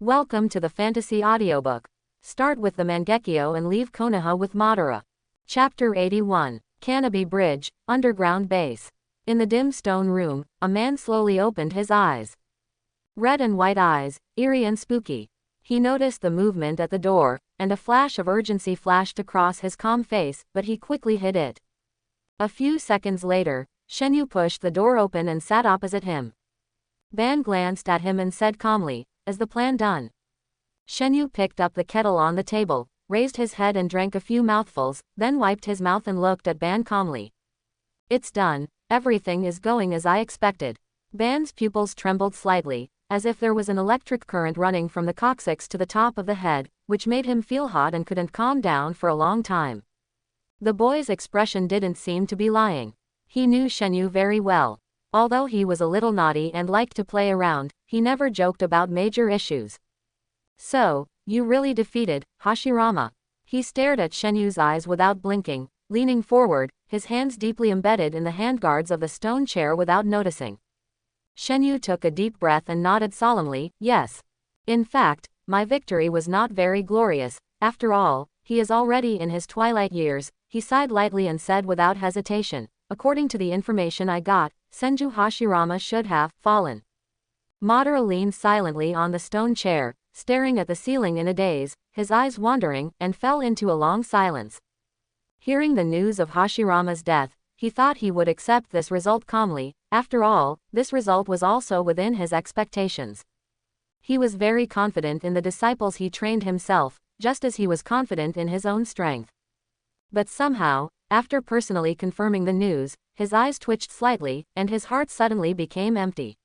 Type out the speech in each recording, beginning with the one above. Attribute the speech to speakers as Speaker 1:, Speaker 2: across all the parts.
Speaker 1: Welcome to the fantasy audiobook. Start with the Mangekyō and leave Konoha with Madara. Chapter 81. Kanabi Bridge, Underground Base. In the dim stone room, a man slowly opened his eyes. Red and white eyes, eerie and spooky. He noticed the movement at the door, and a flash of urgency flashed across his calm face, but he quickly hid it. A few seconds later, Shenu pushed the door open and sat opposite him. Ban glanced at him and said calmly, "Is the plan done?" Shenu picked up the kettle on the table, raised his head and drank a few mouthfuls, then wiped his mouth and looked at Ban calmly. "It's done, everything is going as I expected." Ban's pupils trembled slightly, as if there was an electric current running from the coccyx to the top of the head, which made him feel hot and couldn't calm down for a long time. The boy's expression didn't seem to be lying. He knew Shenu very well. Although he was a little naughty and liked to play around, he never joked about major issues. "So, you really defeated Hashirama?" He stared at Shenu's eyes without blinking, leaning forward, his hands deeply embedded in the handguards of the stone chair without noticing. Shenu took a deep breath and nodded solemnly, "Yes. In fact, my victory was not very glorious. After all, he is already in his twilight years." He sighed lightly and said without hesitation, "According to the information I got, Senju Hashirama should have fallen." Madara leaned silently on the stone chair, staring at the ceiling in a daze, his eyes wandering, and fell into a long silence. Hearing the news of Hashirama's death, he thought he would accept this result calmly. After all, this result was also within his expectations. He was very confident in the disciples he trained himself, just as he was confident in his own strength. But somehow, after personally confirming the news, his eyes twitched slightly, and his heart suddenly became empty.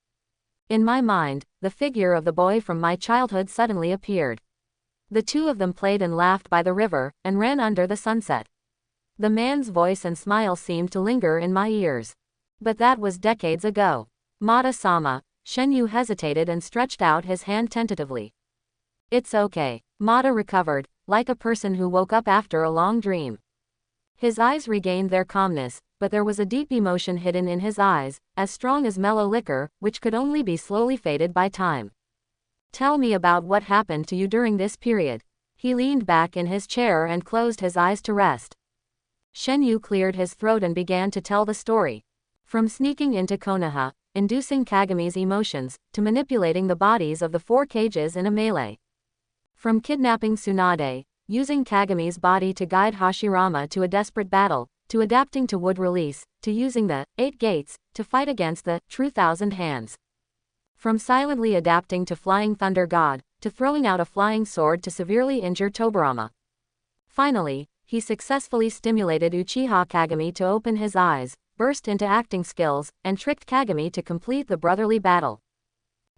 Speaker 1: In my mind, the figure of the boy from my childhood suddenly appeared. The two of them played and laughed by the river, and ran under the sunset. The man's voice and smile seemed to linger in my ears. But that was decades ago. Mata-sama. Shenu hesitated and stretched out his hand tentatively. "It's okay." Mata recovered, like a person who woke up after a long dream. His eyes regained their calmness, but there was a deep emotion hidden in his eyes, as strong as mellow liquor, which could only be slowly faded by time. "Tell me about what happened to you during this period." He leaned back in his chair and closed his eyes to rest. Shenu cleared his throat and began to tell the story. From sneaking into Konoha, inducing Kagami's emotions, to manipulating the bodies of the 4 cages in a melee. From kidnapping Tsunade, using Kagami's body to guide Hashirama to a desperate battle, to adapting to wood release, to using the 8 gates, to fight against the true Thousand Hands. From silently adapting to flying Thunder God, to throwing out a flying sword to severely injure Tobirama. Finally, he successfully stimulated Uchiha Kagami to open his eyes, burst into acting skills, and tricked Kagami to complete the brotherly battle.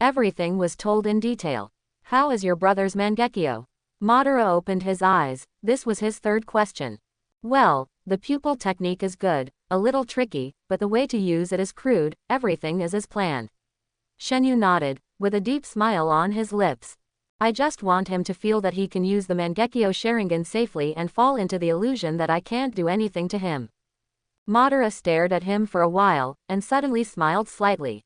Speaker 1: Everything was told in detail. "How is your brother's Mangekyō?" Madara opened his eyes. This was his third question. "Well, the pupil technique is good, a little tricky, but the way to use it is crude. Everything is as planned." Shenu nodded, with a deep smile on his lips. "I just want him to feel that he can use the Mangekyō Sharingan safely and fall into the illusion that I can't do anything to him." Madara stared at him for a while, and suddenly smiled slightly.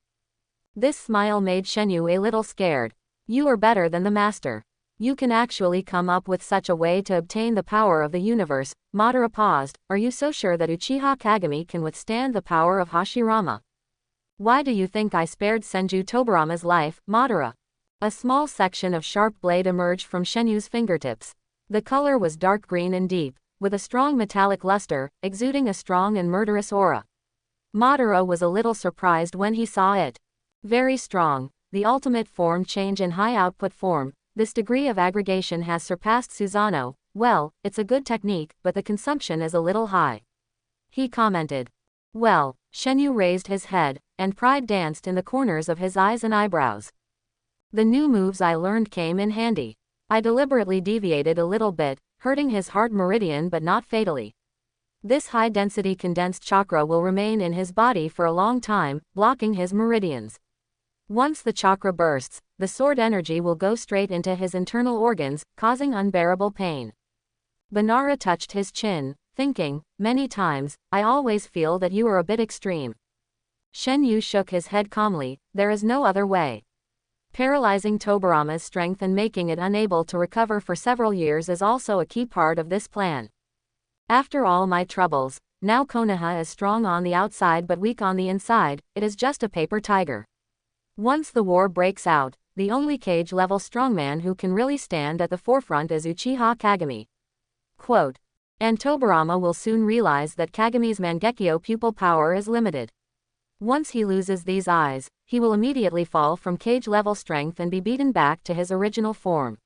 Speaker 1: This smile made Shenu a little scared. "You are better than the master. You can actually come up with such a way to obtain the power of the universe." Madara paused. "Are you so sure that Uchiha Kagami can withstand the power of Hashirama? Why do you think I spared Senju Tobirama's life?" Madara. A small section of sharp blade emerged from Shenu's fingertips. The color was dark green and deep, with a strong metallic luster, exuding a strong and murderous aura. Madara was a little surprised when he saw it. Very strong, the ultimate form change in high output form. This degree of aggregation has surpassed Susanoo. "Well, it's a good technique, but the consumption is a little high," he commented. "Well," Shenu raised his head, and pride danced in the corners of his eyes and eyebrows. "The new moves I learned came in handy. I deliberately deviated a little bit, hurting his heart meridian but not fatally. This high-density condensed chakra will remain in his body for a long time, blocking his meridians. Once the chakra bursts, the sword energy will go straight into his internal organs, causing unbearable pain." Banara touched his chin, thinking, "Many times, I always feel that you are a bit extreme." Shenu shook his head calmly. "There is no other way." Paralyzing Tobarama's strength and making it unable to recover for several years is also a key part of this plan. After all my troubles, now Konoha is strong on the outside but weak on the inside, it is just a paper tiger. Once the war breaks out, the only cage-level strongman who can really stand at the forefront is Uchiha Kagami. Quote. And Tobarama will soon realize that Kagami's Mangekyō pupil power is limited. Once he loses these eyes, he will immediately fall from cage-level strength and be beaten back to his original form.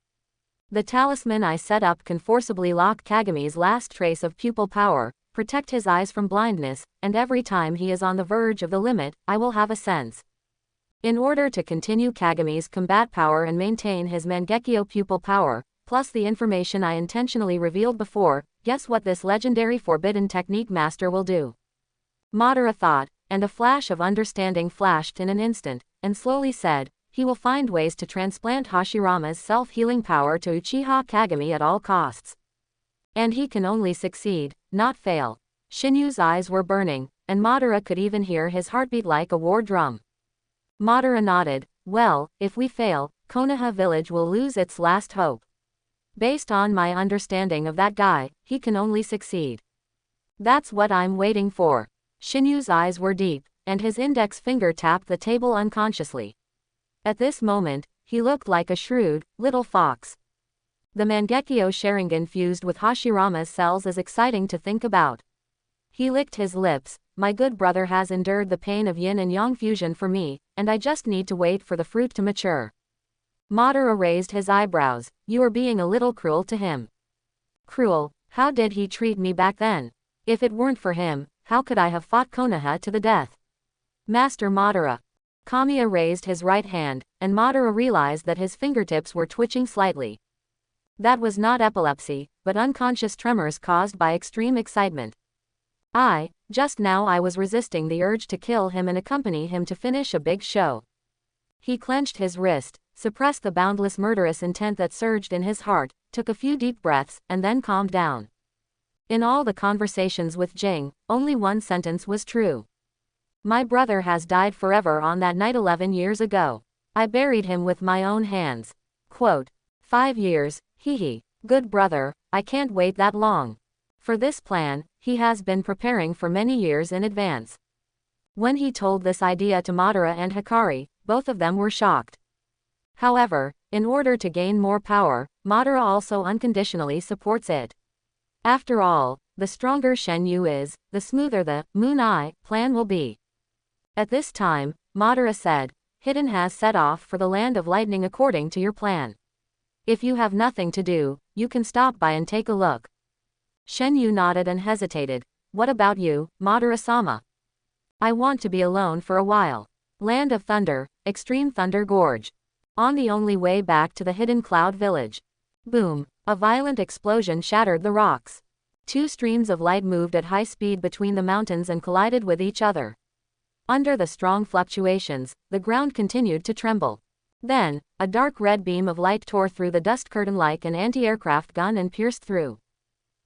Speaker 1: The talisman I set up can forcibly lock Kagami's last trace of pupil power, protect his eyes from blindness, and every time he is on the verge of the limit, I will have a sense. In order to continue Kagami's combat power and maintain his Mangekyō pupil power, plus the information I intentionally revealed before, guess what this legendary forbidden technique master will do? Madara thought, and a flash of understanding flashed in an instant, and slowly said, he will find ways to transplant Hashirama's self-healing power to Uchiha Kagami at all costs. And he can only succeed, not fail. Shenu's eyes were burning, and Madara could even hear his heartbeat like a war drum. Madara nodded, well, if we fail, Konoha village will lose its last hope. Based on my understanding of that guy, he can only succeed. That's what I'm waiting for. Shenu's eyes were deep, and his index finger tapped the table unconsciously. At this moment, he looked like a shrewd, little fox. The Mangekyō Sharingan fused with Hashirama's cells is exciting to think about. He licked his lips, my good brother has endured the pain of yin and yang fusion for me, and I just need to wait for the fruit to mature. Madara raised his eyebrows, you are being a little cruel to him. Cruel, how did he treat me back then? If it weren't for him, how could I have fought Konoha to the death? Master Madara. Kamiya raised his right hand, and Madara realized that his fingertips were twitching slightly. That was not epilepsy, but unconscious tremors caused by extreme excitement. Just now I was resisting the urge to kill him and accompany him to finish a big show. He clenched his wrist, suppressed the boundless murderous intent that surged in his heart, took a few deep breaths, and then calmed down. In all the conversations with Jing, only one sentence was true. My brother has died forever on that night 11 years ago. I buried him with my own hands. Quote. 5 years, hee. Good brother, I can't wait that long. For this plan, he has been preparing for many years in advance. When he told this idea to Madara and Hakari, both of them were shocked. However, in order to gain more power, Madara also unconditionally supports it. After all, the stronger Shenu is, the smoother the Moon Eye plan will be. At this time, Madara said, Hidden has set off for the land of lightning according to your plan. If you have nothing to do, you can stop by and take a look. Shenu nodded and hesitated. What about you, Madara-sama? I want to be alone for a while. Land of Thunder, Extreme Thunder Gorge. On the only way back to the hidden cloud village. Boom, a violent explosion shattered the rocks. 2 streams of light moved at high speed between the mountains and collided with each other. Under the strong fluctuations, the ground continued to tremble. Then, a dark red beam of light tore through the dust curtain like an anti-aircraft gun and pierced through.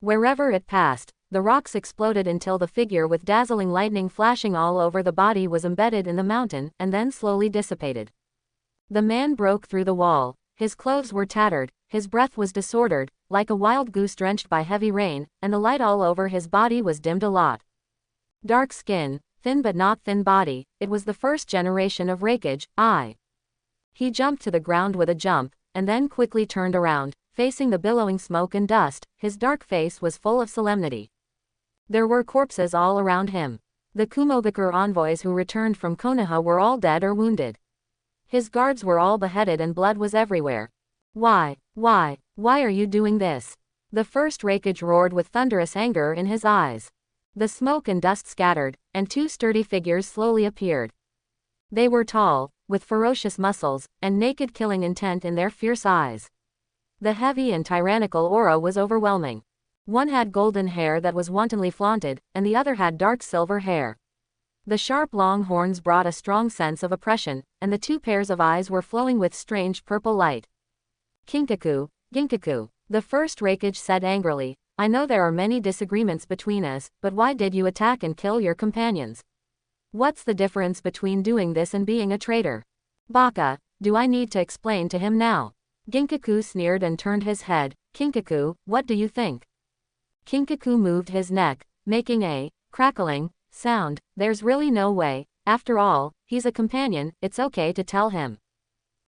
Speaker 1: Wherever it passed, the rocks exploded until the figure with dazzling lightning flashing all over the body was embedded in the mountain and then slowly dissipated. The man broke through the wall, his clothes were tattered, his breath was disordered, like a wild goose drenched by heavy rain, and the light all over his body was dimmed a lot. Dark skin, thin but not thin body, it was the first generation of Raikage. He jumped to the ground with a jump, and then quickly turned around, facing the billowing smoke and dust, his dark face was full of solemnity. There were corpses all around him. The Kumogakure envoys who returned from Konoha were all dead or wounded. His guards were all beheaded and blood was everywhere. Why are you doing this? The first Raikage roared with thunderous anger in his eyes. The smoke and dust scattered, and 2 sturdy figures slowly appeared. They were tall, with ferocious muscles, and naked killing intent in their fierce eyes. The heavy and tyrannical aura was overwhelming. One had golden hair that was wantonly flaunted, and the other had dark silver hair. The sharp long horns brought a strong sense of oppression, and the 2 pairs of eyes were flowing with strange purple light. Ginkaku, the first Raikage said angrily, I know there are many disagreements between us, but why did you attack and kill your companions? What's the difference between doing this and being a traitor? Baka, do I need to explain to him now? Ginkaku sneered and turned his head. Kinkaku, what do you think? Kinkaku moved his neck, making a crackling sound. There's really no way. After all, he's a companion, it's okay to tell him.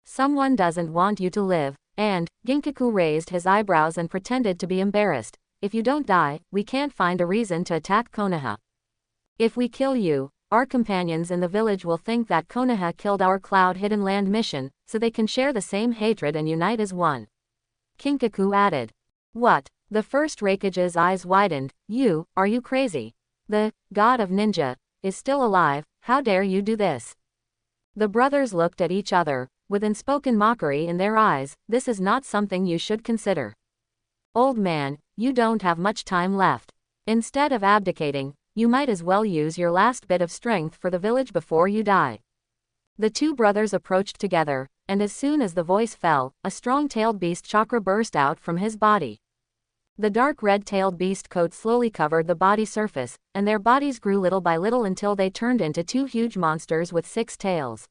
Speaker 1: Someone doesn't want you to live, and, Ginkaku raised his eyebrows and pretended to be embarrassed. If you don't die, we can't find a reason to attack Konoha. If we kill you, our companions in the village will think that Konoha killed our Cloud Hidden Land mission, so they can share the same hatred and unite as one. Kinkaku added. What? The first Raikage's eyes widened. Are you crazy? The god of ninja is still alive, how dare you do this? The brothers looked at each other, with unspoken mockery in their eyes. This is not something you should consider. Old man, you don't have much time left. Instead of abdicating, you might as well use your last bit of strength for the village before you die. The two brothers approached together, and as soon as the voice fell, a strong-tailed beast chakra burst out from his body. The dark red-tailed beast coat slowly covered the body surface, and their bodies grew little by little until they turned into two huge monsters with 6 tails.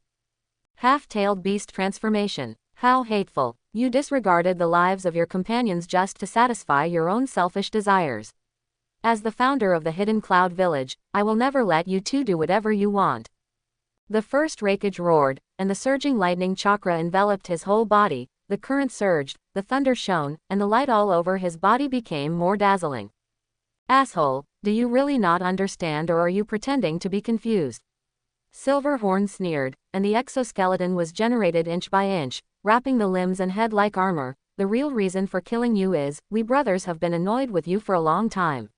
Speaker 1: Half-tailed beast transformation. How hateful. You disregarded the lives of your companions just to satisfy your own selfish desires. As the founder of the Hidden Cloud Village, I will never let you two do whatever you want. The first Raikage roared, and the surging lightning chakra enveloped his whole body. The current surged, the thunder shone, and the light all over his body became more dazzling. Asshole, do you really not understand, or are you pretending to be confused? Silverhorn sneered, and the exoskeleton was generated inch by inch, wrapping the limbs and head like armor. The real reason for killing you is, we brothers have been annoyed with you for a long time.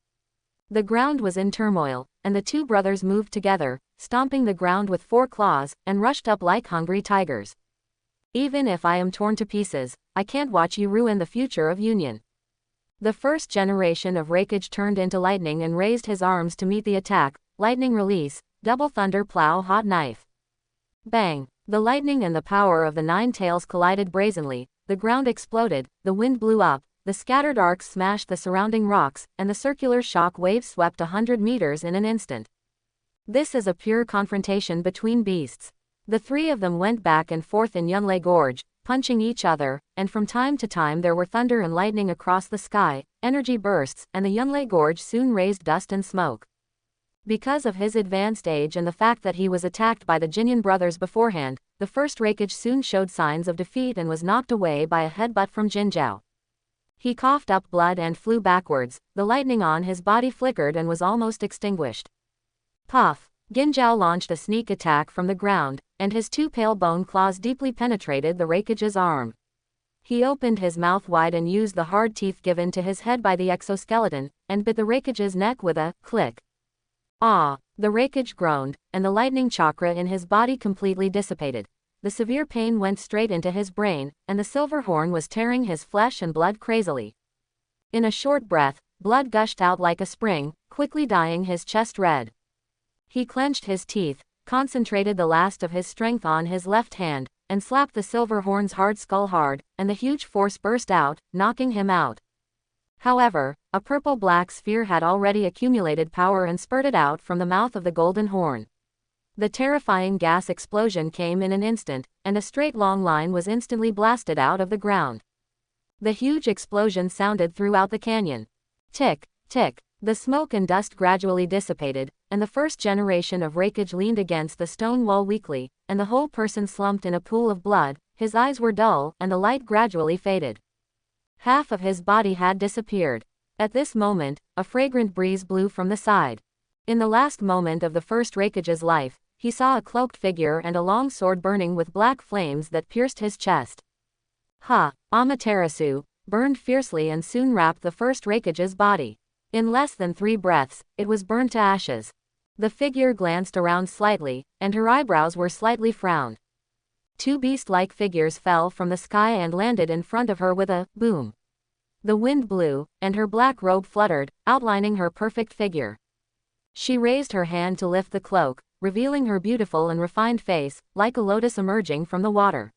Speaker 1: The ground was in turmoil, and the two brothers moved together, stomping the ground with 4 claws, and rushed up like hungry tigers. Even if I am torn to pieces, I can't watch you ruin the future of Union. The first generation of Raikage turned into lightning and raised his arms to meet the attack. Lightning release, double thunder plow hot knife. Bang! The lightning and the power of the 9 tails collided brazenly, the ground exploded, the wind blew up, the scattered arcs smashed the surrounding rocks, and the circular shock wave swept 100 meters in an instant. This is a pure confrontation between beasts. The 3 of them went back and forth in Yunlei Gorge, punching each other, and from time to time there were thunder and lightning across the sky, energy bursts, and the Yunlei Gorge soon raised dust and smoke. Because of his advanced age and the fact that he was attacked by the Jinyan brothers beforehand, the first Raikage soon showed signs of defeat and was knocked away by a headbutt from Jinzhou. He coughed up blood and flew backwards, the lightning on his body flickered and was almost extinguished. Puff! Jinzhou launched a sneak attack from the ground, and his 2 pale bone claws deeply penetrated the Raikage's arm. He opened his mouth wide and used the hard teeth given to his head by the exoskeleton, and bit the Raikage's neck with a click. Ah! The Raikage groaned, and the lightning chakra in his body completely dissipated. The severe pain went straight into his brain, and the silver horn was tearing his flesh and blood crazily. In a short breath, blood gushed out like a spring, quickly dyeing his chest red. He clenched his teeth, concentrated the last of his strength on his left hand, and slapped the silver horn's hard skull hard, and the huge force burst out, knocking him out. However, a purple-black sphere had already accumulated power and spurted out from the mouth of the golden horn. The terrifying gas explosion came in an instant, and a straight long line was instantly blasted out of the ground. The huge explosion sounded throughout the canyon. Tick, tick. The smoke and dust gradually dissipated, and the first generation of Raikage leaned against the stone wall weakly, and the whole person slumped in a pool of blood. His eyes were dull, and the light gradually faded. Half of his body had disappeared. At this moment, a fragrant breeze blew from the side. In the last moment of the first Raikage's life, he saw a cloaked figure and a long sword burning with black flames that pierced his chest. Amaterasu burned fiercely and soon wrapped the first Raikage's body. In less than 3 breaths, it was burned to ashes. The figure glanced around slightly, and her eyebrows were slightly frowned. 2 beast-like figures fell from the sky and landed in front of her with a boom. The wind blew, and her black robe fluttered, outlining her perfect figure. She raised her hand to lift the cloak, revealing her beautiful and refined face, like a lotus emerging from the water.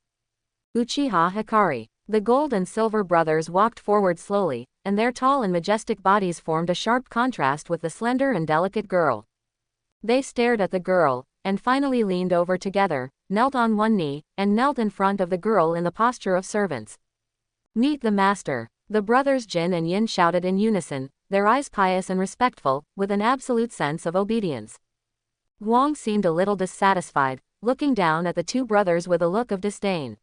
Speaker 1: Uchiha Hakari. The gold and silver brothers walked forward slowly, and their tall and majestic bodies formed a sharp contrast with the slender and delicate girl. They stared at the girl, and finally leaned over together. knelt on one knee, and knelt in front of the girl in the posture of servants. "Meet the master." The brothers Jin and Yin shouted in unison, their eyes pious and respectful, with an absolute sense of obedience. Guang seemed a little dissatisfied, looking down at the two brothers with a look of disdain.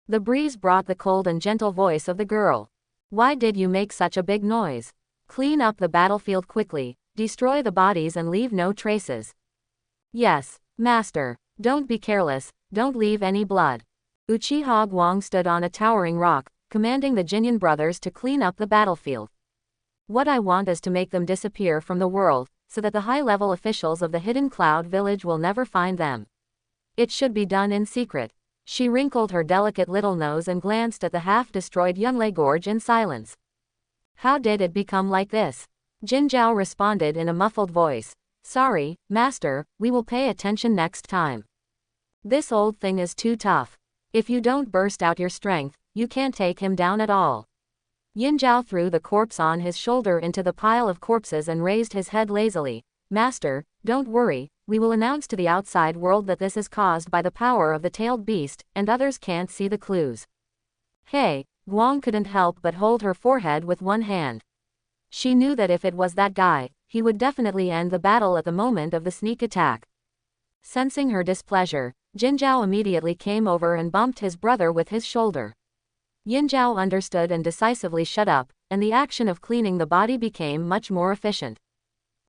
Speaker 1: The breeze brought the cold and gentle voice of the girl. "Why did you make such a big noise? Clean up the battlefield quickly, destroy the bodies and leave no traces." "Yes, master. Don't be careless, don't leave any blood." Uchiha Guang stood on a towering rock, commanding the Jinyan brothers to clean up the battlefield. "What I want is to make them disappear from the world, so that the high-level officials of the hidden cloud village will never find them. It should be done in secret." She wrinkled her delicate little nose and glanced at the half-destroyed Yunlei Gorge in silence. "How did it become like this?" Jinzhao responded in a muffled voice. "Sorry, master, we will pay attention next time. This old thing is too tough. If you don't burst out your strength, you can't take him down at all." Yinzhao threw the corpse on his shoulder into the pile of corpses and raised his head lazily. "Master, don't worry, we will announce to the outside world that this is caused by the power of the tailed beast, and others can't see the clues." "Hey," Guang couldn't help but hold her forehead with one hand. She knew that if it was that guy, he would definitely end the battle at the moment of the sneak attack. Sensing her displeasure, Jinzhao immediately came over and bumped his brother with his shoulder. Yinzhao understood and decisively shut up, and the action of cleaning the body became much more efficient.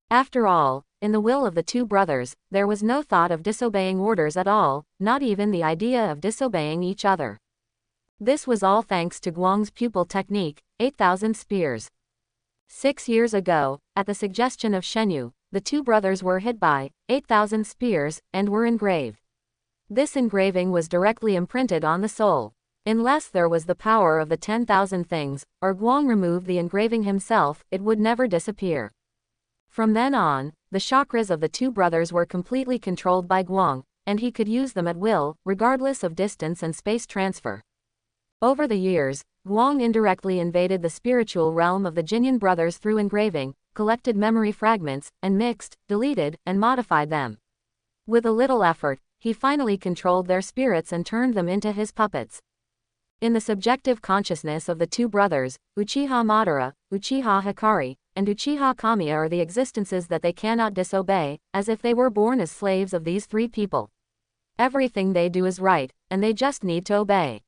Speaker 1: After all, in the will of the two brothers, there was no thought of disobeying orders at all, not even the idea of disobeying each other. This was all thanks to Guang's pupil technique, 8,000 spears. 6 years ago, at the suggestion of Shenu, the two brothers were hit by 8,000 spears, and were engraved. This engraving was directly imprinted on the soul. Unless there was the power of the 10,000 things, or Guang removed the engraving himself, it would never disappear. From then on, the chakras of the two brothers were completely controlled by Guang, and he could use them at will, regardless of distance and space transfer. Over the years, Guang indirectly invaded the spiritual realm of the Jinyan brothers through engraving, collected memory fragments, and mixed, deleted, and modified them. With a little effort, he finally controlled their spirits and turned them into his puppets. In the subjective consciousness of the two brothers, Uchiha Madara, Uchiha Hakari, and Uchiha Kamiya are the existences that they cannot disobey, as if they were born as slaves of these three people. Everything they do is right, and they just need to obey.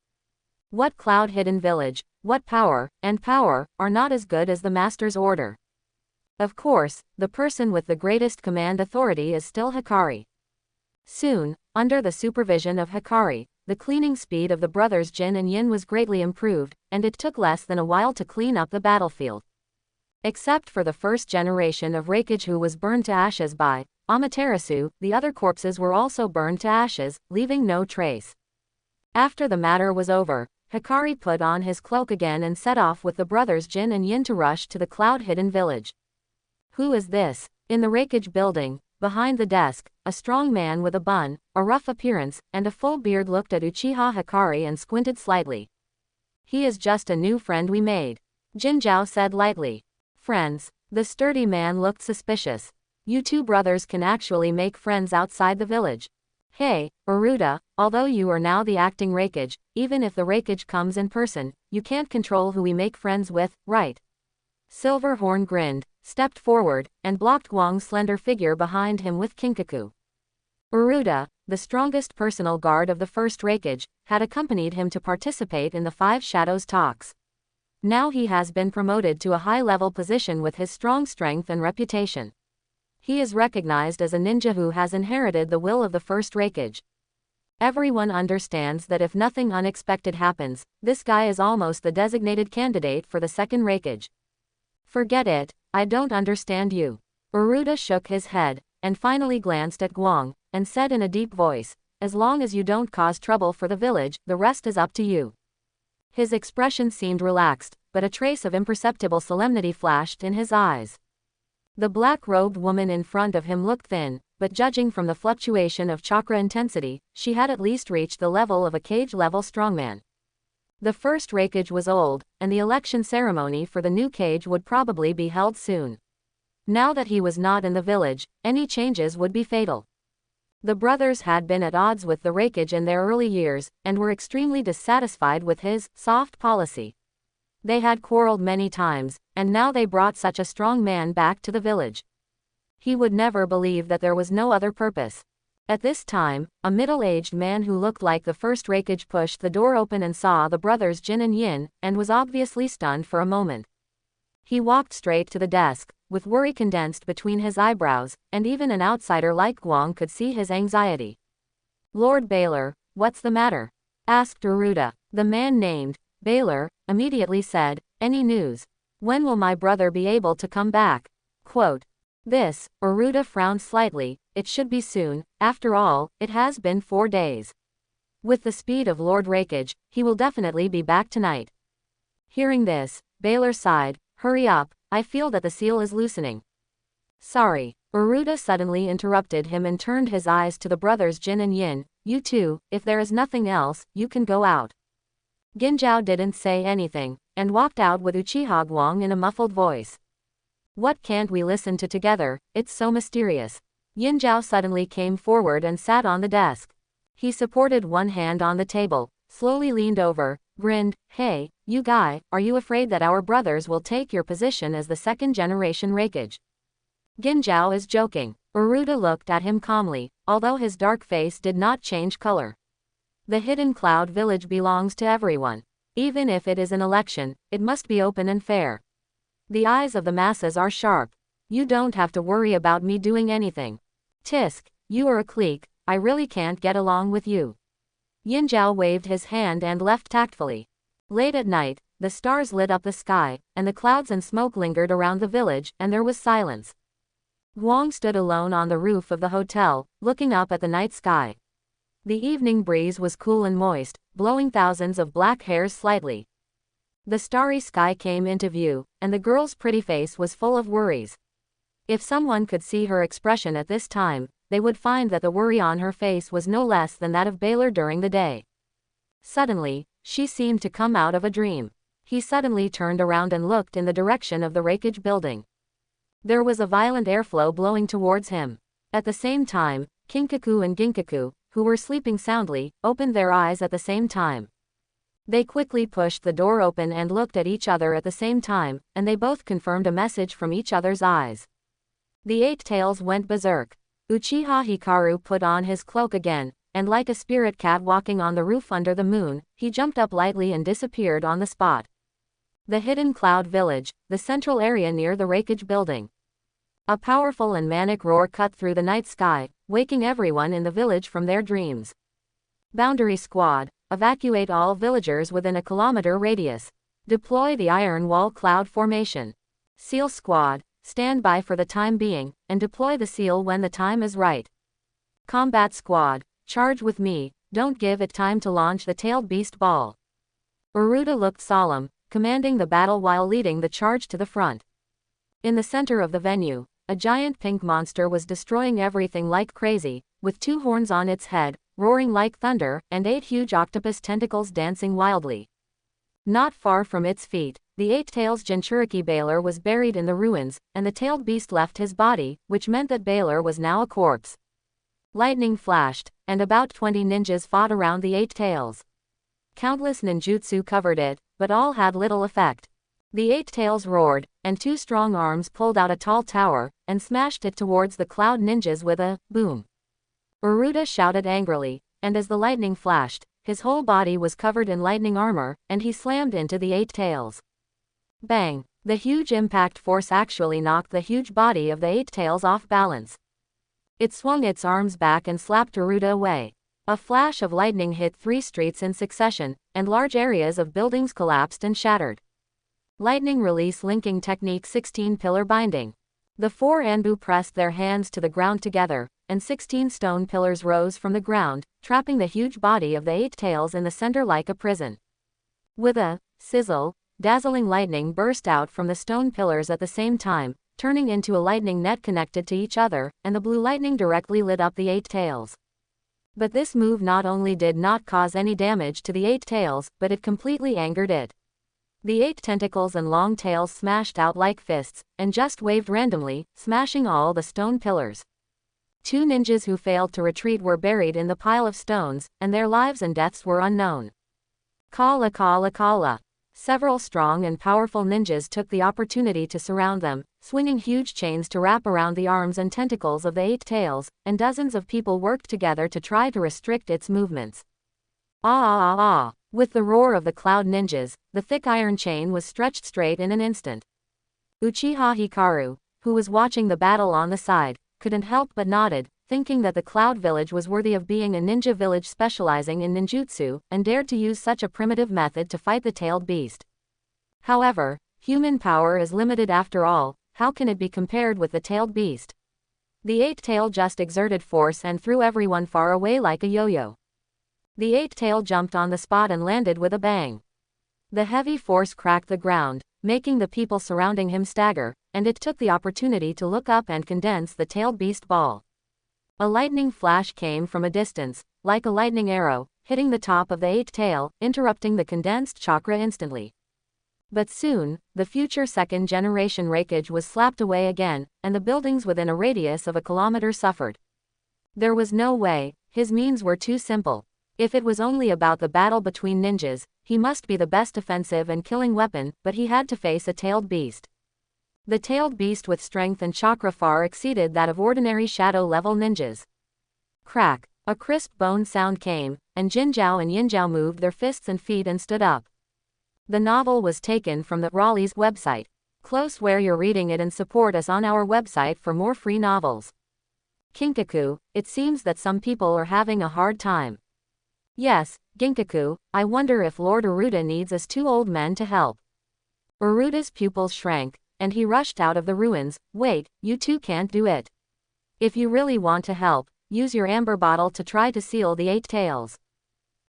Speaker 1: What cloud-hidden village, what power, and power, are not as good as the master's order? Of course, the person with the greatest command authority is still Hakari. Soon, under the supervision of Hakari, the cleaning speed of the brothers Jin and Yin was greatly improved, and it took less than a while to clean up the battlefield. Except for the first generation of Raikage who was burned to ashes by Amaterasu, the other corpses were also burned to ashes, leaving no trace. After the matter was over, Hakari put on his cloak again and set off with the brothers Jin and Yin to rush to the cloud-hidden village. "Who is this?" In the Raikage building, behind the desk, a strong man with a bun, a rough appearance, and a full beard looked at Uchiha Hakari and squinted slightly. "He is just a new friend we made," Jinzhao said lightly. "Friends?" The sturdy man looked suspicious. "You two brothers can actually make friends outside the village. Hey, Uruta, although you are now the acting Raikage, even if the Raikage comes in person, you can't control who we make friends with, right?" Silverhorn grinned, stepped forward, and blocked Guang's slender figure behind him with Kinkaku. Uruta, the strongest personal guard of the first Raikage, had accompanied him to participate in the Five Shadows talks. Now he has been promoted to a high-level position with his strong strength and reputation. He is recognized as a ninja who has inherited the will of the first Raikage. Everyone understands that if nothing unexpected happens, this guy is almost the designated candidate for the second Raikage. "Forget it, I don't understand you." Uruta shook his head, and finally glanced at Guang, and said in a deep voice, "As long as you don't cause trouble for the village, the rest is up to you." His expression seemed relaxed, but a trace of imperceptible solemnity flashed in his eyes. The black-robed woman in front of him looked thin, but judging from the fluctuation of chakra intensity, she had at least reached the level of a cage-level strongman. The first Raikage was old, and the election ceremony for the new cage would probably be held soon. Now that he was not in the village, any changes would be fatal. The brothers had been at odds with the Raikage in their early years, and were extremely dissatisfied with his soft policy. They had quarreled many times, and now they brought such a strong man back to the village. He would never believe that there was no other purpose. At this time, a middle-aged man who looked like the first Raikage pushed the door open and saw the brothers Jin and Yin, and was obviously stunned for a moment. He walked straight to the desk, with worry condensed between his eyebrows, and even an outsider like Guang could see his anxiety. "Lord Baylor, what's the matter?" asked Uruta. The man named Baylor immediately said, "Any news? When will my brother be able to come back?" Quote. This, Uruta frowned slightly. "It should be soon, after all, it has been 4 days. With the speed of Lord Raikage, he will definitely be back tonight." Hearing this, Baylor sighed, "Hurry up, I feel that the seal is loosening." "Sorry," Uruta suddenly interrupted him and turned his eyes to the brothers Jin and Yin. "You two, if there is nothing else, you can go out." Ginzhou didn't say anything, and walked out with Uchiha Guang in a muffled voice. "What can't we listen to together? It's so mysterious." Yinzhou suddenly came forward and sat on the desk. He supported one hand on the table, slowly leaned over, grinned. "Hey, you guy, are you afraid that our brothers will take your position as the second-generation Raikage?" Ginzhou is joking. Uruta looked at him calmly, although his dark face did not change color. The Hidden Cloud Village belongs to everyone. Even if it is an election, it must be open and fair. The eyes of the masses are sharp. You don't have to worry about me doing anything. Tisk, you are a clique, I really can't get along with you. Yinzhou waved his hand and left tactfully. Late at night, the stars lit up the sky, and the clouds and smoke lingered around the village, and there was silence. Guang stood alone on the roof of the hotel, looking up at the night sky. The evening breeze was cool and moist, blowing thousands of black hairs slightly. The starry sky came into view, and the girl's pretty face was full of worries. If someone could see her expression at this time, they would find that the worry on her face was no less than that of Baylor during the day. Suddenly, she seemed to come out of a dream. He suddenly turned around and looked in the direction of the Raikage building. There was a violent airflow blowing towards him. At the same time, Kinkaku and Ginkaku, who were sleeping soundly, opened their eyes at the same time. They quickly pushed the door open and looked at each other at the same time, and they both confirmed a message from each other's eyes. The Eight Tails went berserk. Uchiha Hikaru put on his cloak again, and like a spirit cat walking on the roof under the moon, he jumped up lightly and disappeared on the spot. The Hidden Cloud Village, the central area near the Raikage building. A powerful and manic roar cut through the night sky, waking everyone in the village from their dreams. Boundary Squad, evacuate all villagers within a kilometer radius. Deploy the Iron Wall Cloud Formation. Seal Squad, stand by for the time being, and deploy the seal when the time is right. Combat Squad, charge with me, don't give it time to launch the tailed beast ball. Uruta looked solemn, commanding the battle while leading the charge to the front. In the center of the venue, a giant pink monster was destroying everything like crazy, with 2 horns on its head, roaring like thunder, and 8 huge octopus tentacles dancing wildly. Not far from its feet, the Eight Tails Jinchuriki Baylor was buried in the ruins, and the tailed beast left his body, which meant that Baylor was now a corpse. Lightning flashed, and about 20 ninjas fought around the Eight Tails. Countless ninjutsu covered it, but all had little effect. The Eight Tails roared, and 2 strong arms pulled out a tall tower, and smashed it towards the cloud ninjas with a boom. Uruta shouted angrily, and as the lightning flashed, his whole body was covered in lightning armor, and he slammed into the Eight Tails. Bang! The huge impact force actually knocked the huge body of the Eight Tails off balance. It swung its arms back and slapped Uruta away. A flash of lightning hit 3 streets in succession, and large areas of buildings collapsed and shattered. Lightning Release Linking Technique 16 Pillar Binding. The 4 Anbu pressed their hands to the ground together, and 16 stone pillars rose from the ground, trapping the huge body of the Eight Tails in the center like a prison. With a sizzle, dazzling lightning burst out from the stone pillars at the same time, turning into a lightning net connected to each other, and the blue lightning directly lit up the Eight Tails. But this move not only did not cause any damage to the Eight Tails, but it completely angered it. The 8 tentacles and long tails smashed out like fists, and just waved randomly, smashing all the stone pillars. 2 ninjas who failed to retreat were buried in the pile of stones, and their lives and deaths were unknown. Kala kala kala. Several strong and powerful ninjas took the opportunity to surround them, swinging huge chains to wrap around the arms and tentacles of the 8 tails, and dozens of people worked together to try to restrict its movements. Ah ah ah ah. With the roar of the cloud ninjas, the thick iron chain was stretched straight in an instant. Uchiha Hikaru, who was watching the battle on the side, couldn't help but nodded, thinking that the Cloud Village was worthy of being a ninja village specializing in ninjutsu, and dared to use such a primitive method to fight the tailed beast. However, human power is limited after all. How can it be compared with the tailed beast? The 8 tail just exerted force and threw everyone far away like a yo-yo. The 8 tail jumped on the spot and landed with a bang. The heavy force cracked the ground, making the people surrounding him stagger, and it took the opportunity to look up and condense the tailed beast ball. A lightning flash came from a distance, like a lightning arrow, hitting the top of the 8 tail, interrupting the condensed chakra instantly. But soon, the future second-generation Raikage was slapped away again, and the buildings within a radius of a kilometer suffered. There was no way. His means were too simple. If it was only about the battle between ninjas, he must be the best offensive and killing weapon, but he had to face a tailed beast. The tailed beast with strength and chakra far exceeded that of ordinary shadow-level ninjas. Crack! A crisp bone sound came, and Jinzhao and Yinzhao moved their fists and feet and stood up. The novel was taken from the Raleigh's website. Close where you're reading it and support us on our website for more free novels. Kinkaku, it seems that some people are having a hard time. Yes, Ginkaku, I wonder if Lord Uruta needs us 2 old men to help. Uruta's pupils shrank, and he rushed out of the ruins. Wait, you 2 can't do it. If you really want to help, use your amber bottle to try to seal the 8 tails.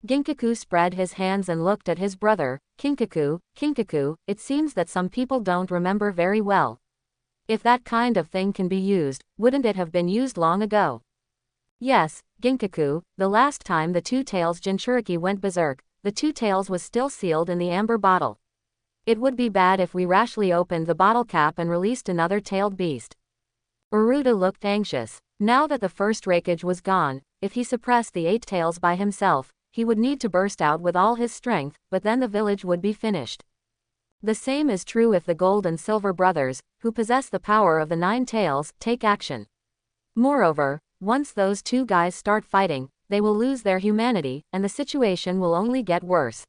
Speaker 1: Ginkaku spread his hands and looked at his brother. Kinkaku, it seems that some people don't remember very well. If that kind of thing can be used, wouldn't it have been used long ago? Yes, Ginkaku, the last time the 2 tails Jinchuriki went berserk, the 2 tails was still sealed in the amber bottle. It would be bad if we rashly opened the bottle cap and released another tailed beast. Uruta looked anxious. Now that the first Raikage was gone, if he suppressed the 8 tails by himself, he would need to burst out with all his strength, but then the village would be finished. The same is true if the Gold and Silver brothers, who possess the power of the 9 tails, take action. Moreover, once those 2 guys start fighting, they will lose their humanity, and the situation will only get worse.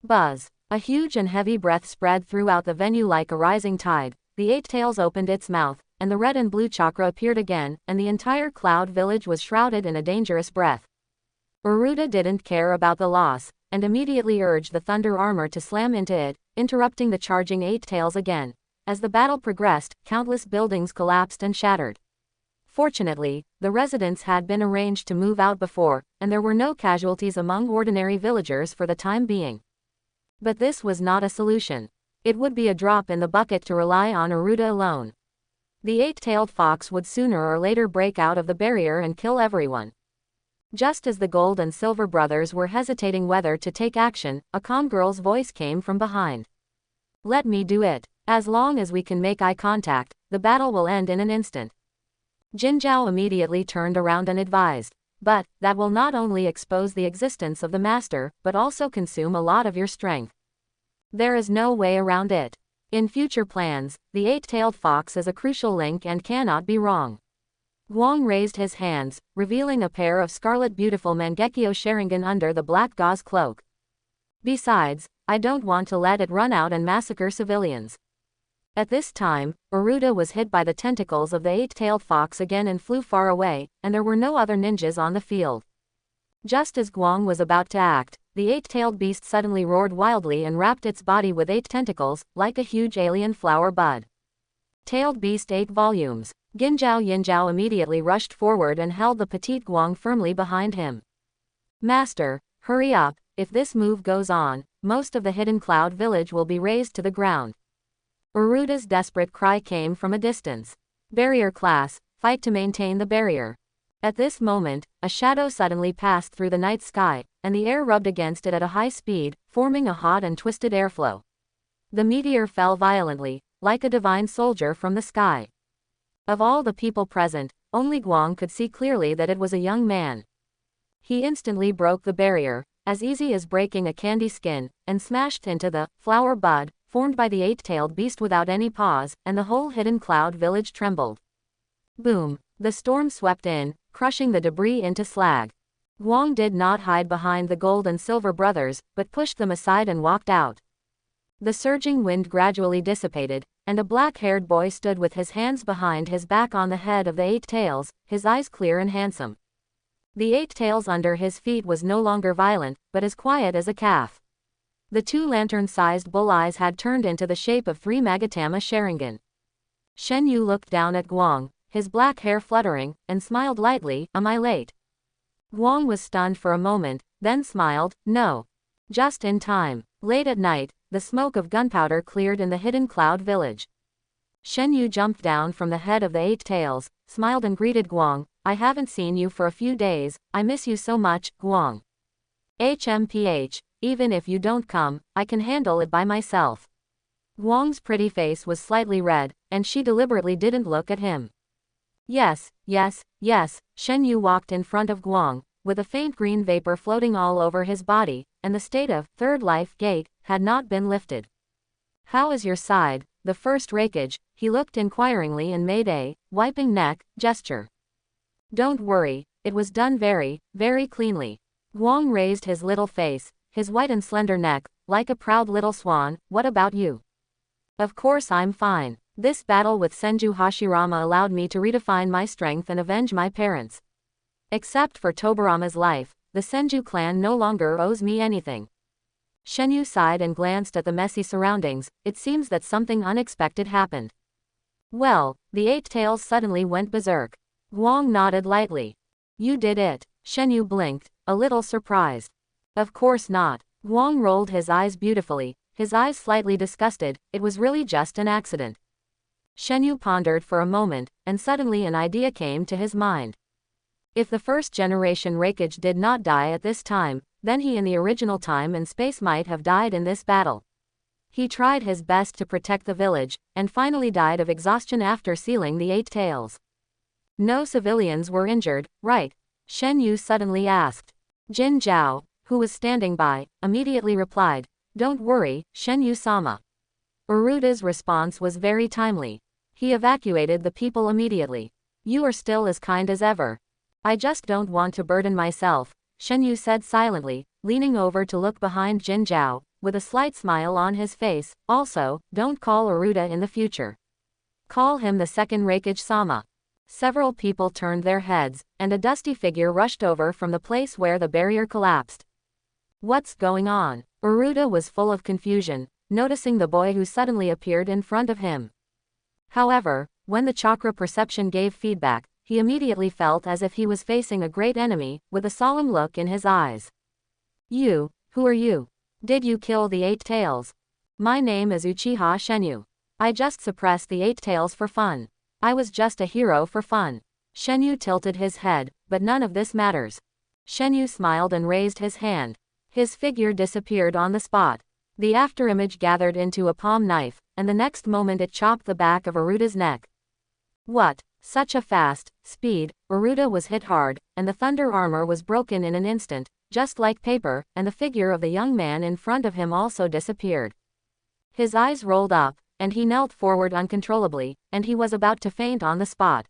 Speaker 1: Buzz. A huge and heavy breath spread throughout the venue like a rising tide. The 8 tails opened its mouth, and the red and blue chakra appeared again, and the entire Cloud Village was shrouded in a dangerous breath. Uruta didn't care about the loss, and immediately urged the thunder armor to slam into it, interrupting the charging 8 tails again. As the battle progressed, countless buildings collapsed and shattered. Fortunately, the residents had been arranged to move out before, and there were no casualties among ordinary villagers for the time being. But this was not a solution. It would be a drop in the bucket to rely on Uruta alone. The 8-tailed fox would sooner or later break out of the barrier and kill everyone. Just as the Gold and Silver brothers were hesitating whether to take action, a calm girl's voice came from behind. Let me do it. As long as we can make eye contact, the battle will end in an instant. Jinzhao immediately turned around and advised. But, that will not only expose the existence of the master, but also consume a lot of your strength. There is no way around it. In future plans, the 8-tailed fox is a crucial link and cannot be wrong. Guang raised his hands, revealing a pair of scarlet beautiful Mangekyō Sharingan under the black gauze cloak. Besides, I don't want to let it run out and massacre civilians. At this time, Uruta was hit by the tentacles of the 8-tailed fox again and flew far away, and there were no other ninjas on the field. Just as Guang was about to act, the 8-tailed beast suddenly roared wildly and wrapped its body with 8 tentacles, like a huge alien flower bud. Tailed beast 8 volumes. Yinzhao immediately rushed forward and held the petite Guang firmly behind him. Master, hurry up, if this move goes on, most of the hidden cloud village will be razed to the ground. Uruta's desperate cry came from a distance. Barrier class, fight to maintain the barrier. At this moment, a shadow suddenly passed through the night sky, and the air rubbed against it at a high speed, forming a hot and twisted airflow. The meteor fell violently, like a divine soldier from the sky. Of all the people present, Only Guang could see clearly that it was a young man. He instantly broke the barrier, as easy as breaking a candy skin, and smashed into the flower bud formed by the eight-tailed beast without any pause, and the whole hidden cloud village trembled. Boom! The storm swept in, crushing the debris into slag. Guang did not hide behind the gold and silver brothers, but pushed them aside and walked out. The surging wind gradually dissipated, and a black-haired boy stood with his hands behind his back on the head of the eight tails, his eyes clear and handsome. The eight tails under his feet was no longer violent, but as quiet as a calf. The two lantern-sized bull eyes had turned into the shape of three Magatama Sharingan. Shenu looked down at Guang, his black hair fluttering, and smiled lightly. Am I late? Guang was stunned for a moment, then smiled. No. Just in time. Late at night, the smoke of gunpowder cleared in the hidden cloud village. Shenu jumped down from the head of the eight tails, smiled and greeted Guang. I haven't seen you for a few days, I miss you so much, Guang. HMPH, even if you don't come, I can handle it by myself. Guang's pretty face was slightly red, and she deliberately didn't look at him. Yes, yes, yes, Shenu walked in front of Guang, with a faint green vapor floating all over his body, and the state of third life gate had not been lifted. How is your side, the first Raikage? He looked inquiringly and made a wiping neck gesture. Don't worry, it was done very, very cleanly. Guang raised his little face, his white and slender neck, like a proud little swan. What about you? Of course I'm fine. This battle with Senju Hashirama allowed me to redefine my strength and avenge my parents. Except for Tobarama's life, the Senju clan no longer owes me anything. Shenu sighed and glanced at the messy surroundings. It seems that something unexpected happened. Well, the eight tails suddenly went berserk. Guang nodded lightly. You did it. Shenu blinked, a little surprised. Of course not. Guang rolled his eyes beautifully, his eyes slightly disgusted. It was really just an accident. Shenu pondered for a moment, and suddenly an idea came to his mind. If the first-generation Raikage did not die at this time, then he in the original time and space might have died in this battle. He tried his best to protect the village, and finally died of exhaustion after sealing the eight tails. No civilians were injured, right? Shenu suddenly asked. Jin Zhao, who was standing by, immediately replied, Don't worry, Shenu-sama. Uruda's response was very timely. He evacuated the people immediately. You are still as kind as ever. I just don't want to burden myself, Shenu said silently, leaning over to look behind Jin Zhao, with a slight smile on his face. Also, don't call Uruda in the future. Call him the second Raikage-sama. Several people turned their heads, and a dusty figure rushed over from the place where the barrier collapsed. What's going on? Uruda was full of confusion, noticing the boy who suddenly appeared in front of him. However, when the chakra perception gave feedback, he immediately felt as if he was facing a great enemy, with a solemn look in his eyes. You, who are you? Did you kill the eight tails? My name is Uchiha Shenu. I just suppressed the eight tails for fun. I was just a hero for fun. Shenu tilted his head, but none of this matters. Shenu smiled and raised his hand. His figure disappeared on the spot. The afterimage gathered into a palm knife, and the next moment it chopped the back of Uruda's neck. What? Such a fast speed. Uruda was hit hard, and the thunder armor was broken in an instant, just like paper, and the figure of the young man in front of him also disappeared. His eyes rolled up, and he knelt forward uncontrollably, and he was about to faint on the spot.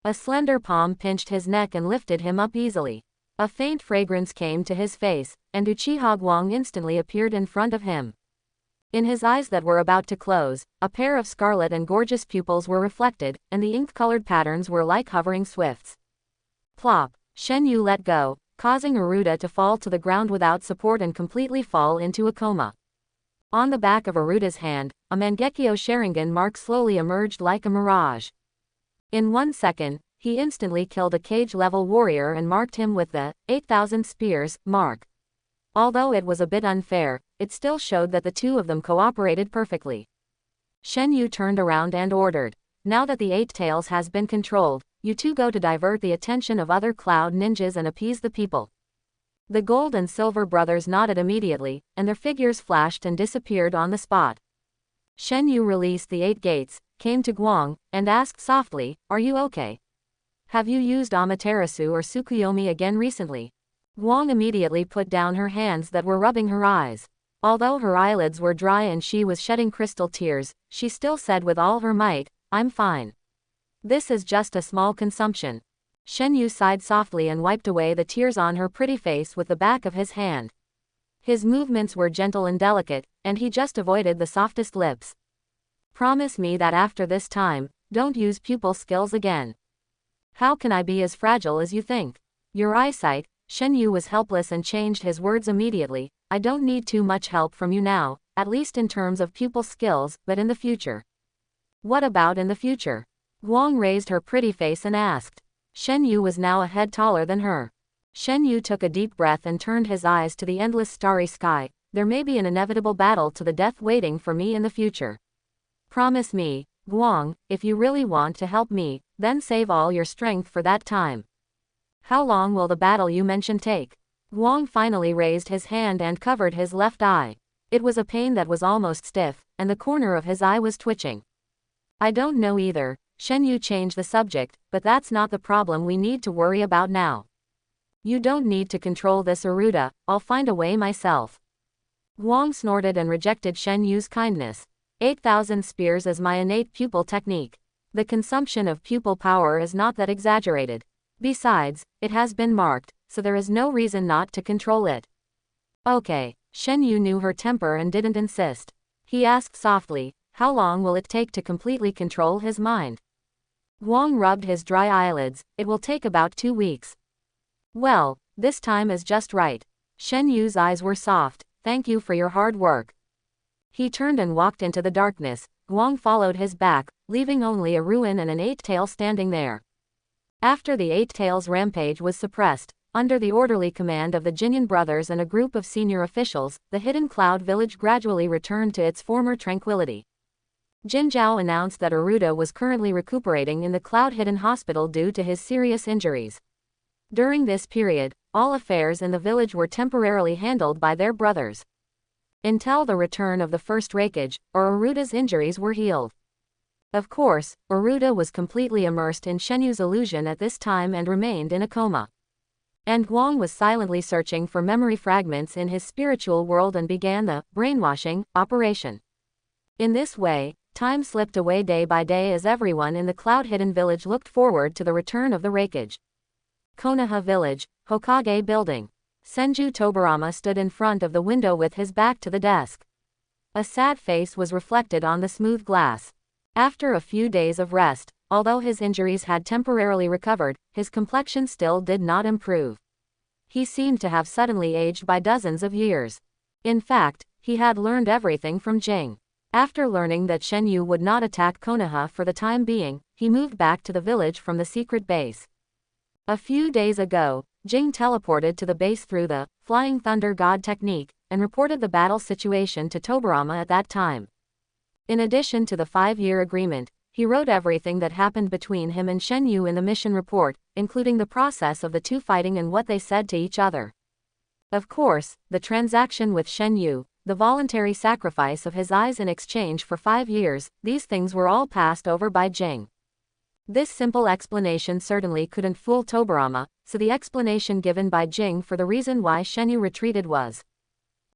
Speaker 1: A slender palm pinched his neck and lifted him up easily. A faint fragrance came to his face, and Uchiha Guang instantly appeared in front of him. In his eyes that were about to close, a pair of scarlet and gorgeous pupils were reflected, and the ink-colored patterns were like hovering swifts. Plop! Shenu let go, causing Uruda to fall to the ground without support and completely fall into a coma. On the back of Uruda's hand, a Mangekyō Sharingan mark slowly emerged like a mirage. In 1 second, he instantly killed a cage-level warrior and marked him with the 8,000 spears mark. Although it was a bit unfair, it still showed that the two of them cooperated perfectly. Shenu turned around and ordered, now that the eight tails has been controlled, you two go to divert the attention of other cloud ninjas and appease the people. The gold and silver brothers nodded immediately, and their figures flashed and disappeared on the spot. Shenu released the eight gates, came to Guang, and asked softly, Are you okay? Have you used Amaterasu or Tsukuyomi again recently? Guang immediately put down her hands that were rubbing her eyes. Although her eyelids were dry and she was shedding crystal tears, she still said with all her might, I'm fine. This is just a small consumption. Shenu sighed softly and wiped away the tears on her pretty face with the back of his hand. His movements were gentle and delicate, and he just avoided the softest lips. Promise me that after this time, don't use pupil skills again. How can I be as fragile as you think? Your eyesight. Shenu was helpless and changed his words immediately. I don't need too much help from you now, at least in terms of pupil skills, but in the future. What about in the future? Guang raised her pretty face and asked. Shenu was now a head taller than her. Shenu took a deep breath and turned his eyes to the endless starry sky. There may be an inevitable battle to the death waiting for me in the future. Promise me, Guang, if you really want to help me, then save all your strength for that time. How long will the battle you mentioned take? Guang finally raised his hand and covered his left eye. It was a pain that was almost stiff, and the corner of his eye was twitching. I don't know either. Shenu changed the subject, but that's not the problem we need to worry about now. You don't need to control this Aruda, I'll find a way myself. Guang snorted and rejected Shenyu's kindness. 8,000 spears is my innate pupil technique. The consumption of pupil power is not that exaggerated. Besides, it has been marked, so there is no reason not to control it. Okay, Shenu knew her temper and didn't insist. He asked softly, how long will it take to completely control his mind? Guang rubbed his dry eyelids. It will take about 2 weeks. Well, this time is just right. Shenyu's eyes were soft. Thank you for your hard work. He turned and walked into the darkness. Guang followed his back, leaving only a ruin and an eight-tail standing there. After the eight-tails rampage was suppressed, under the orderly command of the Jinyan brothers and a group of senior officials, the hidden cloud village gradually returned to its former tranquility. Jinzhao announced that Aruda was currently recuperating in the Cloud Hidden Hospital due to his serious injuries. During this period, all affairs in the village were temporarily handled by their brothers. Until the return of the first Raikage, or Aruda's injuries were healed. Of course, Aruda was completely immersed in Shenyu's illusion at this time and remained in a coma. And Guang was silently searching for memory fragments in his spiritual world and began the brainwashing operation. In this way, time slipped away day by day as everyone in the Cloud Hidden Village looked forward to the return of the Raikage. Konoha Village, Hokage Building. Senju Tobarama stood in front of the window with his back to the desk. A sad face was reflected on the smooth glass. After a few days of rest, although his injuries had temporarily recovered, his complexion still did not improve. He seemed to have suddenly aged by dozens of years. In fact, he had learned everything from Jing. After learning that Shenu would not attack Konoha for the time being, he moved back to the village from the secret base. A few days ago, Jing teleported to the base through the Flying Thunder God technique, and reported the battle situation to Tobarama at that time. In addition to the 5-year agreement, he wrote everything that happened between him and Shenu in the mission report, including the process of the two fighting and what they said to each other. Of course, the transaction with Shenu, the voluntary sacrifice of his eyes in exchange for 5 years, these things were all passed over by Jing. This simple explanation certainly couldn't fool Tobarama, so the explanation given by Jing for the reason why Shenu retreated was: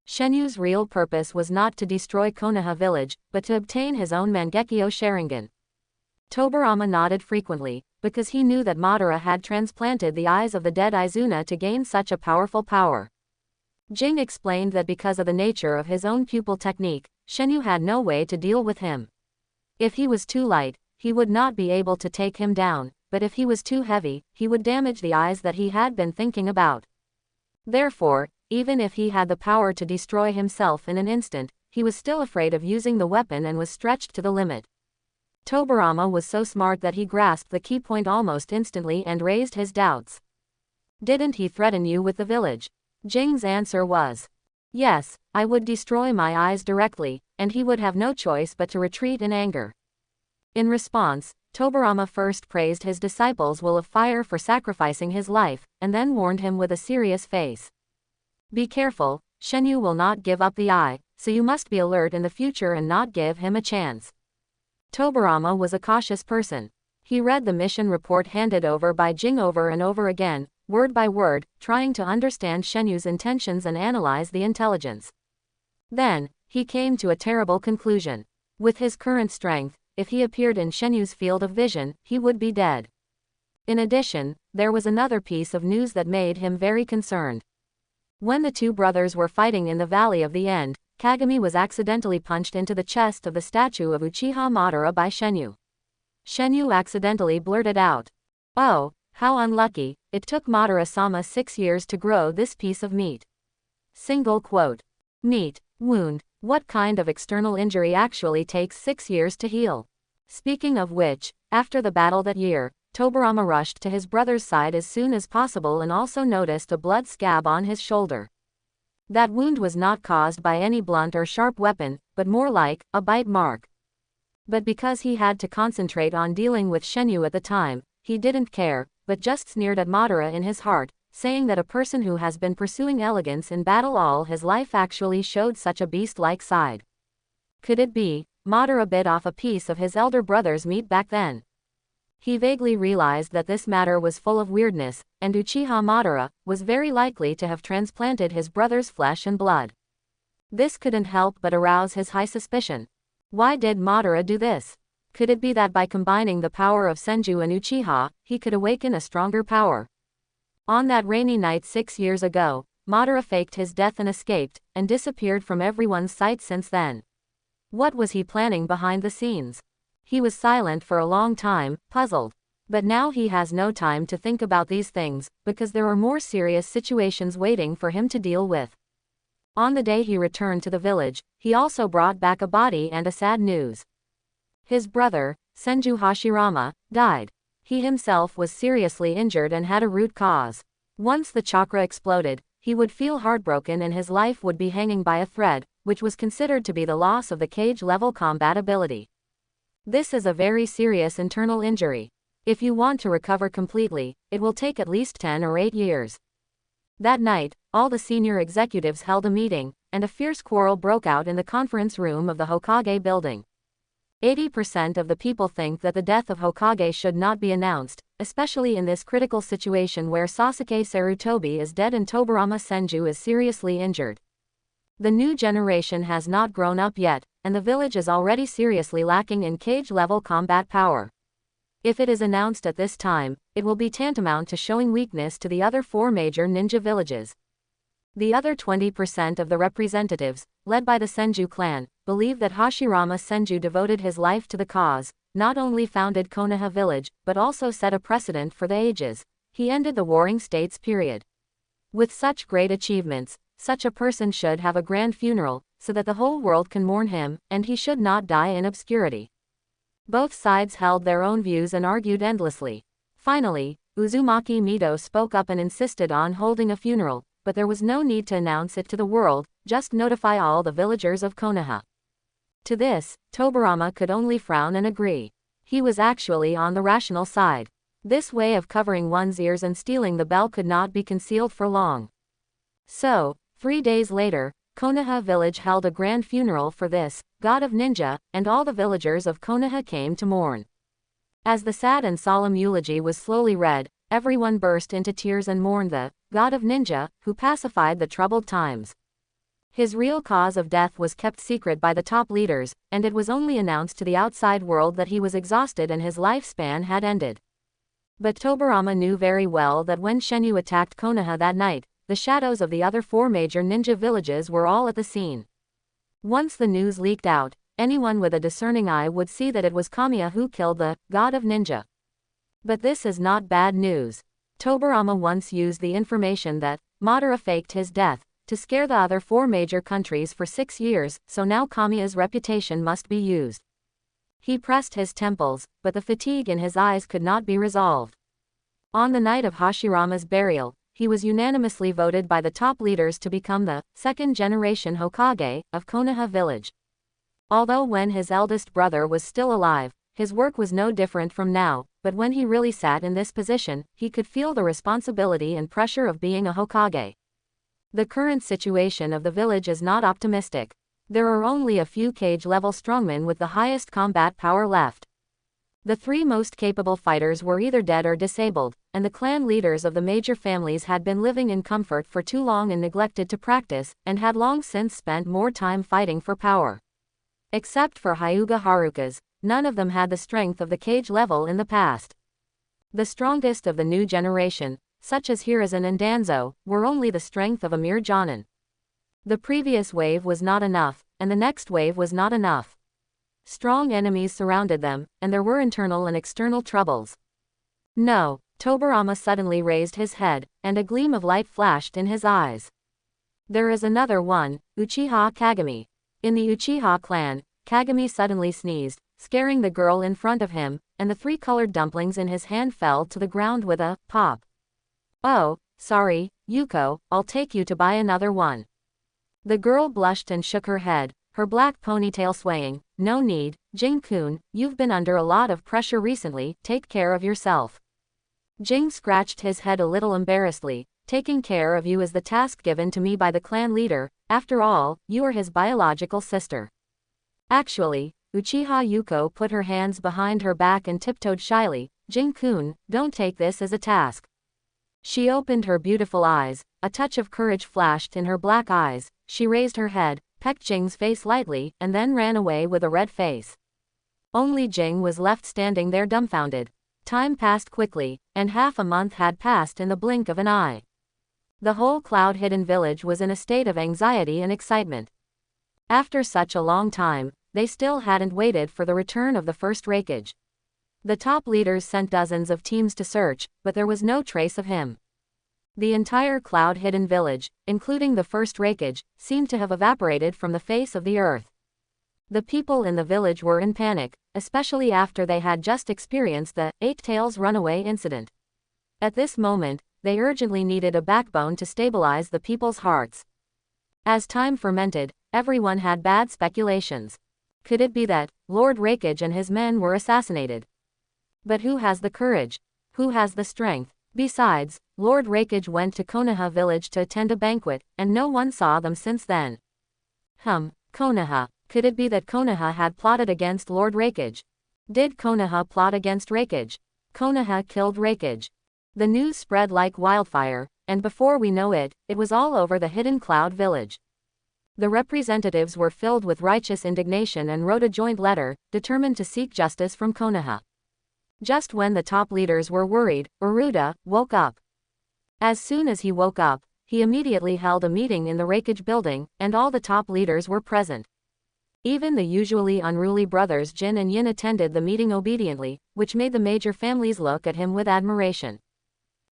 Speaker 1: Shenu's real purpose was not to destroy Konoha village, but to obtain his own Mangekyō Sharingan. Tobarama nodded frequently, because he knew that Madara had transplanted the eyes of the dead Izuna to gain such a powerful power. Jing explained that because of the nature of his own pupil technique, Shenu had no way to deal with him. If he was too light, he would not be able to take him down, but if he was too heavy, he would damage the eyes that he had been thinking about. Therefore, even if he had the power to destroy himself in an instant, he was still afraid of using the weapon and was stretched to the limit. Tobarama was so smart that he grasped the key point almost instantly and raised his doubts. Didn't he threaten you with the village? Jing's answer was: yes, I would destroy my eyes directly, and he would have no choice but to retreat in anger. In response, Tobarama first praised his disciple's will of fire for sacrificing his life, and then warned him with a serious face. Be careful, Shenu will not give up the eye, so you must be alert in the future and not give him a chance. Tobarama was a cautious person. He read the mission report handed over by Jing over and over again, word by word, trying to understand Shenu's intentions and analyze the intelligence. Then, he came to a terrible conclusion. With his current strength, if he appeared in Shenu's field of vision, he would be dead. In addition, there was another piece of news that made him very concerned. When the two brothers were fighting in the Valley of the End, Kagami was accidentally punched into the chest of the statue of Uchiha Madara by Shenu. Shenu accidentally blurted out, "Oh, how unlucky, it took Madara-sama 6 years to grow this piece of meat." Single quote. Meat, wound, what kind of external injury actually takes 6 years to heal? Speaking of which, after the battle that year, Tobirama rushed to his brother's side as soon as possible and also noticed a blood scab on his shoulder. That wound was not caused by any blunt or sharp weapon, but more like a bite mark. But because he had to concentrate on dealing with Shenu at the time, he didn't care, but just sneered at Madara in his heart, saying that a person who has been pursuing elegance in battle all his life actually showed such a beast-like side. Could it be, Madara bit off a piece of his elder brother's meat back then? He vaguely realized that this matter was full of weirdness, and Uchiha Madara was very likely to have transplanted his brother's flesh and blood. This couldn't help but arouse his high suspicion. Why did Madara do this? Could it be that by combining the power of Senju and Uchiha, he could awaken a stronger power? On that rainy night 6 years ago, Madara faked his death and escaped, and disappeared from everyone's sight since then. What was he planning behind the scenes? He was silent for a long time, puzzled. But now he has no time to think about these things, because there are more serious situations waiting for him to deal with. On the day he returned to the village, he also brought back a body and a sad news. His brother, Senju Hashirama, died. He himself was seriously injured and had a root cause. Once the chakra exploded, he would feel heartbroken and his life would be hanging by a thread, which was considered to be the loss of the cage-level combat ability. This is a very serious internal injury. If you want to recover completely, it will take at least 10 or 8 years. That night, all the senior executives held a meeting, and a fierce quarrel broke out in the conference room of the Hokage building. 80% of the people think that the death of Hokage should not be announced, especially in this critical situation where Sasuke Sarutobi is dead and Tobirama Senju is seriously injured. The new generation has not grown up yet, and the village is already seriously lacking in cage-level combat power. If it is announced at this time, it will be tantamount to showing weakness to the other 4 major ninja villages. The other 20% of the representatives, led by the Senju clan, believe that Hashirama Senju devoted his life to the cause, not only founded Konoha village, but also set a precedent for the ages. He ended the warring states period. With such great achievements, such a person should have a grand funeral, so that the whole world can mourn him, and he should not die in obscurity. Both sides held their own views and argued endlessly. Finally, Uzumaki Mito spoke up and insisted on holding a funeral, but there was no need to announce it to the world, just notify all the villagers of Konoha. To this, Tobirama could only frown and agree. He was actually on the rational side. This way of covering one's ears and stealing the bell could not be concealed for long. So, 3 days later, Konoha village held a grand funeral for this god of ninja, and all the villagers of Konoha came to mourn. As the sad and solemn eulogy was slowly read, everyone burst into tears and mourned the god of ninja, who pacified the troubled times. His real cause of death was kept secret by the top leaders, and it was only announced to the outside world that he was exhausted and his lifespan had ended. But Tobirama knew very well that when Shenu attacked Konoha that night, the shadows of the other 4 major ninja villages were all at the scene. Once the news leaked out, anyone with a discerning eye would see that it was Kamiya who killed the god of ninja. But this is not bad news. Tobirama once used the information that Madara faked his death to scare the other 4 major countries for 6 years, so now Kamiya's reputation must be used. He pressed his temples, but the fatigue in his eyes could not be resolved. On the night of Hashirama's burial, he was unanimously voted by the top leaders to become the 2nd generation Hokage of Konoha village. Although when his eldest brother was still alive, his work was no different from now, but when he really sat in this position, he could feel the responsibility and pressure of being a Hokage. The current situation of the village is not optimistic. There are only a few cage-level strongmen with the highest combat power left. The three most capable fighters were either dead or disabled, and the clan leaders of the major families had been living in comfort for too long and neglected to practice, and had long since spent more time fighting for power. Except for Hyuga Harukas, none of them had the strength of the Kage level in the past. The strongest of the new generation, such as Hiruzen and Danzo, were only the strength of a mere Jonin. The previous wave was not enough, and the next wave was not enough. Strong enemies surrounded them, and there were internal and external troubles. No, Tobirama suddenly raised his head, and a gleam of light flashed in his eyes. There is another one, Uchiha Kagami. In the Uchiha clan, Kagami suddenly sneezed, scaring the girl in front of him, and the three colored dumplings in his hand fell to the ground with a pop. Oh, sorry, Yuko, I'll take you to buy another one. The girl blushed and shook her head, her black ponytail swaying. No need, Jing-kun, you've been under a lot of pressure recently, take care of yourself. Jing scratched his head a little embarrassedly. Taking care of you is the task given to me by the clan leader, after all, you are his biological sister. Actually, Uchiha Yuko put her hands behind her back and tiptoed shyly. Jing-kun, don't take this as a task. She opened her beautiful eyes, a touch of courage flashed in her black eyes, she raised her head, pecked Jing's face lightly, and then ran away with a red face. Only Jing was left standing there dumbfounded. Time passed quickly, and half a month had passed in the blink of an eye. The whole cloud-hidden village was in a state of anxiety and excitement. After such a long time, they still hadn't waited for the return of the first Raikage. The top leaders sent dozens of teams to search, but there was no trace of him. The entire cloud-hidden village, including the first Raikage, seemed to have evaporated from the face of the earth. The people in the village were in panic, especially after they had just experienced the Eight Tails runaway incident. At this moment, they urgently needed a backbone to stabilize the people's hearts. As time fermented, everyone had bad speculations. Could it be that Lord Raikage and his men were assassinated? But who has the courage? Who has the strength? Besides, Lord Raikage went to Konoha village to attend a banquet, and no one saw them since then. Konoha. Could it be that Konoha had plotted against Lord Raikage? Did Konoha plot against Raikage? Konoha killed Raikage. The news spread like wildfire, and before we know it, it was all over the hidden cloud village. The representatives were filled with righteous indignation and wrote a joint letter, determined to seek justice from Konoha. Just when the top leaders were worried, Uruta woke up. As soon as he woke up, he immediately held a meeting in the Raikage building, and all the top leaders were present. Even the usually unruly brothers Jin and Yin attended the meeting obediently, which made the major families look at him with admiration.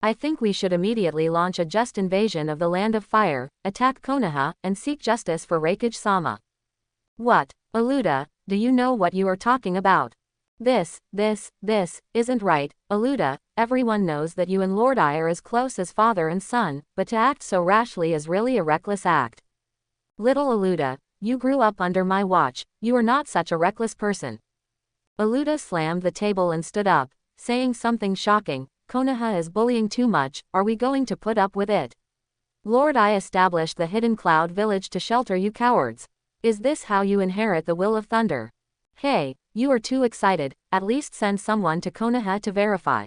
Speaker 1: I think we should immediately launch a just invasion of the Land of Fire, attack Konoha, and seek justice for Raikage-sama. What, Aluda, do you know what you are talking about? This isn't right, Aluda. Everyone knows that you and Lord I are as close as father and son, but to act so rashly is really a reckless act. Little Aluda, you grew up under my watch, you are not such a reckless person. Aluda slammed the table and stood up, saying something shocking. Konoha is bullying too much, are we going to put up with it? Lord I established the hidden cloud village to shelter you cowards. Is this how you inherit the will of thunder? Hey, you are too excited, at least send someone to Konoha to verify.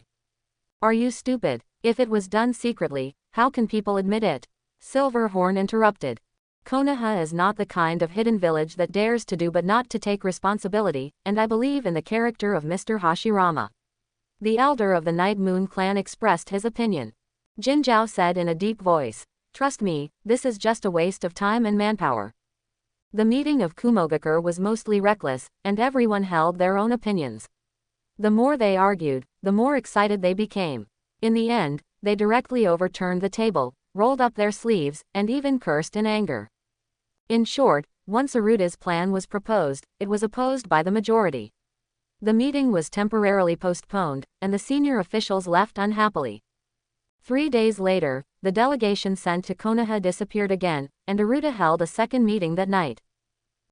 Speaker 1: Are you stupid? If it was done secretly, how can people admit it? Silverhorn interrupted. Konoha is not the kind of hidden village that dares to do but not to take responsibility, and I believe in the character of Mr. Hashirama. The elder of the Night Moon clan expressed his opinion. Jinzhou said in a deep voice, trust me, this is just a waste of time and manpower. The meeting of Kumogakure was mostly reckless, and everyone held their own opinions. The more they argued, the more excited they became. In the end, they directly overturned the table, rolled up their sleeves, and even cursed in anger. In short, once Aruta's plan was proposed, it was opposed by the majority. The meeting was temporarily postponed, and the senior officials left unhappily. 3 days later, the delegation sent to Konoha disappeared again, and Aruta held a second meeting that night.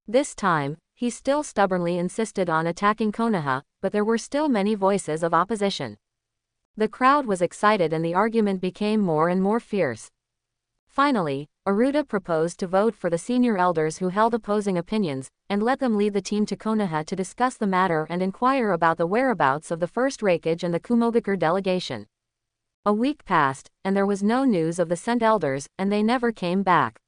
Speaker 1: This time, he still stubbornly insisted on attacking Konoha, but there were still many voices of opposition. The crowd was excited and the argument became more and more fierce. Finally, Aruda proposed to vote for the senior elders who held opposing opinions, and let them lead the team to Konoha to discuss the matter and inquire about the whereabouts of the first Raikage and the Kumogakure delegation. A week passed, and there was no news of the sent elders, and they never came back.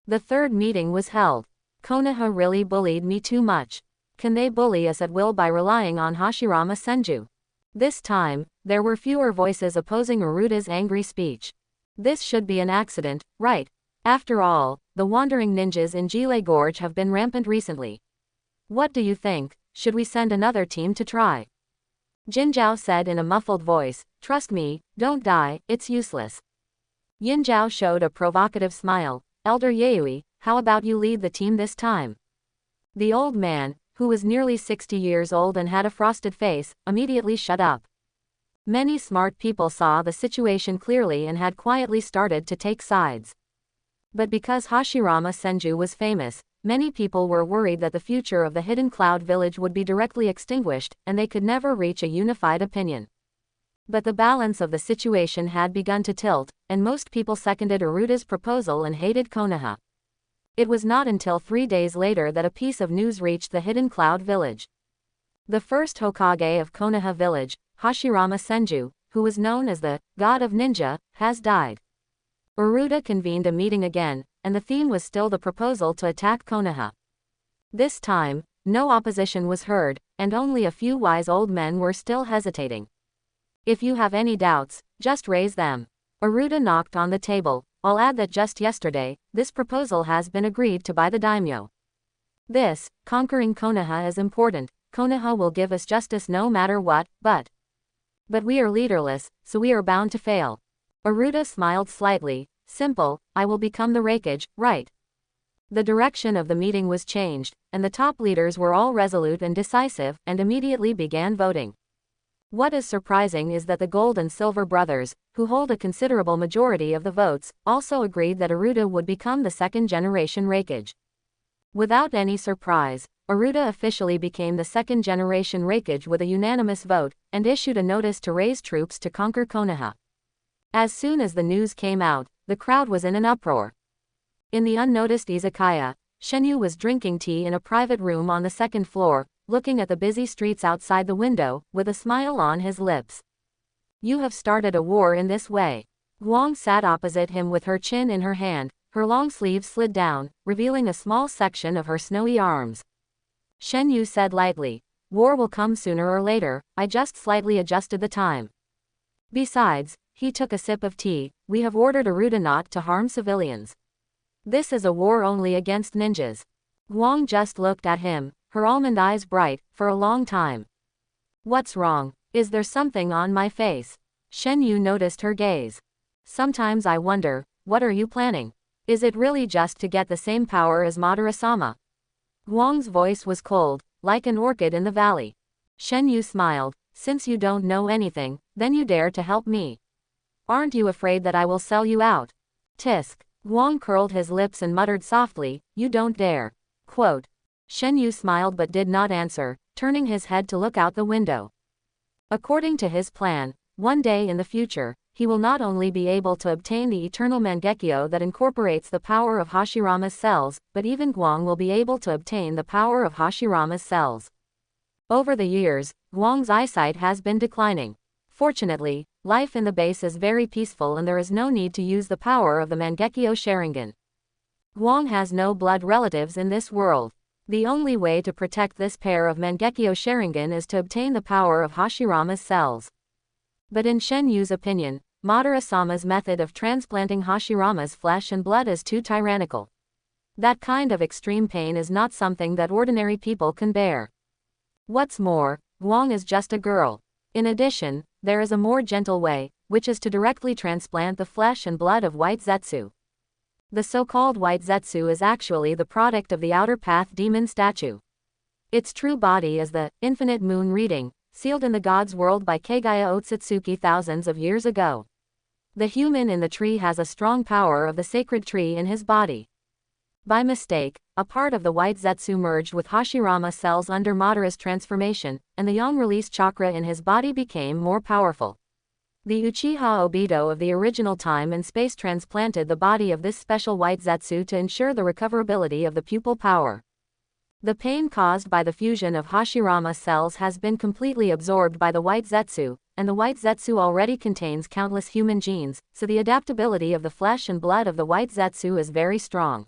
Speaker 1: The third meeting was held. Konoha really bullied me too much. Can they bully us at will by relying on Hashirama Senju? This time, there were fewer voices opposing Aruda's angry speech. This should be an accident, right? After all, the wandering ninjas in Gile Gorge have been rampant recently. What do you think? Should we send another team to try? Jinzhao said in a muffled voice, "Trust me, don't die, it's useless." Yinzhao showed a provocative smile. "Elder Yayui, how about you lead the team this time?" The old man, who was nearly 60 years old and had a frosted face, immediately shut up. Many smart people saw the situation clearly and had quietly started to take sides. But because Hashirama Senju was famous, many people were worried that the future of the Hidden Cloud Village would be directly extinguished, and they could never reach a unified opinion. But the balance of the situation had begun to tilt, and most people seconded Aruda's proposal and hated Konoha. It was not until 3 days later that a piece of news reached the Hidden Cloud Village. The first Hokage of Konoha Village, Hashirama Senju, who was known as the God of Ninja, has died. Aruda convened a meeting again, and the theme was still the proposal to attack Konoha. This time, no opposition was heard, and only a few wise old men were still hesitating. "If you have any doubts, just raise them." Aruda knocked on the table. "I'll add that just yesterday, this proposal has been agreed to by the daimyo. This, conquering Konoha is important. Konoha will give us justice no matter what, but we are leaderless, so we are bound to fail." Aruda smiled slightly. "Simple, I will become the Raikage, right?" The direction of the meeting was changed, and the top leaders were all resolute and decisive, and immediately began voting. What is surprising is that the Gold and Silver brothers, who hold a considerable majority of the votes, also agreed that Aruda would become the second-generation Raikage. Without any surprise, Aruda officially became the second-generation Raikage with a unanimous vote, and issued a notice to raise troops to conquer Konoha. As soon as the news came out, the crowd was in an uproar. In the unnoticed izakaya, Shenu was drinking tea in a private room on the second floor, looking at the busy streets outside the window, with a smile on his lips. "You have started a war in this way." Guang sat opposite him with her chin in her hand, her long sleeves slid down, revealing a small section of her snowy arms. Shenu said lightly, "War will come sooner or later, I just slightly adjusted the time. Besides," he took a sip of tea, "we have ordered Aruda not to harm civilians. This is a war only against ninjas." Guang just looked at him, her almond eyes bright, for a long time. "What's wrong? Is there something on my face?" Shenu noticed her gaze. "Sometimes I wonder, what are you planning? Is it really just to get the same power as Madara-sama?" Guang's voice was cold, like an orchid in the valley. Shenu smiled. "Since you don't know anything, then you dare to help me. Aren't you afraid that I will sell you out?" Tisk. Guang curled his lips and muttered softly, "You don't dare." Quote. Shenu smiled but did not answer, turning his head to look out the window. According to his plan, one day in the future, he will not only be able to obtain the eternal Mangekyō that incorporates the power of Hashirama's cells, but even Guang will be able to obtain the power of Hashirama's cells. Over the years, Guang's eyesight has been declining. Fortunately, life in the base is very peaceful and there is no need to use the power of the Mangekyō Sharingan. Guang has no blood relatives in this world. The only way to protect this pair of Mangekyō Sharingan is to obtain the power of Hashirama's cells. But in Shenyu's opinion, Madara-sama's method of transplanting Hashirama's flesh and blood is too tyrannical. That kind of extreme pain is not something that ordinary people can bear. What's more, Guang is just a girl. In addition, there is a more gentle way, which is to directly transplant the flesh and blood of White Zetsu. The so-called White Zetsu is actually the product of the Outer Path demon statue. Its true body is the infinite moon reading, sealed in the god's world by Kagaya Otsutsuki thousands of years ago. The human in the tree has a strong power of the sacred tree in his body. By mistake, a part of the White Zetsu merged with Hashirama cells under Madara's transformation, and the yang release chakra in his body became more powerful. The Uchiha Obito of the original time and space transplanted the body of this special white Zetsu to ensure the recoverability of the pupil power. The pain caused by the fusion of Hashirama cells has been completely absorbed by the white Zetsu, and the white Zetsu already contains countless human genes, so the adaptability of the flesh and blood of the white Zetsu is very strong.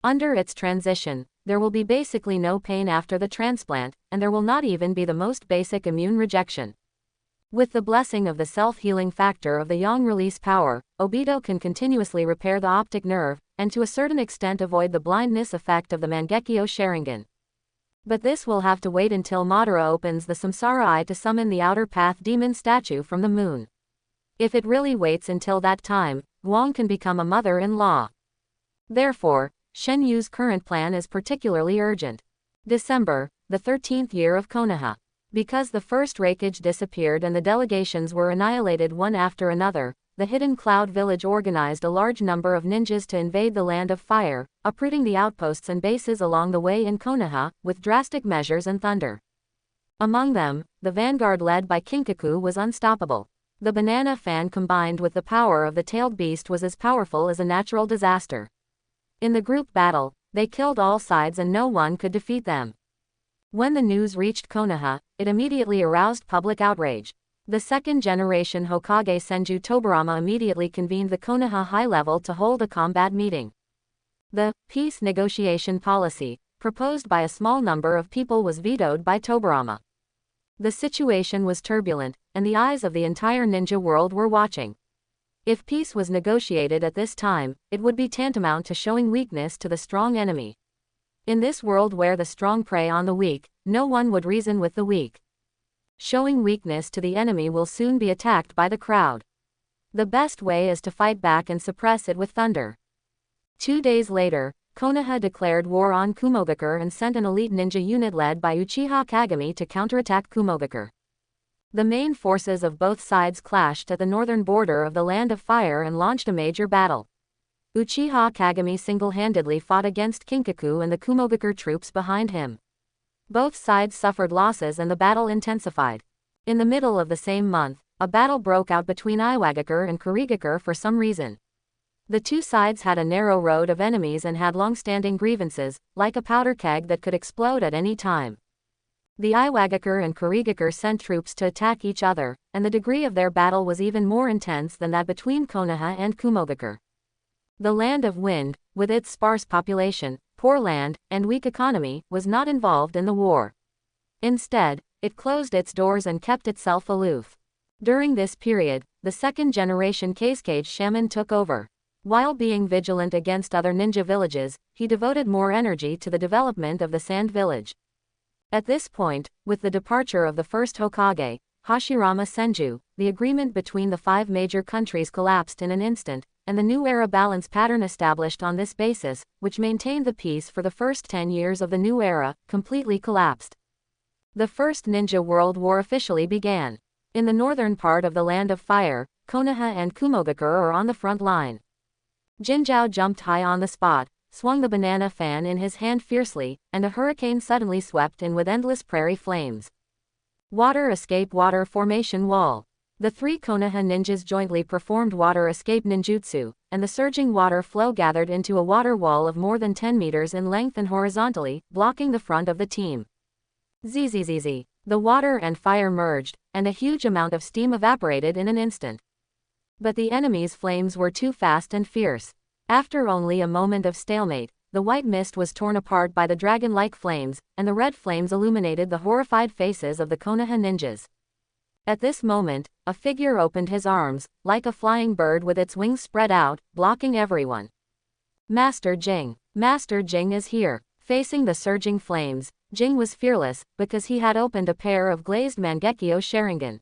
Speaker 1: Under its transition, there will be basically no pain after the transplant, and there will not even be the most basic immune rejection. With the blessing of the self-healing factor of the yang release power, Obito can continuously repair the optic nerve, and to a certain extent avoid the blindness effect of the Mangekyō Sharingan. But this will have to wait until Madara opens the Samsara Eye to summon the Outer Path demon statue from the moon. If it really waits until that time, Wong can become a mother-in-law. Therefore, Shenyu's current plan is particularly urgent. December, the 13th year of Konoha. Because the first Raikage disappeared and the delegations were annihilated one after another, the Hidden Cloud Village organized a large number of ninjas to invade the Land of Fire, uprooting the outposts and bases along the way in Konoha, with drastic measures and thunder. Among them, the vanguard led by Kinkaku was unstoppable. The banana fan combined with the power of the tailed beast was as powerful as a natural disaster. In the group battle, they killed all sides and no one could defeat them. When the news reached Konoha, it immediately aroused public outrage. The second-generation Hokage Senju Tobarama immediately convened the Konoha High Level to hold a combat meeting. The peace negotiation policy, proposed by a small number of people, was vetoed by Tobarama. The situation was turbulent, and the eyes of the entire ninja world were watching. If peace was negotiated at this time, it would be tantamount to showing weakness to the strong enemy. In this world where the strong prey on the weak, no one would reason with the weak. Showing weakness to the enemy will soon be attacked by the crowd. The best way is to fight back and suppress it with thunder. 2 days later, Konoha declared war on Kumogakure and sent an elite ninja unit led by Uchiha Kagami to counterattack Kumogakure. The main forces of both sides clashed at the northern border of the Land of Fire and launched a major battle. Uchiha Kagami single-handedly fought against Kinkaku and the Kumogakure troops behind him. Both sides suffered losses and the battle intensified. In the middle of the same month, a battle broke out between Iwagakure and Kurigakure for some reason. The two sides had a narrow road of enemies and had long-standing grievances, like a powder keg that could explode at any time. The Iwagakure and Kurigakure sent troops to attack each other, and the degree of their battle was even more intense than that between Konoha and Kumogakure. The Land of Wind, with its sparse population, poor land, and weak economy, was not involved in the war. Instead, it closed its doors and kept itself aloof. During this period, the second-generation Kazekage shaman took over. While being vigilant against other ninja villages, he devoted more energy to the development of the Sand Village. At this point, with the departure of the first Hokage, Hashirama Senju, the agreement between the 5 major countries collapsed in an instant, and the new era balance pattern established on this basis, which maintained the peace for the first 10 years of the new era, completely collapsed. The First Ninja World War officially began. In the northern part of the Land of Fire, Konoha and Kumogakure are on the front line. Jinzhou jumped high on the spot, swung the banana fan in his hand fiercely, and a hurricane suddenly swept in with endless prairie flames. Water escape water formation wall. The 3 Konoha ninjas jointly performed water escape ninjutsu, and the surging water flow gathered into a water wall of more than 10 meters in length and horizontally, blocking the front of the team. Zzz. The water and fire merged, and a huge amount of steam evaporated in an instant. But the enemy's flames were too fast and fierce. After only a moment of stalemate, the white mist was torn apart by the dragon-like flames, and the red flames illuminated the horrified faces of the Konoha ninjas. At this moment, a figure opened his arms, like a flying bird with its wings spread out, blocking everyone. Master Jing. Master Jing is here. Facing the surging flames, Jing was fearless, because he had opened a pair of glazed Mangekyō Sharingan.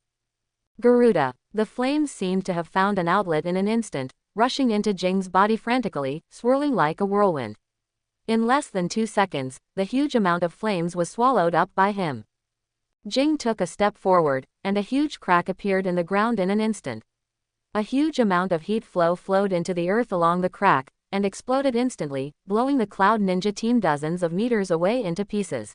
Speaker 1: Garuda. The flames seemed to have found an outlet in an instant, rushing into Jing's body frantically, swirling like a whirlwind. In less than 2 seconds, the huge amount of flames was swallowed up by him. Jing took a step forward, and a huge crack appeared in the ground in an instant. A huge amount of heat flow flowed into the earth along the crack, and exploded instantly, blowing the Cloud Ninja team dozens of meters away into pieces.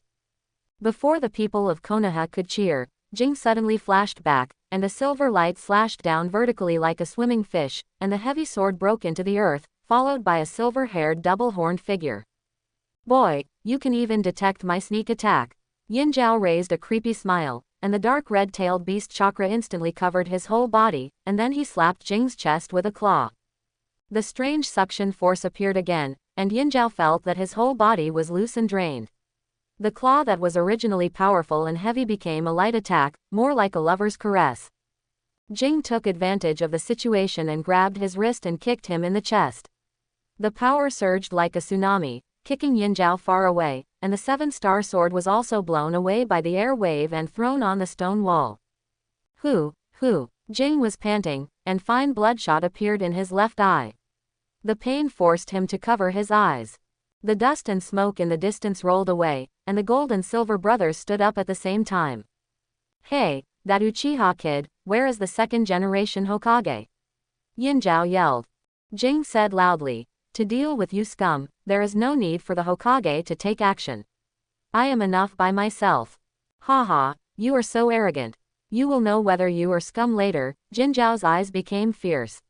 Speaker 1: Before the people of Konoha could cheer, Jing suddenly flashed back, and a silver light slashed down vertically like a swimming fish, and the heavy sword broke into the earth, followed by a silver-haired double-horned figure. Boy, you can even detect my sneak attack. Yin Zhao raised a creepy smile, and the dark red-tailed beast chakra instantly covered his whole body, and then he slapped Jing's chest with a claw. The strange suction force appeared again, and Yin Zhao felt that his whole body was loose and drained. The claw that was originally powerful and heavy became a light attack, more like a lover's caress. Jing took advantage of the situation and grabbed his wrist and kicked him in the chest. The power surged like a tsunami, kicking Yin Zhao far away, and the seven-star sword was also blown away by the air wave and thrown on the stone wall. Hoo! Jing was panting, and fine bloodshot appeared in his left eye. The pain forced him to cover his eyes. The dust and smoke in the distance rolled away, and the gold and silver brothers stood up at the same time. Hey, that Uchiha kid, where is the second-generation Hokage? Yin Zhao yelled. Jing said loudly, to deal with you scum, there is no need for the Hokage to take action. I am enough by myself. Haha, you are so arrogant. You will know whether you are scum later. Jin Zhao's eyes became fierce.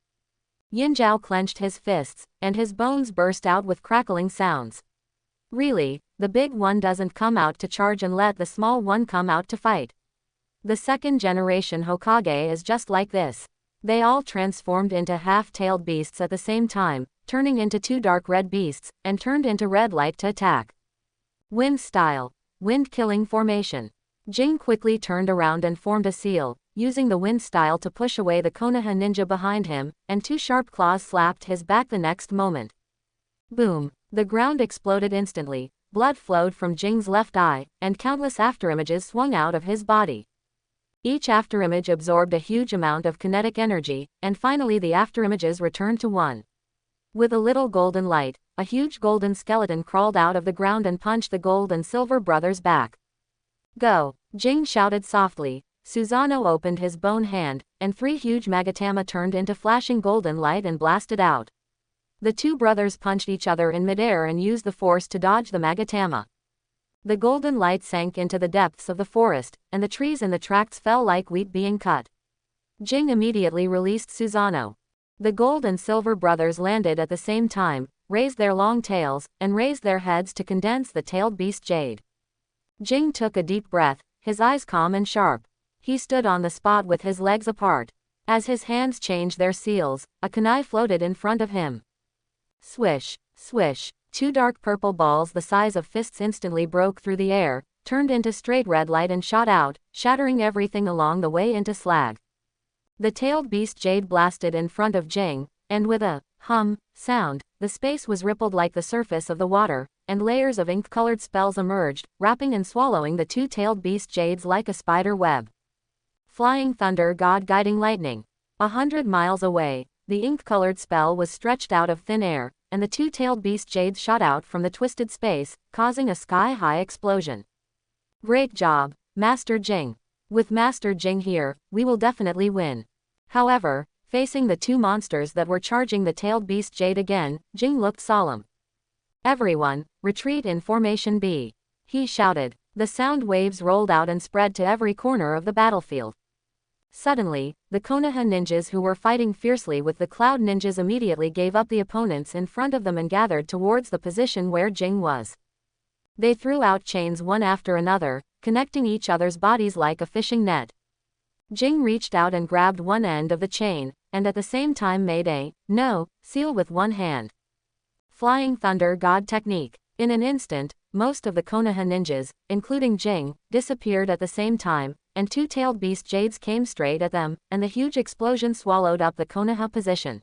Speaker 1: Yin Zhao clenched his fists, and his bones burst out with crackling sounds. Really, the big one doesn't come out to charge and let the small one come out to fight. The second-generation Hokage is just like this. They all transformed into half-tailed beasts at the same time, turning into two dark red beasts, and turned into red light to attack. Wind style. Wind-killing formation. Jing quickly turned around and formed a seal, using the wind style to push away the Konoha ninja behind him, and two sharp claws slapped his back the next moment. Boom! The ground exploded instantly, blood flowed from Jing's left eye, and countless afterimages swung out of his body. Each afterimage absorbed a huge amount of kinetic energy, and finally the afterimages returned to one. With a little golden light, a huge golden skeleton crawled out of the ground and punched the gold and silver brothers back. Go! Jing shouted softly. Susanoo opened his bone hand, and three huge magatama turned into flashing golden light and blasted out. The two brothers punched each other in midair and used the force to dodge the magatama. The golden light sank into the depths of the forest, and the trees in the tracts fell like wheat being cut. Jing immediately released Susanoo. The gold and silver brothers landed at the same time, raised their long tails, and raised their heads to condense the tailed beast Jade. Jing took a deep breath, his eyes calm and sharp. He stood on the spot with his legs apart. As his hands changed their seals, a kunai floated in front of him. Swish, swish, two dark purple balls the size of fists instantly broke through the air, turned into straight red light and shot out, shattering everything along the way into slag. The tailed beast Jade blasted in front of Jing, and with a hum sound, the space was rippled like the surface of the water, and layers of ink-colored spells emerged, wrapping and swallowing the two-tailed beast Jades like a spider web. Flying thunder god guiding lightning. 100 miles away, the ink-colored spell was stretched out of thin air, and the two-tailed beast Jades shot out from the twisted space, causing a sky-high explosion. Great job, Master Jing. With Master Jing here, we will definitely win. However, facing the two monsters that were charging the tailed beast Jade again, Jing looked solemn. Everyone, retreat in formation B. He shouted. The sound waves rolled out and spread to every corner of the battlefield. Suddenly, the Konoha ninjas who were fighting fiercely with the Cloud ninjas immediately gave up the opponents in front of them and gathered towards the position where Jing was. They threw out chains one after another, connecting each other's bodies like a fishing net. Jing reached out and grabbed one end of the chain, and at the same time made a no seal with one hand. Flying Thunder God technique. In an instant, most of the Konoha ninjas, including Jing, disappeared at the same time, and two-tailed beast Jades came straight at them, and the huge explosion swallowed up the Konoha position.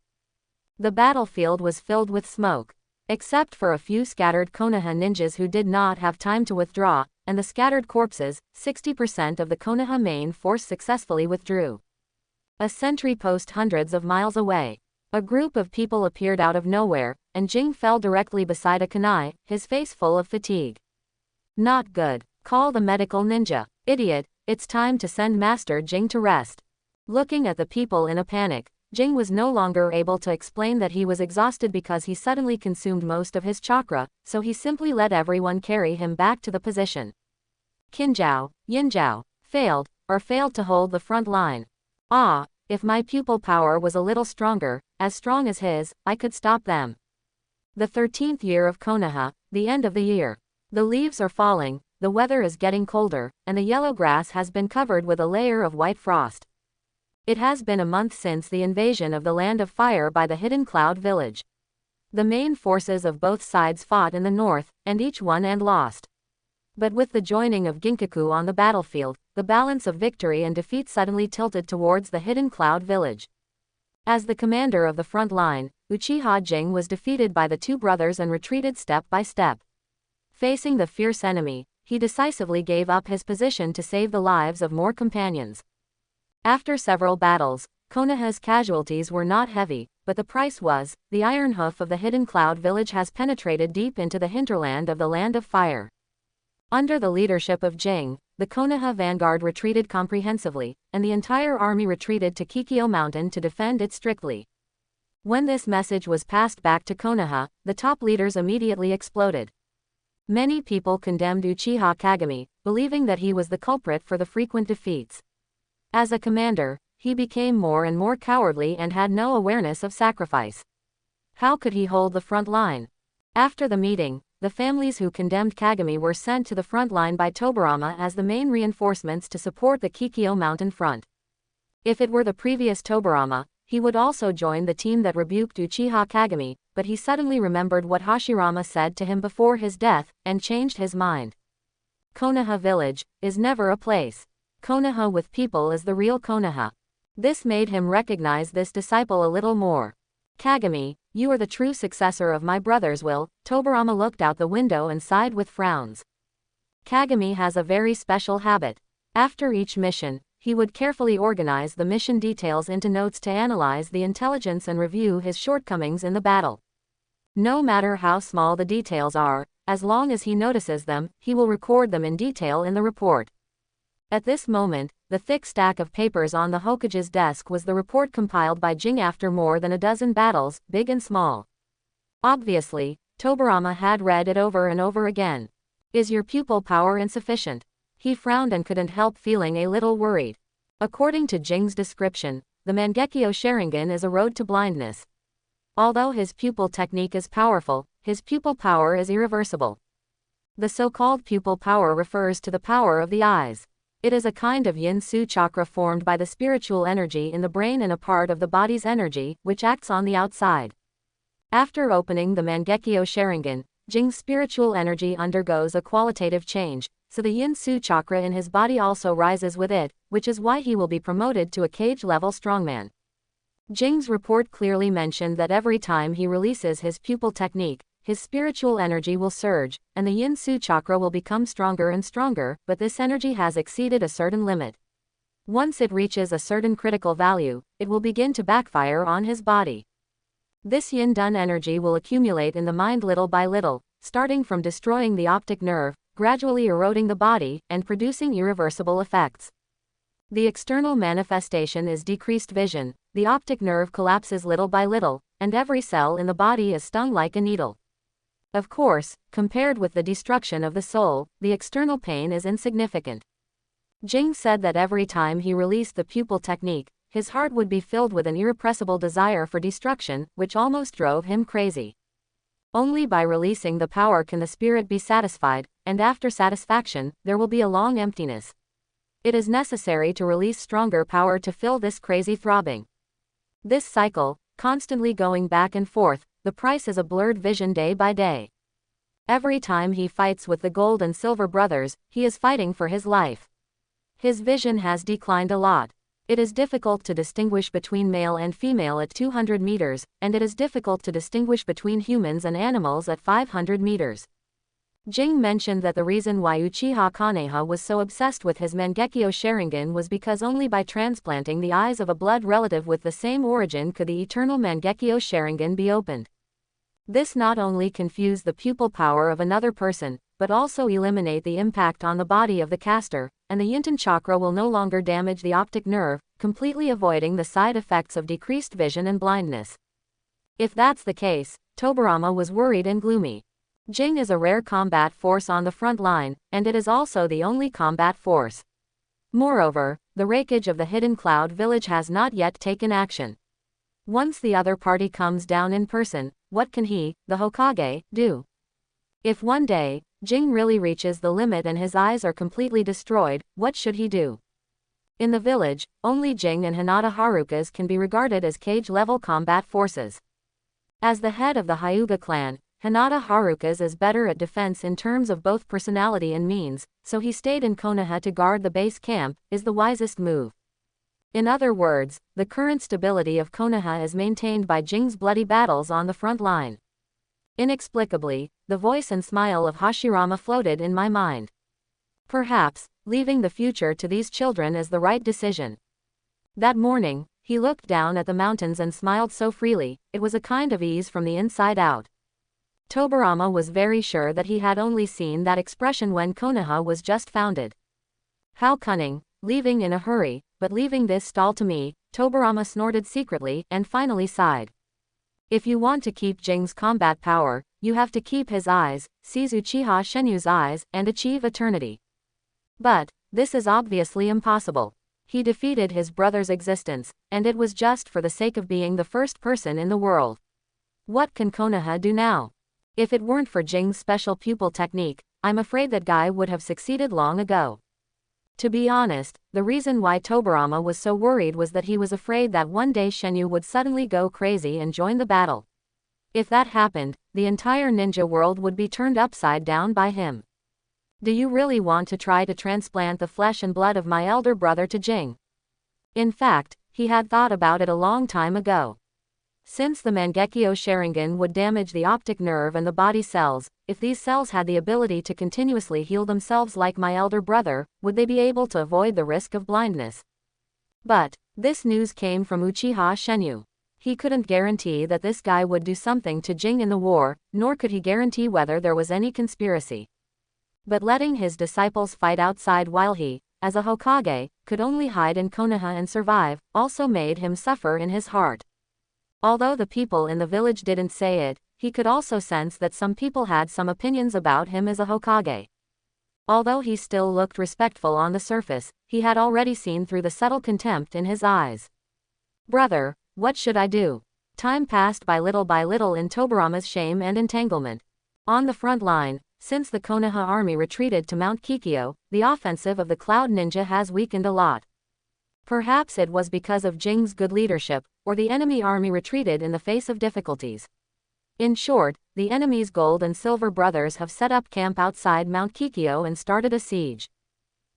Speaker 1: The battlefield was filled with smoke. Except for a few scattered Konoha ninjas who did not have time to withdraw, and the scattered corpses, 60% of the Konoha main force successfully withdrew. A sentry post hundreds of miles away. A group of people appeared out of nowhere, and Jing fell directly beside a kunai, his face full of fatigue. Not good. Call the medical ninja. Idiot, it's time to send Master Jing to rest. Looking at the people in a panic, Jing was no longer able to explain that he was exhausted because he suddenly consumed most of his chakra, so he simply let everyone carry him back to the position. Qinzhao, Yinzhao, failed, or failed to hold the front line. Ah, if my pupil power was a little stronger, as strong as his, I could stop them. The 13th year of Konoha, the end of the year. The leaves are falling, the weather is getting colder, and the yellow grass has been covered with a layer of white frost. It has been a month since the invasion of the Land of Fire by the Hidden Cloud Village. The main forces of both sides fought in the north, and each won and lost. But with the joining of Ginkaku on the battlefield, the balance of victory and defeat suddenly tilted towards the Hidden Cloud Village. As the commander of the front line, Uchiha Jing was defeated by the two brothers and retreated step by step. Facing the fierce enemy, he decisively gave up his position to save the lives of more companions. After several battles, Konoha's casualties were not heavy, but the price was, the iron hoof of the Hidden Cloud Village has penetrated deep into the hinterland of the Land of Fire. Under the leadership of Jing, the Konoha vanguard retreated comprehensively, and the entire army retreated to Kikyo Mountain to defend it strictly. When this message was passed back to Konoha, the top leaders immediately exploded. Many people condemned Uchiha Kagami, believing that he was the culprit for the frequent defeats. As a commander, he became more and more cowardly and had no awareness of sacrifice. How could he hold the front line? After the meeting, the families who condemned Kagami were sent to the front line by Tobirama as the main reinforcements to support the Kikyo Mountain front. If it were the previous Tobirama, he would also join the team that rebuked Uchiha Kagami, but he suddenly remembered what Hashirama said to him before his death, and changed his mind. Konoha village is never a place. Konoha with people is the real Konoha. This made him recognize this disciple a little more. Kagami, you are the true successor of my brother's will. Tobirama looked out the window and sighed with frowns. Kagami has a very special habit. After each mission, he would carefully organize the mission details into notes to analyze the intelligence and review his shortcomings in the battle. No matter how small the details are, as long as he notices them, he will record them in detail in the report. At this moment, the thick stack of papers on the Hokage's desk was the report compiled by Jing after more than a dozen battles, big and small. Obviously, Tobirama had read it over and over again. Is your pupil power insufficient? He frowned and couldn't help feeling a little worried. According to Jing's description, the Mangekyō Sharingan is a road to blindness. Although his pupil technique is powerful, his pupil power is irreversible. The so-called pupil power refers to the power of the eyes. It is a kind of yin-su chakra formed by the spiritual energy in the brain and a part of the body's energy, which acts on the outside. After opening the Mangekyō Sharingan, Jing's spiritual energy undergoes a qualitative change, so the yin-su chakra in his body also rises with it, which is why he will be promoted to a cage-level strongman. Jing's report clearly mentioned that every time he releases his pupil technique, his spiritual energy will surge, and the yin-su chakra will become stronger and stronger, but this energy has exceeded a certain limit. Once it reaches a certain critical value, it will begin to backfire on his body. This yin-dun energy will accumulate in the mind little by little, starting from destroying the optic nerve, gradually eroding the body, and producing irreversible effects. The external manifestation is decreased vision, the optic nerve collapses little by little, and every cell in the body is stung like a needle. Of course, compared with the destruction of the soul, the external pain is insignificant. Jing said that every time he released the pupil technique, his heart would be filled with an irrepressible desire for destruction, which almost drove him crazy. Only by releasing the power can the spirit be satisfied, and after satisfaction, there will be a long emptiness. It is necessary to release stronger power to fill this crazy throbbing. This cycle, constantly going back and forth, the price is a blurred vision day by day. Every time he fights with the Gold and Silver brothers, he is fighting for his life. His vision has declined a lot. It is difficult to distinguish between male and female at 200 meters, and it is difficult to distinguish between humans and animals at 500 meters. Jing mentioned that the reason why Uchiha Konoha was so obsessed with his Mangekyō Sharingan was because only by transplanting the eyes of a blood relative with the same origin could the eternal Mangekyō Sharingan be opened. This not only confused the pupil power of another person, but also eliminate the impact on the body of the caster, and the yin-dun chakra will no longer damage the optic nerve, completely avoiding the side effects of decreased vision and blindness. If that's the case, Tobirama was worried and gloomy. Jing is a rare combat force on the front line, and it is also the only combat force. Moreover, the Raikage of the Hidden Cloud Village has not yet taken action. Once the other party comes down in person, what can he, the Hokage, do? If one day, Jing really reaches the limit and his eyes are completely destroyed, what should he do? In the village, only Jing and Hinata Harukas can be regarded as cage-level combat forces. As the head of the Hyuga clan, Hinata Harukas is better at defense in terms of both personality and means, so he stayed in Konoha to guard the base camp, is the wisest move. In other words, the current stability of Konoha is maintained by Jing's bloody battles on the front line. Inexplicably, the voice and smile of Hashirama floated in my mind. Perhaps, leaving the future to these children is the right decision. That morning, he looked down at the mountains and smiled so freely, it was a kind of ease from the inside out. Tobirama was very sure that he had only seen that expression when Konoha was just founded. How cunning, leaving in a hurry, but leaving this stall to me, Tobirama snorted secretly and finally sighed. If you want to keep Jing's combat power, you have to keep his eyes, seize Uchiha Shenu's eyes, and achieve eternity. But, this is obviously impossible. He defeated his brother's existence, and it was just for the sake of being the first person in the world. What can Konoha do now? If it weren't for Jing's special pupil technique, I'm afraid that guy would have succeeded long ago. To be honest, the reason why Tobirama was so worried was that he was afraid that one day Shenu would suddenly go crazy and join the battle. If that happened, the entire ninja world would be turned upside down by him. Do you really want to try to transplant the flesh and blood of my elder brother to Jing? In fact, he had thought about it a long time ago. Since the Mangekyō Sharingan would damage the optic nerve and the body cells, if these cells had the ability to continuously heal themselves like my elder brother, would they be able to avoid the risk of blindness? But, this news came from Uchiha Shenu. He couldn't guarantee that this guy would do something to Jing in the war, nor could he guarantee whether there was any conspiracy. But letting his disciples fight outside while he, as a Hokage, could only hide in Konoha and survive, also made him suffer in his heart. Although the people in the village didn't say it, he could also sense that some people had some opinions about him as a Hokage. Although he still looked respectful on the surface, he had already seen through the subtle contempt in his eyes. Brother, what should I do? Time passed by little in Tobirama's shame and entanglement. On the front line, since the Konoha army retreated to Mount Kikyo, the offensive of the Cloud Ninja has weakened a lot. Perhaps it was because of Jing's good leadership, or the enemy army retreated in the face of difficulties. In short, the enemy's gold and silver brothers have set up camp outside Mount Kikyo and started a siege.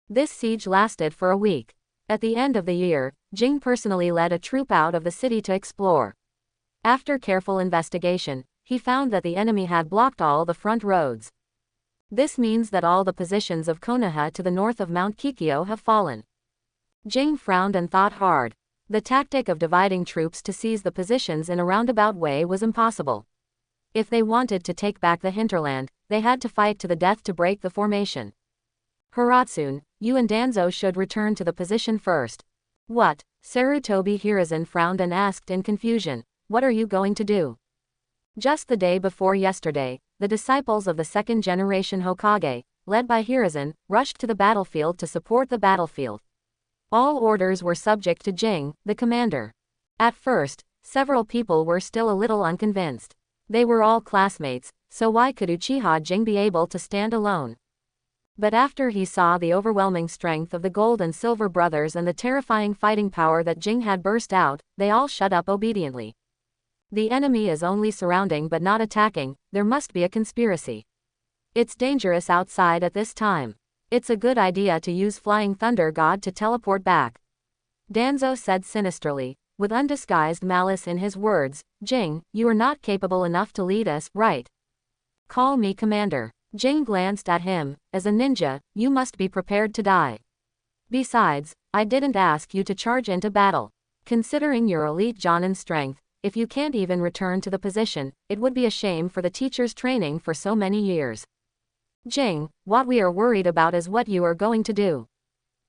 Speaker 1: This siege lasted for a week. At the end of the year, Jing personally led a troop out of the city to explore. After careful investigation, he found that the enemy had blocked all the front roads. This means that all the positions of Konoha to the north of Mount Kikyo have fallen. Jing frowned and thought hard. The tactic of dividing troops to seize the positions in a roundabout way was impossible. If they wanted to take back the hinterland, they had to fight to the death to break the formation. Hiratsune, you and Danzo should return to the position first. What? Sarutobi Hiruzen frowned and asked in confusion, what are you going to do? Just the day before yesterday, the disciples of the second generation Hokage, led by Hiruzen, rushed to the battlefield to support the battlefield. All orders were subject to Jing, the commander. At first, several people were still a little unconvinced. They were all classmates, so why could Uchiha Jing be able to stand alone? But after he saw the overwhelming strength of the Gold and Silver brothers and the terrifying fighting power that Jing had burst out, they all shut up obediently. The enemy is only surrounding but not attacking, there must be a conspiracy. It's dangerous outside at this time. It's a good idea to use Flying Thunder God to teleport back. Danzo said sinisterly, with undisguised malice in his words, Jing, you are not capable enough to lead us, right? Call me commander. Jing glanced at him, as a ninja, you must be prepared to die. Besides, I didn't ask you to charge into battle. Considering your elite Jonin strength, if you can't even return to the position, it would be a shame for the teacher's training for so many years. Jing, what we are worried about is what you are going to do.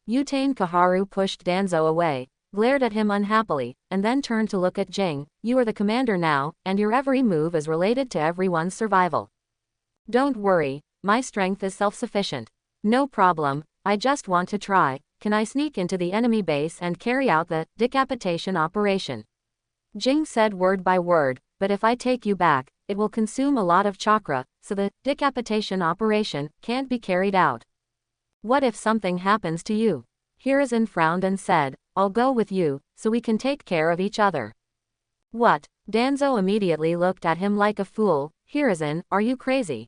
Speaker 1: Utane Kaharu pushed Danzo away, glared at him unhappily, and then turned to look at Jing. You are the commander now, and your every move is related to everyone's survival. Don't worry, my strength is self-sufficient. No problem, I just want to try. can I sneak into the enemy base and carry out the decapitation operation? Jing said word by word, but if I take you back, it will consume a lot of chakra, so the decapitation operation can't be carried out. What if something happens to you? Hiruzen frowned and said, I'll go with you, so we can take care of each other. What? Danzo immediately looked at him like a fool. Hiruzen, are you crazy?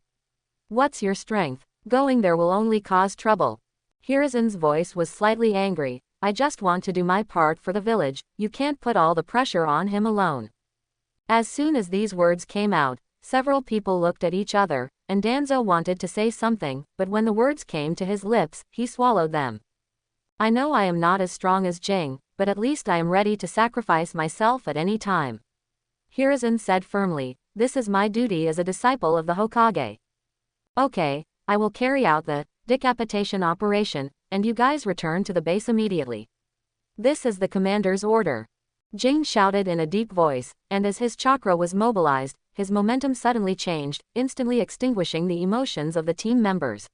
Speaker 1: What's your strength? Going there will only cause trouble. Hiruzen's voice was slightly angry. I just want to do my part for the village, you can't put all the pressure on him alone. As soon as these words came out, several people looked at each other, and Danzo wanted to say something, but when the words came to his lips, he swallowed them. I know I am not as strong as Jing, but at least I am ready to sacrifice myself at any time. Hiruzen said firmly, this is my duty as a disciple of the Hokage. Okay, I will carry out the decapitation operation, and you guys return to the base immediately. This is the commander's order. Jing shouted in a deep voice, and as his chakra was mobilized, his momentum suddenly changed, instantly extinguishing the emotions of the team members.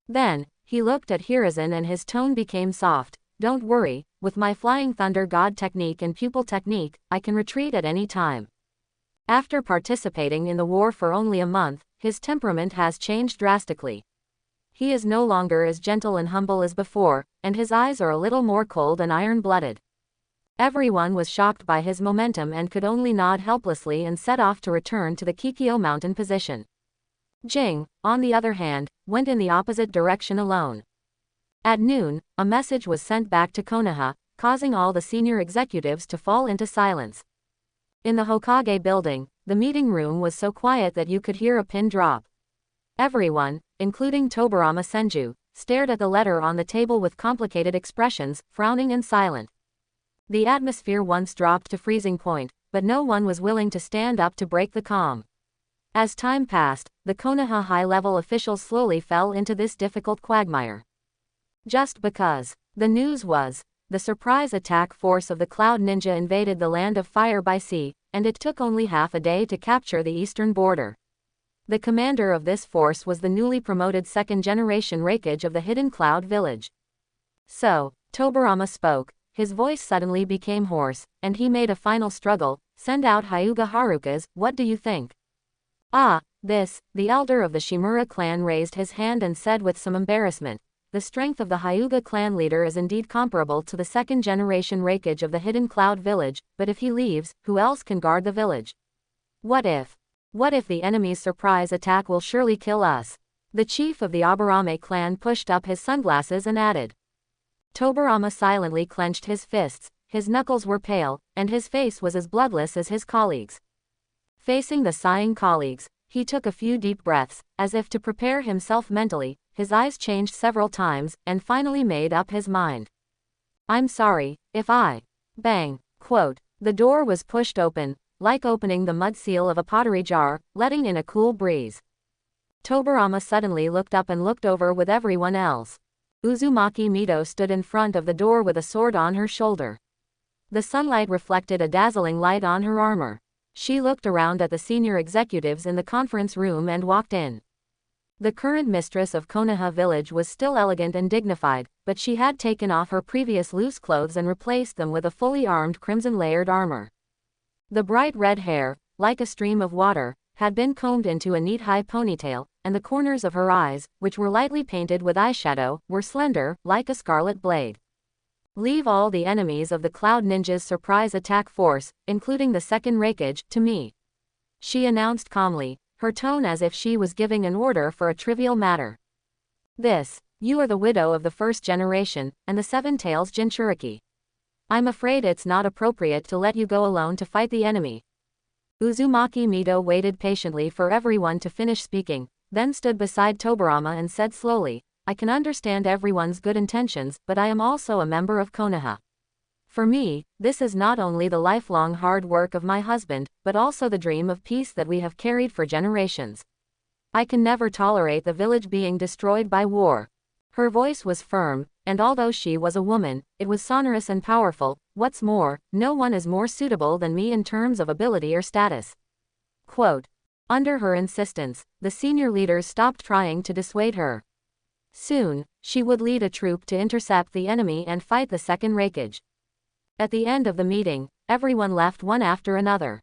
Speaker 1: Then, he looked at Hiruzen and his tone became soft. Don't worry, with my Flying Thunder God technique and pupil technique, I can retreat at any time. After participating in the war for only a month, his temperament has changed drastically. He is no longer as gentle and humble as before, and his eyes are a little more cold and iron-blooded. Everyone was shocked by his momentum and could only nod helplessly and set off to return to the Kikyo mountain position. Jing, on the other hand, went in the opposite direction alone. At noon, a message was sent back to Konoha, causing all the senior executives to fall into silence. In the Hokage building, the meeting room was so quiet that you could hear a pin drop. Everyone, including Tobirama Senju, stared at the letter on the table with complicated expressions, frowning and silent. The atmosphere once dropped to freezing point, but no one was willing to stand up to break the calm. As time passed, the Konoha high-level officials slowly fell into this difficult quagmire. Just because. The news was, the surprise attack force of the Cloud Ninja invaded the land of fire by sea, and it took only half a day to capture the eastern border. The commander of this force was the newly promoted second-generation Raikage of the Hidden Cloud Village. So, Tobirama spoke, his voice suddenly became hoarse, and he made a final struggle, send out Hyuga Harukas, what do you think? Ah, this, the elder of the Shimura clan raised his hand and said with some embarrassment, the strength of the Hyuga clan leader is indeed comparable to the second-generation Raikage of the Hidden Cloud Village, but if he leaves, who else can guard the village? What if? What if the enemy's surprise attack will surely kill us? The chief of the Aburame clan pushed up his sunglasses and added. Tobirama silently clenched his fists, his knuckles were pale, and his face was as bloodless as his colleagues. Facing the sighing colleagues, he took a few deep breaths, as if to prepare himself mentally, his eyes changed several times, and finally made up his mind. I'm sorry, if I... Bang. Quote. The door was pushed open, like opening the mud seal of a pottery jar, letting in a cool breeze. Tobirama suddenly looked up and looked over with everyone else. Uzumaki Mito stood in front of the door with a sword on her shoulder. The sunlight reflected a dazzling light on her armor. She looked around at the senior executives in the conference room and walked in. The current mistress of Konoha village was still elegant and dignified, but she had taken off her previous loose clothes and replaced them with a fully armed crimson-layered armor. The bright red hair, like a stream of water, had been combed into a neat high ponytail, and the corners of her eyes, which were lightly painted with eyeshadow, were slender, like a scarlet blade. Leave all the enemies of the Cloud Ninja's surprise attack force, including the second Raikage, to me. She announced calmly, her tone as if she was giving an order for a trivial matter. You are the widow of the first generation, and the Seven Tails Jinchuriki. I'm afraid it's not appropriate to let you go alone to fight the enemy. Uzumaki Mito waited patiently for everyone to finish speaking, then stood beside Tobirama and said slowly, I can understand everyone's good intentions, but I am also a member of Konoha. For me, this is not only the lifelong hard work of my husband, but also the dream of peace that we have carried for generations. I can never tolerate the village being destroyed by war. Her voice was firm, and although she was a woman, it was sonorous and powerful. What's more, no one is more suitable than me in terms of ability or status. Quote. Under her insistence, the senior leaders stopped trying to dissuade her. Soon, she would lead a troop to intercept the enemy and fight the second Raikage. At the end of the meeting, everyone left one after another.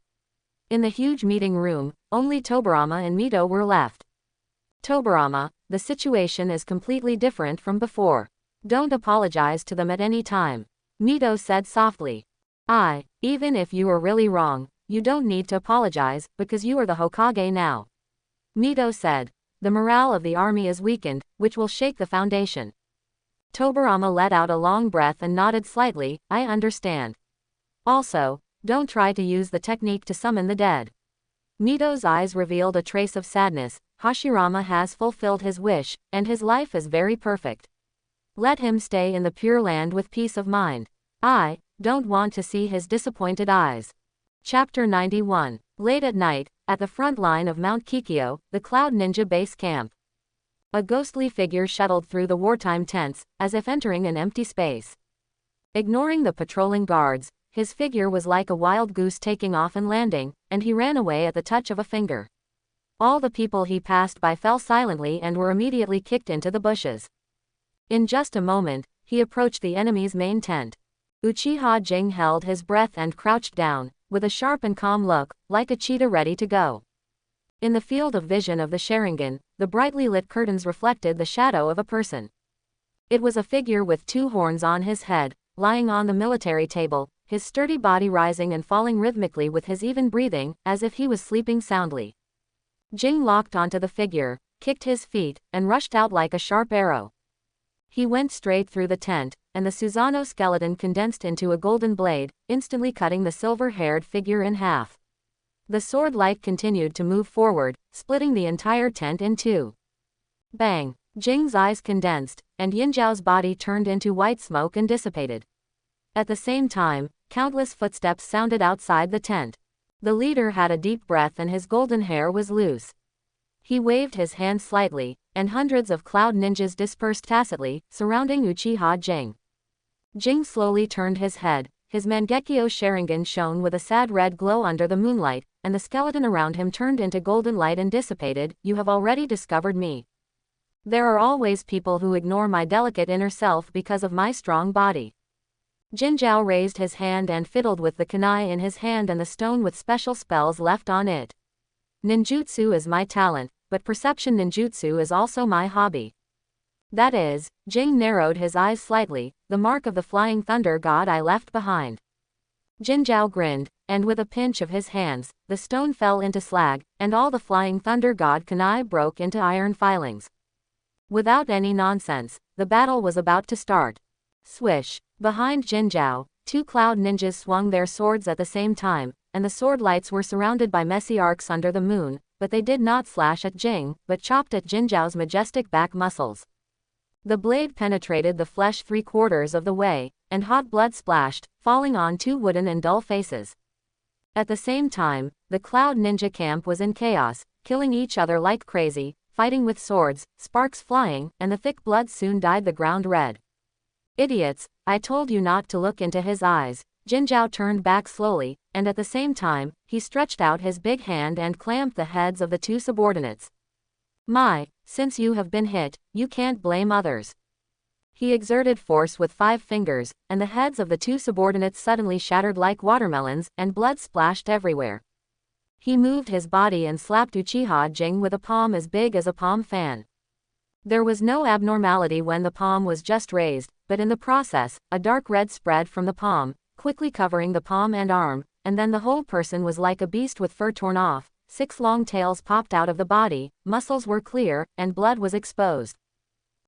Speaker 1: In the huge meeting room, only Tobirama and Mito were left. Tobirama, the situation is completely different from before. Don't apologize to them at any time. Mito said softly. Even if you are really wrong, you don't need to apologize, because you are the Hokage now. Mito said. The morale of the army is weakened, which will shake the foundation. Tobirama let out a long breath and nodded slightly. I understand. Also, don't try to use the technique to summon the dead. Mito's eyes revealed a trace of sadness. Hashirama has fulfilled his wish, and his life is very perfect. Let him stay in the Pure Land with peace of mind. I don't want to see his disappointed eyes. Chapter 91. Late at night, at the front line of Mount Kikyo, the Cloud Ninja base camp. A ghostly figure shuttled through the wartime tents, as if entering an empty space. Ignoring the patrolling guards, his figure was like a wild goose taking off and landing, and he ran away at the touch of a finger. All the people he passed by fell silently and were immediately kicked into the bushes. In just a moment, he approached the enemy's main tent. Uchiha Jing held his breath and crouched down, with a sharp and calm look, like a cheetah ready to go. In the field of vision of the Sharingan, the brightly lit curtains reflected the shadow of a person. It was a figure with two horns on his head, lying on the military table, his sturdy body rising and falling rhythmically with his even breathing, as if he was sleeping soundly. Jing locked onto the figure, kicked his feet, and rushed out like a sharp arrow. He went straight through the tent, and the Susanoo skeleton condensed into a golden blade, instantly cutting the silver-haired figure in half. The sword light continued to move forward, splitting the entire tent in two. Bang! Jing's eyes condensed, and Yinjiao's body turned into white smoke and dissipated. At the same time, countless footsteps sounded outside the tent. The leader had a deep breath and his golden hair was loose. He waved his hand slightly, and hundreds of cloud ninjas dispersed tacitly, surrounding Uchiha Jing. Jing slowly turned his head, his Mangekyō Sharingan shone with a sad red glow under the moonlight, and the skeleton around him turned into golden light and dissipated. You have already discovered me. There are always people who ignore my delicate inner self because of my strong body. Jinjiao raised his hand and fiddled with the kunai in his hand and the stone with special spells left on it. Ninjutsu is my talent, but perception ninjutsu is also my hobby. That is, Jing narrowed his eyes slightly, the mark of the flying thunder god I left behind. Jinjiao grinned, and with a pinch of his hands, the stone fell into slag, and all the flying thunder god kunai broke into iron filings. Without any nonsense, the battle was about to start. Swish! Behind Jinjiao, two cloud ninjas swung their swords at the same time, and the sword lights were surrounded by messy arcs under the moon, but they did not slash at Jing, but chopped at Jinjiao's majestic back muscles. The blade penetrated the flesh 3/4 of the way, and hot blood splashed, falling on two wooden and dull faces. At the same time, the cloud ninja camp was in chaos, killing each other like crazy, fighting with swords, sparks flying, and the thick blood soon dyed the ground red. Idiots, I told you not to look into his eyes. Jinjiao turned back slowly, and at the same time, he stretched out his big hand and clamped the heads of the two subordinates. Since you have been hit, you can't blame others. He exerted force with 5 fingers, and the heads of the two subordinates suddenly shattered like watermelons, and blood splashed everywhere. He moved his body and slapped Uchiha Jing with a palm as big as a palm fan. There was no abnormality when the palm was just raised, but in the process, a dark red spread from the palm, quickly covering the palm and arm, and then the whole person was like a beast with fur torn off, 6 long tails popped out of the body, muscles were clear, and blood was exposed.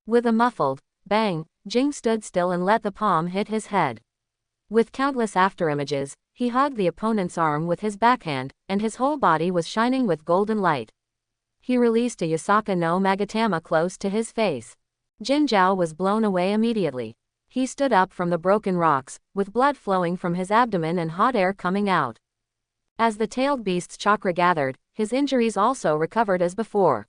Speaker 1: With a muffled bang, Jing stood still and let the palm hit his head. With countless afterimages, he hugged the opponent's arm with his backhand, and his whole body was shining with golden light. He released a Yasaka no Magatama close to his face. Jinjiao was blown away immediately. He stood up from the broken rocks, with blood flowing from his abdomen and hot air coming out. As the tailed beast's chakra gathered, his injuries also recovered as before.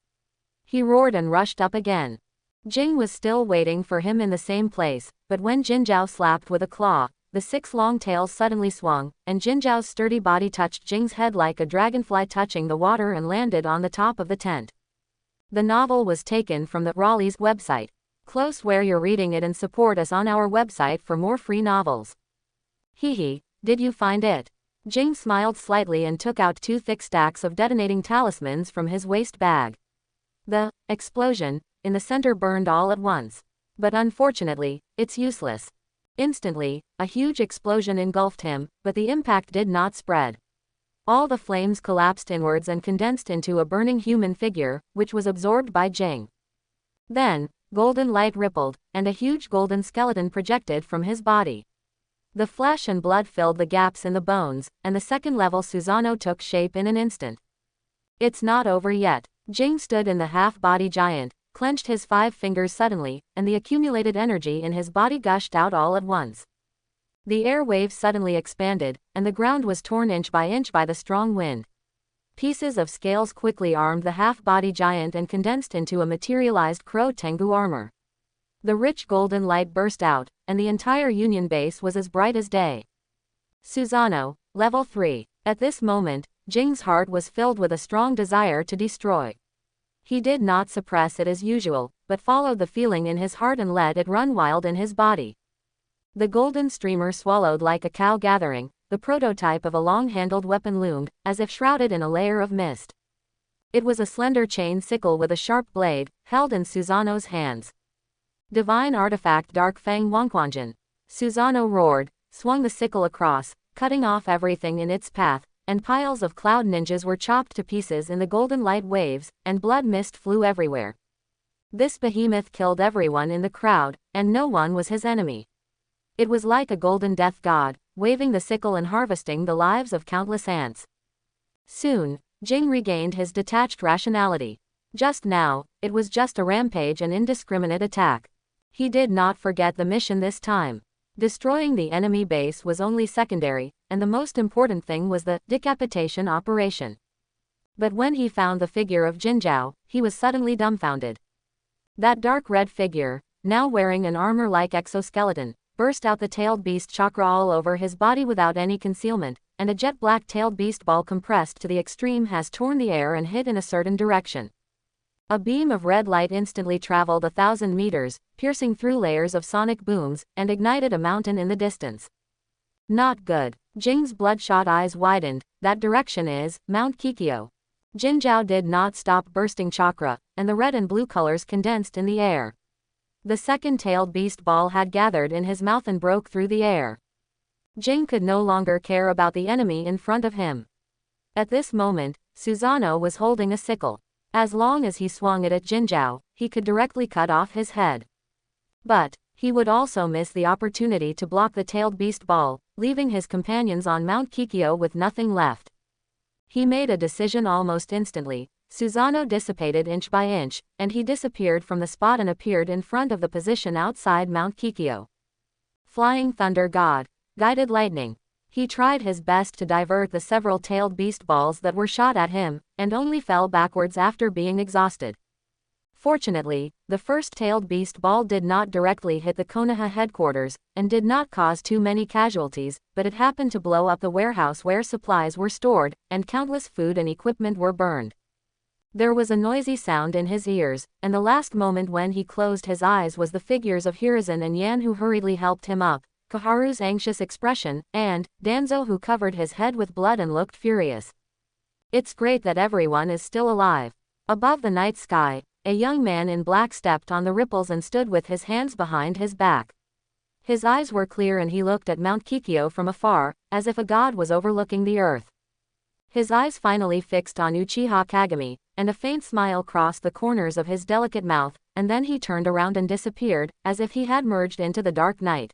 Speaker 1: He roared and rushed up again. Jing was still waiting for him in the same place, but when Jinjiao slapped with a claw, the 6 long tails suddenly swung, and Jinjiao's sturdy body touched Jing's head like a dragonfly touching the water and landed on the top of the tent. The novel was taken from the Raleigh's website. Close where you're reading it and support us on our website for more free novels. Hehe, did you find it? Jing smiled slightly and took out 2 thick stacks of detonating talismans from his waist bag. The explosion in the center burned all at once. But unfortunately, it's useless. Instantly, a huge explosion engulfed him, but the impact did not spread. All the flames collapsed inwards and condensed into a burning human figure, which was absorbed by Jing. Then, golden light rippled, and a huge golden skeleton projected from his body. The flesh and blood filled the gaps in the bones, and the second-level Susanoo took shape in an instant. It's not over yet. Jing stood in the half-body giant, clenched his 5 fingers suddenly, and the accumulated energy in his body gushed out all at once. The air waves suddenly expanded, and the ground was torn inch by the strong wind. Pieces of scales quickly armed the half-body giant and condensed into a materialized Crow Tengu armor. The rich golden light burst out, and the entire Union base was as bright as day. Susanoo, level 3. At this moment, Jing's heart was filled with a strong desire to destroy. He did not suppress it as usual, but followed the feeling in his heart and let it run wild in his body. The golden streamer swallowed like a cow gathering, the prototype of a long-handled weapon loomed, as if shrouded in a layer of mist. It was a slender chain sickle with a sharp blade, held in Susanoo's hands. Divine artifact Dark Fang Wangquanjin. Susanoo roared, swung the sickle across, cutting off everything in its path, and piles of cloud ninjas were chopped to pieces in the golden light waves, and blood mist flew everywhere. This behemoth killed everyone in the crowd, and no one was his enemy. It was like a golden death god, waving the sickle and harvesting the lives of countless ants. Soon, Jing regained his detached rationality. Just now, it was just a rampage and indiscriminate attack. He did not forget the mission this time. Destroying the enemy base was only secondary, and the most important thing was the decapitation operation. But when he found the figure of Jinzhao, he was suddenly dumbfounded. That dark red figure, now wearing an armor-like exoskeleton, burst out the tailed beast chakra all over his body without any concealment, and a jet-black tailed beast ball compressed to the extreme has torn the air and hit in a certain direction. A beam of red light instantly traveled 1,000 meters, piercing through layers of sonic booms, and ignited a mountain in the distance. Not good. Jing's bloodshot eyes widened. That direction is Mount Kikyo. Jinzhao did not stop bursting chakra, and the red and blue colors condensed in the air. The second-tailed beast ball had gathered in his mouth and broke through the air. Jing could no longer care about the enemy in front of him. At this moment, Susanoo was holding a sickle. As long as he swung it at Jinzhao, he could directly cut off his head. But he would also miss the opportunity to block the tailed beast ball, leaving his companions on Mount Kikyo with nothing left. He made a decision almost instantly. Susanoo dissipated inch by inch, and he disappeared from the spot and appeared in front of the position outside Mount Kikyo. Flying Thunder God. Guided lightning. He tried his best to divert the several tailed beast balls that were shot at him, and only fell backwards after being exhausted. Fortunately, the first tailed beast ball did not directly hit the Konoha headquarters, and did not cause too many casualties, but it happened to blow up the warehouse where supplies were stored, and countless food and equipment were burned. There was a noisy sound in his ears, and the last moment when he closed his eyes was the figures of Hiruzen and Yan who hurriedly helped him up, Koharu's anxious expression, and Danzo who covered his head with blood and looked furious. It's great that everyone is still alive. Above the night sky, a young man in black stepped on the ripples and stood with his hands behind his back. His eyes were clear and he looked at Mount Kikyo from afar, as if a god was overlooking the earth. His eyes finally fixed on Uchiha Kagami, and a faint smile crossed the corners of his delicate mouth, and then he turned around and disappeared, as if he had merged into the dark night.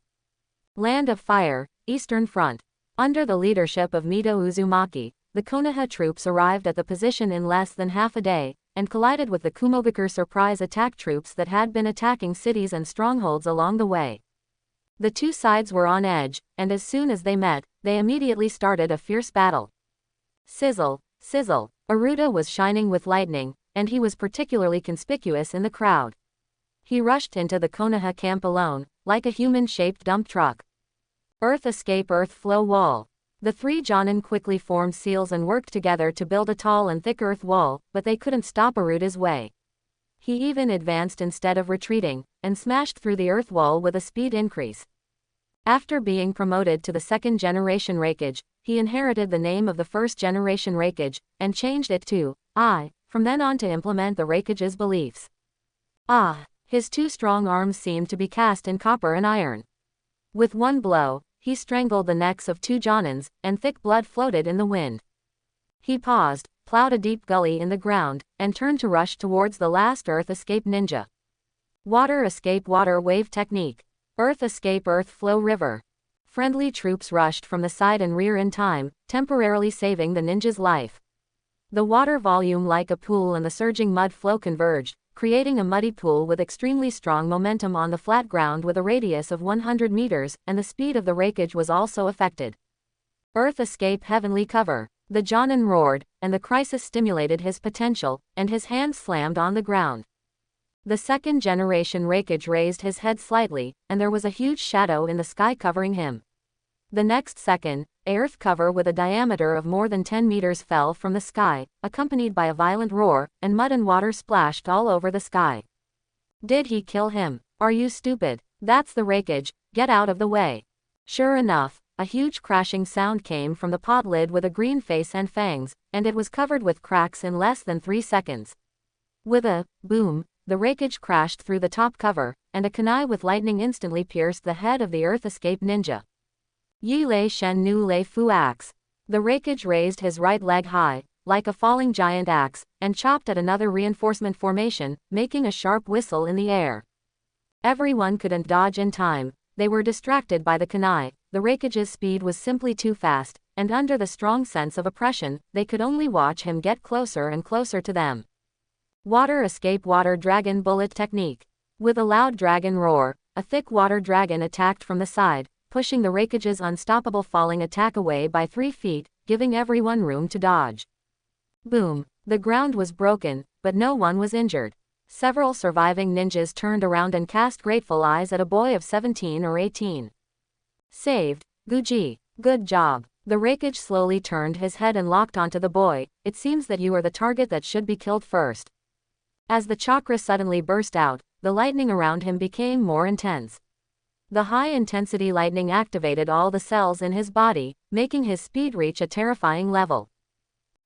Speaker 1: Land of Fire, Eastern Front. Under the leadership of Mito Uzumaki, the Konoha troops arrived at the position in less than half a day, and collided with the Kumogakure surprise attack troops that had been attacking cities and strongholds along the way. The two sides were on edge, and as soon as they met, they immediately started a fierce battle. Sizzle, sizzle. Aruta was shining with lightning, and he was particularly conspicuous in the crowd. He rushed into the Konoha camp alone, like a human-shaped dump truck. Earth escape earth flow wall. The three Jonin quickly formed seals and worked together to build a tall and thick earth wall, but they couldn't stop Aruta's way. He even advanced instead of retreating, and smashed through the earth wall with a speed increase. After being promoted to the second-generation Raikage, he inherited the name of the first-generation Raikage, and changed it to I, from then on to implement the Raikage's beliefs. His two strong arms seemed to be cast in copper and iron. With one blow, he strangled the necks of two Jonins, and thick blood floated in the wind. He paused, plowed a deep gully in the ground, and turned to rush towards the last Earth Escape ninja. Water Escape Water Wave Technique. Earth Escape Earth Flow River. Friendly troops rushed from the side and rear in time, temporarily saving the ninja's life. The water volume like a pool and the surging mud flow converged, creating a muddy pool with extremely strong momentum on the flat ground with a radius of 100 meters, and the speed of the Raikage was also affected. Earth Escape Heavenly Cover. The Jonin roared, and the crisis stimulated his potential, and his hands slammed on the ground. The second-generation Raikage raised his head slightly, and there was a huge shadow in the sky covering him. The next second, an earth cover with a diameter of more than 10 meters fell from the sky, accompanied by a violent roar, and mud and water splashed all over the sky. Did he kill him? Are you stupid? That's the Raikage, get out of the way. Sure enough, a huge crashing sound came from the pod lid with a green face and fangs, and it was covered with cracks in less than 3 seconds. With a boom, the Raikage crashed through the top cover, and a kunai with lightning instantly pierced the head of the Earth Escape ninja. Yi Lei Shen Nu Lei Fu Axe. The Raikage raised his right leg high, like a falling giant axe, and chopped at another reinforcement formation, making a sharp whistle in the air. Everyone couldn't dodge in time. They were distracted by the kunai. The Raikage's speed was simply too fast, and under the strong sense of oppression, they could only watch him get closer and closer to them. Water Escape Water Dragon Bullet Technique. With a loud dragon roar, a thick water dragon attacked from the side, pushing the Raikage's unstoppable falling attack away by 3 feet, giving everyone room to dodge. Boom! The ground was broken, but no one was injured. Several surviving ninjas turned around and cast grateful eyes at a boy of 17 or 18. Saved, Guji. Good job. The Raikage slowly turned his head and locked onto the boy. It seems that you are the target that should be killed first. As the chakra suddenly burst out, the lightning around him became more intense. The high-intensity lightning activated all the cells in his body, making his speed reach a terrifying level.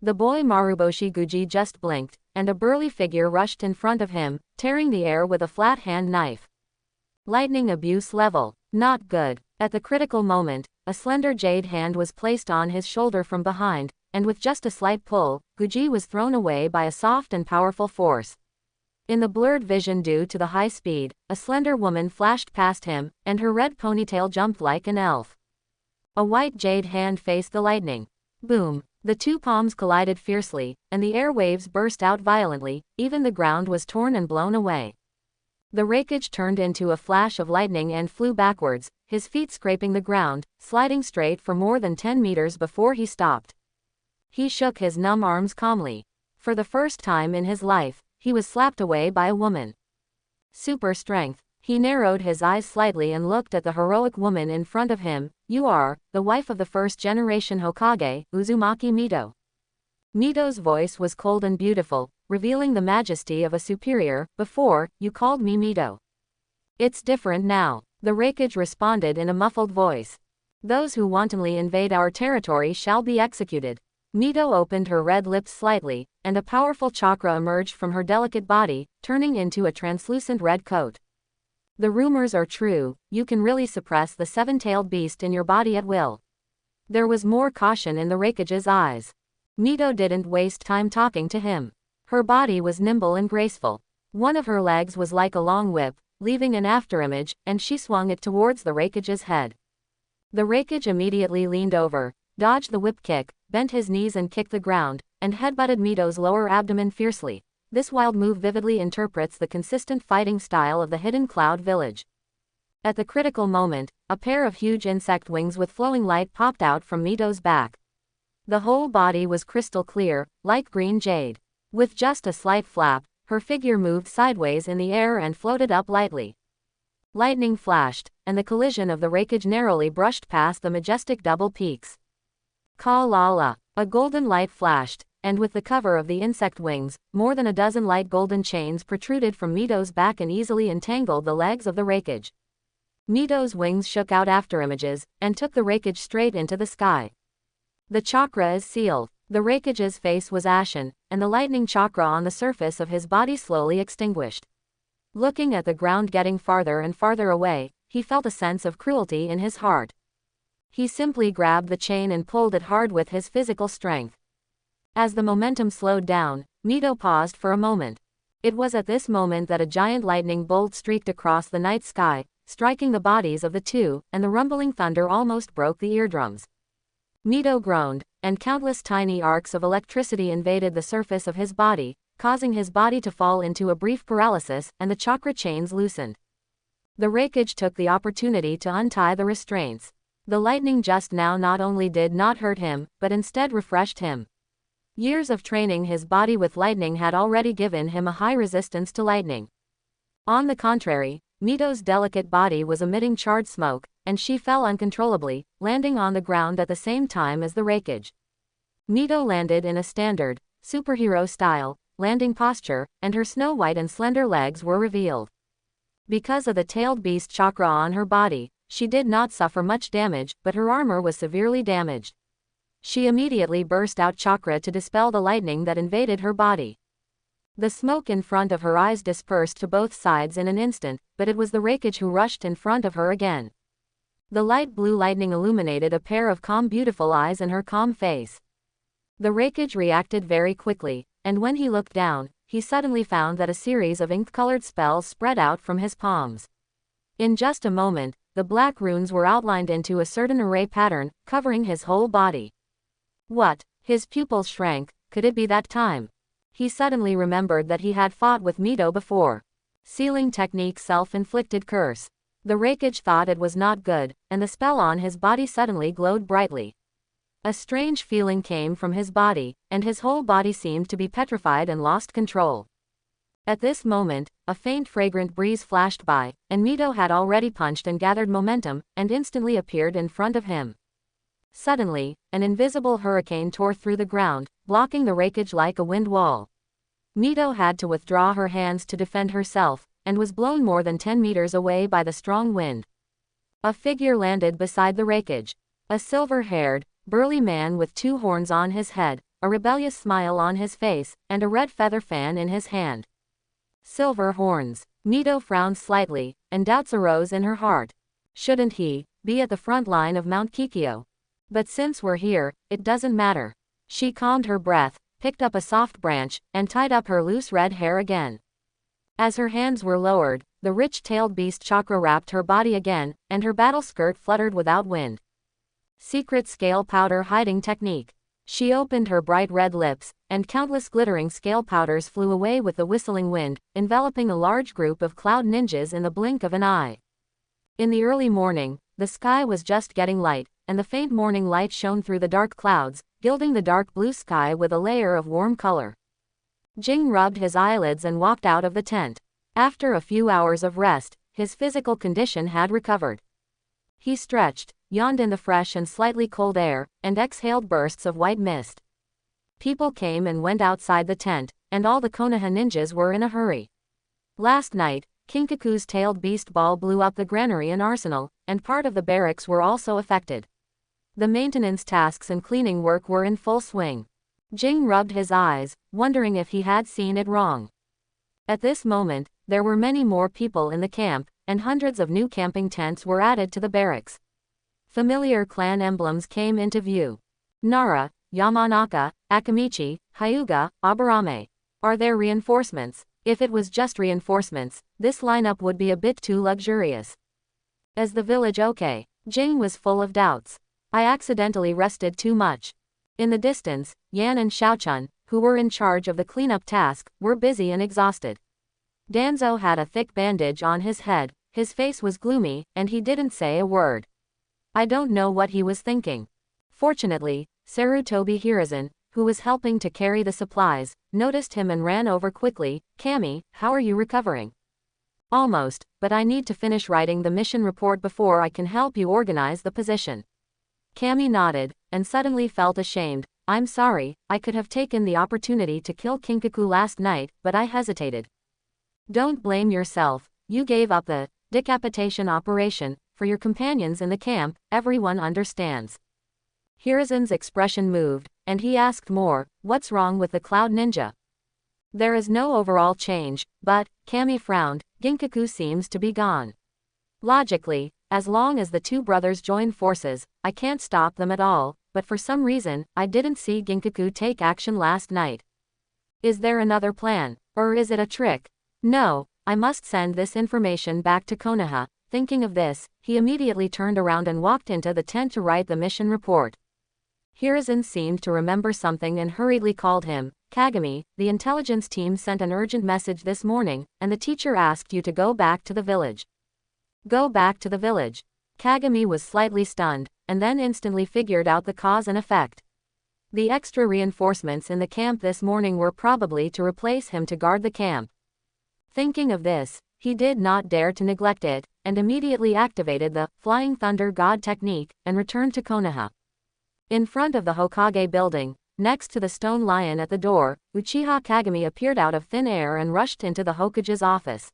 Speaker 1: The boy Maruboshi Guji just blinked, and a burly figure rushed in front of him, tearing the air with a flat hand knife. Lightning abuse level. Not good. At the critical moment, a slender jade hand was placed on his shoulder from behind, and with just a slight pull, Guji was thrown away by a soft and powerful force. In the blurred vision due to the high speed, a slender woman flashed past him, and her red ponytail jumped like an elf. A white jade hand faced the lightning. Boom! The two palms collided fiercely, and the airwaves burst out violently, even the ground was torn and blown away. The Raikage turned into a flash of lightning and flew backwards, his feet scraping the ground, sliding straight for more than 10 meters before he stopped. He shook his numb arms calmly. For the first time in his life, he was slapped away by a woman. Super strength. He narrowed his eyes slightly and looked at the heroic woman in front of him. You are the wife of the first-generation Hokage, Uzumaki Mito. Mito's voice was cold and beautiful, revealing the majesty of a superior. Before, you called me Mito. It's different now, the Raikage responded in a muffled voice. Those who wantonly invade our territory shall be executed. Mito opened her red lips slightly, and a powerful chakra emerged from her delicate body, turning into a translucent red coat. The rumors are true, you can really suppress the seven-tailed beast in your body at will. There was more caution in the Raikage's eyes. Mito didn't waste time talking to him. Her body was nimble and graceful. One of her legs was like a long whip, leaving an afterimage, and she swung it towards the Raikage's head. The Raikage immediately leaned over, dodged the whip kick, bent his knees and kicked the ground, and headbutted Mito's lower abdomen fiercely. This wild move vividly interprets the consistent fighting style of the Hidden Cloud Village. At the critical moment, a pair of huge insect wings with flowing light popped out from Mito's back. The whole body was crystal clear, like green jade. With just a slight flap, her figure moved sideways in the air and floated up lightly. Lightning flashed, and the collision of the Raikage narrowly brushed past the majestic double peaks. Ka-la-la! A golden light flashed, and with the cover of the insect wings, more than a dozen light golden chains protruded from Mito's back and easily entangled the legs of the Raikage. Mito's wings shook out after images, and took the Raikage straight into the sky. The chakra is sealed. The Raikage's face was ashen, and the lightning chakra on the surface of his body slowly extinguished. Looking at the ground getting farther and farther away, he felt a sense of cruelty in his heart. He simply grabbed the chain and pulled it hard with his physical strength. As the momentum slowed down, Mito paused for a moment. It was at this moment that a giant lightning bolt streaked across the night sky, striking the bodies of the two, and the rumbling thunder almost broke the eardrums. Mito groaned, and countless tiny arcs of electricity invaded the surface of his body, causing his body to fall into a brief paralysis, and the chakra chains loosened. The Raikage took the opportunity to untie the restraints. The lightning just now not only did not hurt him, but instead refreshed him. Years of training his body with lightning had already given him a high resistance to lightning. On the contrary, Mito's delicate body was emitting charred smoke, and she fell uncontrollably, landing on the ground at the same time as the Raikage. Mito landed in a standard, superhero-style, landing posture, and her snow-white and slender legs were revealed. Because of the tailed beast chakra on her body, she did not suffer much damage, but her armor was severely damaged. She immediately burst out chakra to dispel the lightning that invaded her body. The smoke in front of her eyes dispersed to both sides in an instant, but it was the Raikage who rushed in front of her again. The light blue lightning illuminated a pair of calm beautiful eyes in her calm face. The Raikage reacted very quickly, and when he looked down, he suddenly found that a series of ink-colored spells spread out from his palms. In just a moment, the black runes were outlined into a certain array pattern, covering his whole body. What? His pupils shrank. Could it be that time? He suddenly remembered that he had fought with Mito before. Sealing technique self-inflicted curse. The Raikage thought it was not good, and the spell on his body suddenly glowed brightly. A strange feeling came from his body, and his whole body seemed to be petrified and lost control. At this moment, a faint fragrant breeze flashed by, and Mito had already punched and gathered momentum, and instantly appeared in front of him. Suddenly, an invisible hurricane tore through the ground, blocking the Raikage like a wind wall. Mito had to withdraw her hands to defend herself, and was blown more than 10 meters away by the strong wind. A figure landed beside the Raikage. A silver-haired, burly man with 2 horns on his head, a rebellious smile on his face, and a red feather fan in his hand. Silver horns. Mito frowned slightly, and doubts arose in her heart. Shouldn't he be at the front line of Mangekyō? But since we're here, it doesn't matter. She calmed her breath, picked up a soft branch, and tied up her loose red hair again. As her hands were lowered, the rich-tailed beast chakra wrapped her body again, and her battle skirt fluttered without wind. Secret scale powder hiding technique. She opened her bright red lips, and countless glittering scale powders flew away with the whistling wind, enveloping a large group of cloud ninjas in the blink of an eye. In the early morning, the sky was just getting light, and the faint morning light shone through the dark clouds, gilding the dark blue sky with a layer of warm color. Jing rubbed his eyelids and walked out of the tent. After a few hours of rest, his physical condition had recovered. He stretched, yawned in the fresh and slightly cold air, and exhaled bursts of white mist. People came and went outside the tent, and all the Konoha ninjas were in a hurry. Last night, Kinkaku's tailed beast ball blew up the granary and arsenal, and part of the barracks were also affected. The maintenance tasks and cleaning work were in full swing. Jing rubbed his eyes, wondering if he had seen it wrong. At this moment, there were many more people in the camp, and hundreds of new camping tents were added to the barracks. Familiar clan emblems came into view. Nara, Yamanaka, Akamichi, Hyuga, Aburame. Are there reinforcements? If it was just reinforcements, this lineup would be a bit too luxurious. Is the village okay? Jing was full of doubts. I accidentally rested too much. In the distance, Yan and Xiaochun, who were in charge of the cleanup task, were busy and exhausted. Danzo had a thick bandage on his head, his face was gloomy, and he didn't say a word. I don't know what he was thinking. Fortunately, Sarutobi Hiruzen, who was helping to carry the supplies, noticed him and ran over quickly. Kami, how are you recovering? Almost, but I need to finish writing the mission report before I can help you organize the position. Kami nodded, and suddenly felt ashamed, I'm sorry, I could have taken the opportunity to kill Kinkaku last night, but I hesitated. Don't blame yourself, you gave up the decapitation operation for your companions in the camp, everyone understands. Hiruzen's expression moved, and he asked more, what's wrong with the Cloud Ninja? There is no overall change, but, Kami frowned, Ginkaku seems to be gone. Logically, as long as the two brothers join forces, I can't stop them at all, but for some reason, I didn't see Ginkaku take action last night. Is there another plan, or is it a trick? No, I must send this information back to Konoha. Thinking of this, he immediately turned around and walked into the tent to write the mission report. Hiruzen seemed to remember something and hurriedly called him. Kagami, the intelligence team sent an urgent message this morning, and the teacher asked you to go back to the village. Go back to the village. Kagami was slightly stunned, and then instantly figured out the cause and effect. The extra reinforcements in the camp this morning were probably to replace him to guard the camp. Thinking of this, he did not dare to neglect it, and immediately activated the Flying Thunder God technique, and returned to Konoha. In front of the Hokage building, next to the stone lion at the door, Uchiha Kagami appeared out of thin air and rushed into the Hokage's office.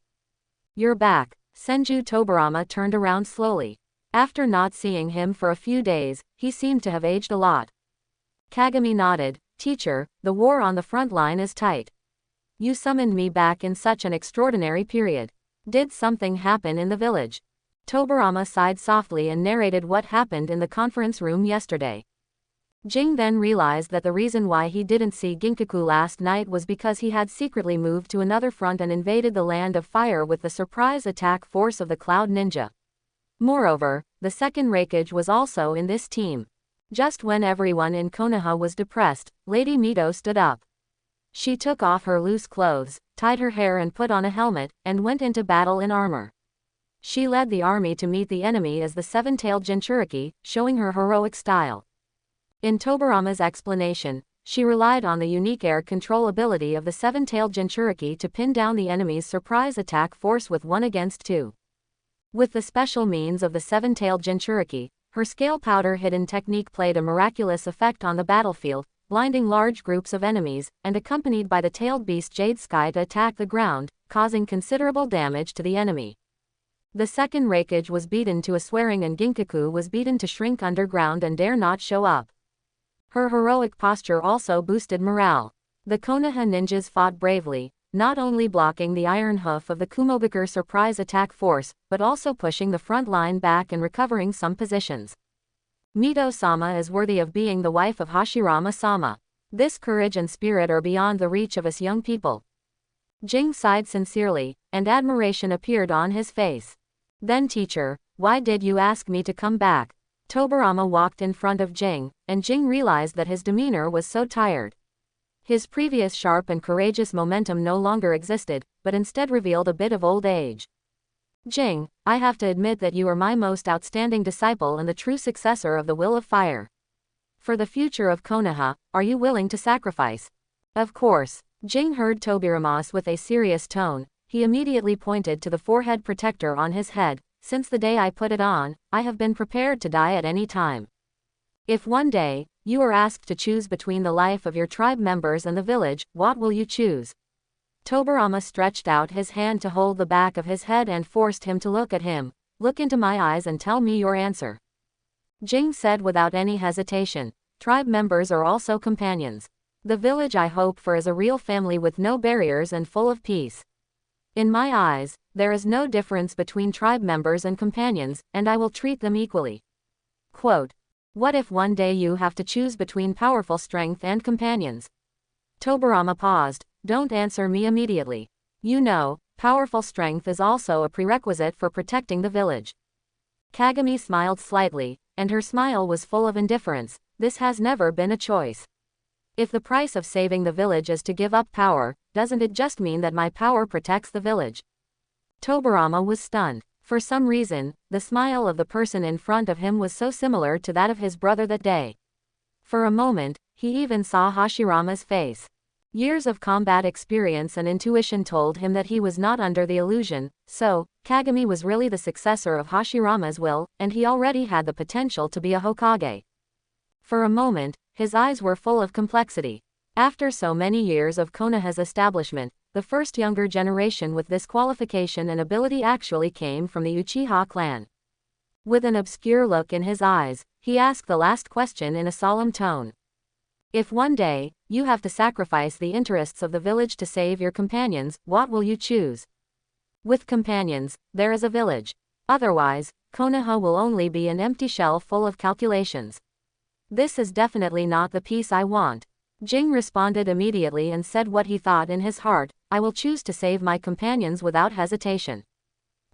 Speaker 1: You're back. Senju Tobarama turned around slowly. After not seeing him for a few days, he seemed to have aged a lot. Kagami nodded. Teacher, the war on the front line is tight. You summoned me back in such an extraordinary period. Did something happen in the village? Tobarama sighed softly and narrated what happened in the conference room yesterday. Jing then realized that the reason why he didn't see Ginkaku last night was because he had secretly moved to another front and invaded the Land of Fire with the surprise attack force of the Cloud Ninja. Moreover, the second Raikage was also in this team. Just when everyone in Konoha was depressed, Lady Mito stood up. She took off her loose clothes, tied her hair and put on a helmet, and went into battle in armor. She led the army to meet the enemy as the seven-tailed Jinchuriki, showing her heroic style. In Tobarama's explanation, she relied on the unique air control ability of the seven-tailed Jinchuriki to pin down the enemy's surprise attack force with 1 against 2. With the special means of the seven-tailed Jinchuriki, her scale powder hidden technique played a miraculous effect on the battlefield, blinding large groups of enemies, and accompanied by the tailed beast Jade Sky to attack the ground, causing considerable damage to the enemy. The second Raikage was beaten to a swearing and Ginkaku was beaten to shrink underground and dare not show up. Her heroic posture also boosted morale. The Konoha ninjas fought bravely, not only blocking the iron hoof of the Kumogakur surprise attack force, but also pushing the front line back and recovering some positions. Mito-sama is worthy of being the wife of Hashirama-sama. This courage and spirit are beyond the reach of us young people. Jing sighed sincerely, and admiration appeared on his face. Then teacher, why did you ask me to come back? Tobarama walked in front of Jing, and Jing realized that his demeanor was so tired. His previous sharp and courageous momentum no longer existed, but instead revealed a bit of old age. Jing, I have to admit that you are my most outstanding disciple and the true successor of the Will of Fire. For the future of Konoha, are you willing to sacrifice? Of course. Jing heard Tobirama's with a serious tone. He immediately pointed to the forehead protector on his head. Since the day I put it on, I have been prepared to die at any time. If one day, you are asked to choose between the life of your tribe members and the village, what will you choose? Tobarama stretched out his hand to hold the back of his head and forced him to look at him. Look into my eyes and tell me your answer. Jing said without any hesitation. Tribe members are also companions. The village I hope for is a real family with no barriers and full of peace. In my eyes, there is no difference between tribe members and companions, and I will treat them equally. Quote, what if one day you have to choose between powerful strength and companions? Tobarama paused. Don't answer me immediately. You know, powerful strength is also a prerequisite for protecting the village. Kagami smiled slightly, and her smile was full of indifference. This has never been a choice. If the price of saving the village is to give up power, doesn't it just mean that my power protects the village? Tobarama was stunned. For some reason, the smile of the person in front of him was so similar to that of his brother that day. For a moment, he even saw Hashirama's face. Years of combat experience and intuition told him that he was not under the illusion, so, Kagami was really the successor of Hashirama's will, and he already had the potential to be a Hokage. For a moment, His eyes were full of complexity. After so many years of Konoha's establishment, the first younger generation with this qualification and ability actually came from the Uchiha clan. With an obscure look in his eyes, he asked the last question in a solemn tone. If one day, you have to sacrifice the interests of the village to save your companions, what will you choose? With companions, there is a village. Otherwise, Konoha will only be an empty shell full of calculations. This is definitely not the peace I want. Jing responded immediately and said what he thought in his heart, I will choose to save my companions without hesitation.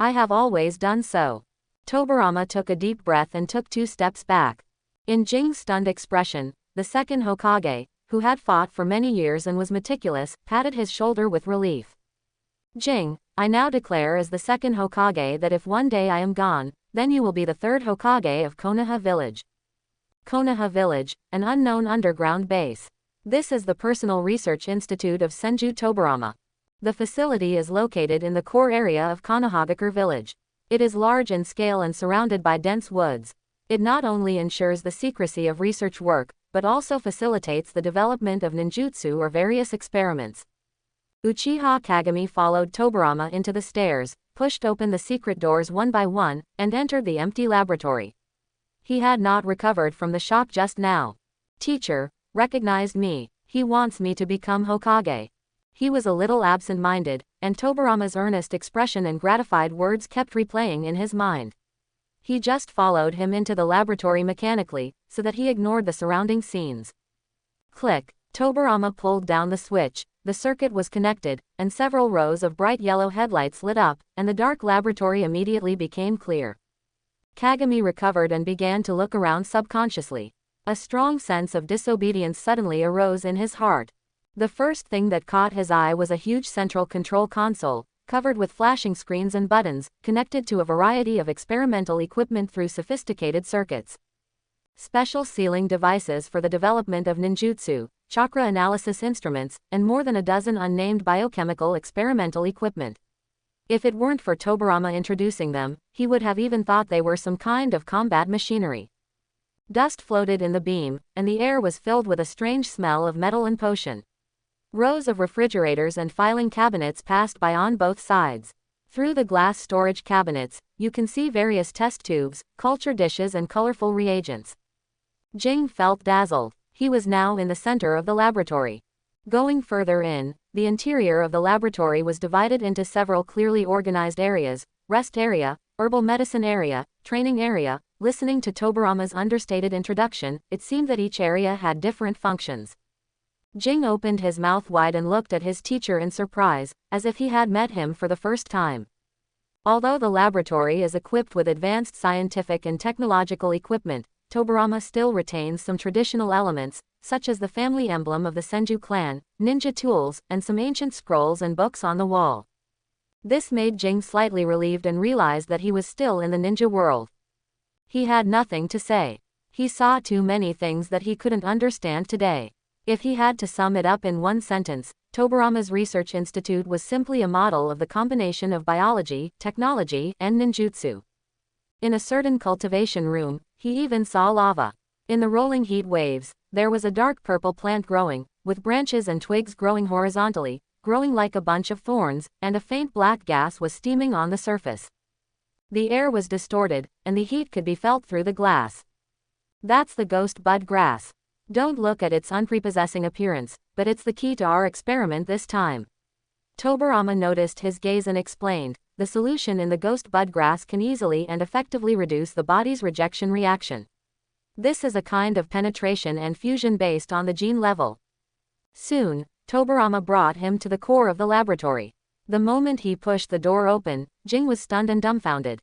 Speaker 1: I have always done so. Tobirama took a deep breath and took 2 steps back. In Jing's stunned expression, the second Hokage, who had fought for many years and was meticulous, patted his shoulder with relief. Jing, I now declare as the second Hokage that if one day I am gone, then you will be the third Hokage of Konoha Village. Konoha Village, an unknown underground base. This is the Personal Research Institute of Senju Tobirama. The facility is located in the core area of Konohagakure Village. It is large in scale and surrounded by dense woods. It not only ensures the secrecy of research work, but also facilitates the development of ninjutsu or various experiments. Uchiha Kagami followed Tobirama into the stairs, pushed open the secret doors one by one, and entered the empty laboratory. He had not recovered from the shock just now. Teacher recognized me. He wants me to become Hokage. He was a little absent-minded, and Tobirama's earnest expression and gratified words kept replaying in his mind. He just followed him into the laboratory mechanically, so that he ignored the surrounding scenes. Click. Tobirama pulled down the switch, the circuit was connected, and several rows of bright yellow headlights lit up, and the dark laboratory immediately became clear. Kagami recovered and began to look around subconsciously. A strong sense of disobedience suddenly arose in his heart. The first thing that caught his eye was a huge central control console, covered with flashing screens and buttons, connected to a variety of experimental equipment through sophisticated circuits. Special sealing devices for the development of ninjutsu, chakra analysis instruments, and more than a dozen unnamed biochemical experimental equipment. If it weren't for Tobirama introducing them, he would have even thought they were some kind of combat machinery. Dust floated in the beam, and the air was filled with a strange smell of metal and potion. Rows of refrigerators and filing cabinets passed by on both sides. Through the glass storage cabinets, you can see various test tubes, culture dishes and colorful reagents. Jing felt dazzled. He was now in the center of the laboratory. Going further in, the interior of the laboratory was divided into several clearly organized areas: rest area, herbal medicine area, training area. Listening to Tobirama's understated introduction, it seemed that each area had different functions. Jing opened his mouth wide and looked at his teacher in surprise, as if he had met him for the first time. Although the laboratory is equipped with advanced scientific and technological equipment, Tobirama still retains some traditional elements, such as the family emblem of the Senju clan, ninja tools, and some ancient scrolls and books on the wall. This made Jing slightly relieved and realized that he was still in the ninja world. He had nothing to say. He saw too many things that he couldn't understand today. If he had to sum it up in one sentence, Tobirama's research institute was simply a model of the combination of biology, technology, and ninjutsu. In a certain cultivation room, he even saw lava. In the rolling heat waves, there was a dark purple plant growing, with branches and twigs growing horizontally, growing like a bunch of thorns, and a faint black gas was steaming on the surface. The air was distorted, and the heat could be felt through the glass. That's the ghost bud grass. Don't look at its unprepossessing appearance, but it's the key to our experiment this time. Tobirama noticed his gaze and explained, the solution in the ghost bud grass can easily and effectively reduce the body's rejection reaction. This is a kind of penetration and fusion based on the gene level. Soon, Tobirama brought him to the core of the laboratory. The moment he pushed the door open, Jing was stunned and dumbfounded.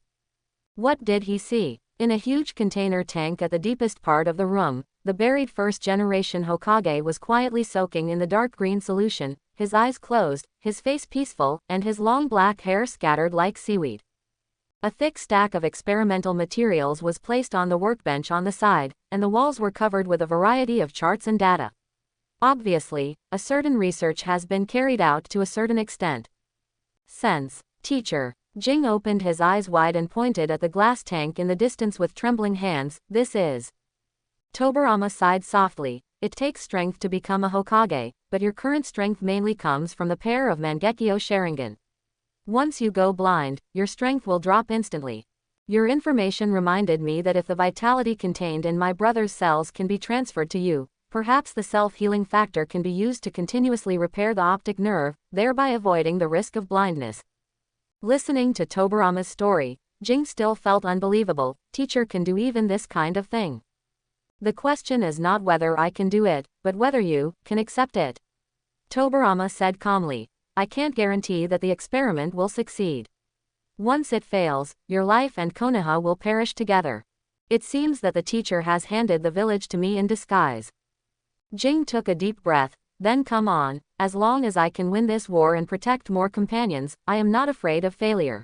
Speaker 1: What did he see? In a huge container tank at the deepest part of the room, the buried first-generation Hokage was quietly soaking in the dark green solution, his eyes closed, his face peaceful, and his long black hair scattered like seaweed. A thick stack of experimental materials was placed on the workbench on the side, and the walls were covered with a variety of charts and data. Obviously, a certain research has been carried out to a certain extent. Sense, teacher. Jing opened his eyes wide and pointed at the glass tank in the distance with trembling hands. This is. Tobirama sighed softly, It takes strength to become a Hokage, but your current strength mainly comes from the pair of Mangekyō Sharingan. Once you go blind, your strength will drop instantly. Your information reminded me that if the vitality contained in my brother's cells can be transferred to you, perhaps the self-healing factor can be used to continuously repair the optic nerve, thereby avoiding the risk of blindness. Listening to Tobarama's story, Jing still felt unbelievable. Teacher can do even this kind of thing. The question is not whether I can do it, but whether you can accept it. Tobarama said calmly. I can't guarantee that the experiment will succeed. Once it fails, your life and Konoha will perish together. It seems that the teacher has handed the village to me in disguise. Jing took a deep breath. Then come on, as long as I can win this war and protect more companions, I am not afraid of failure.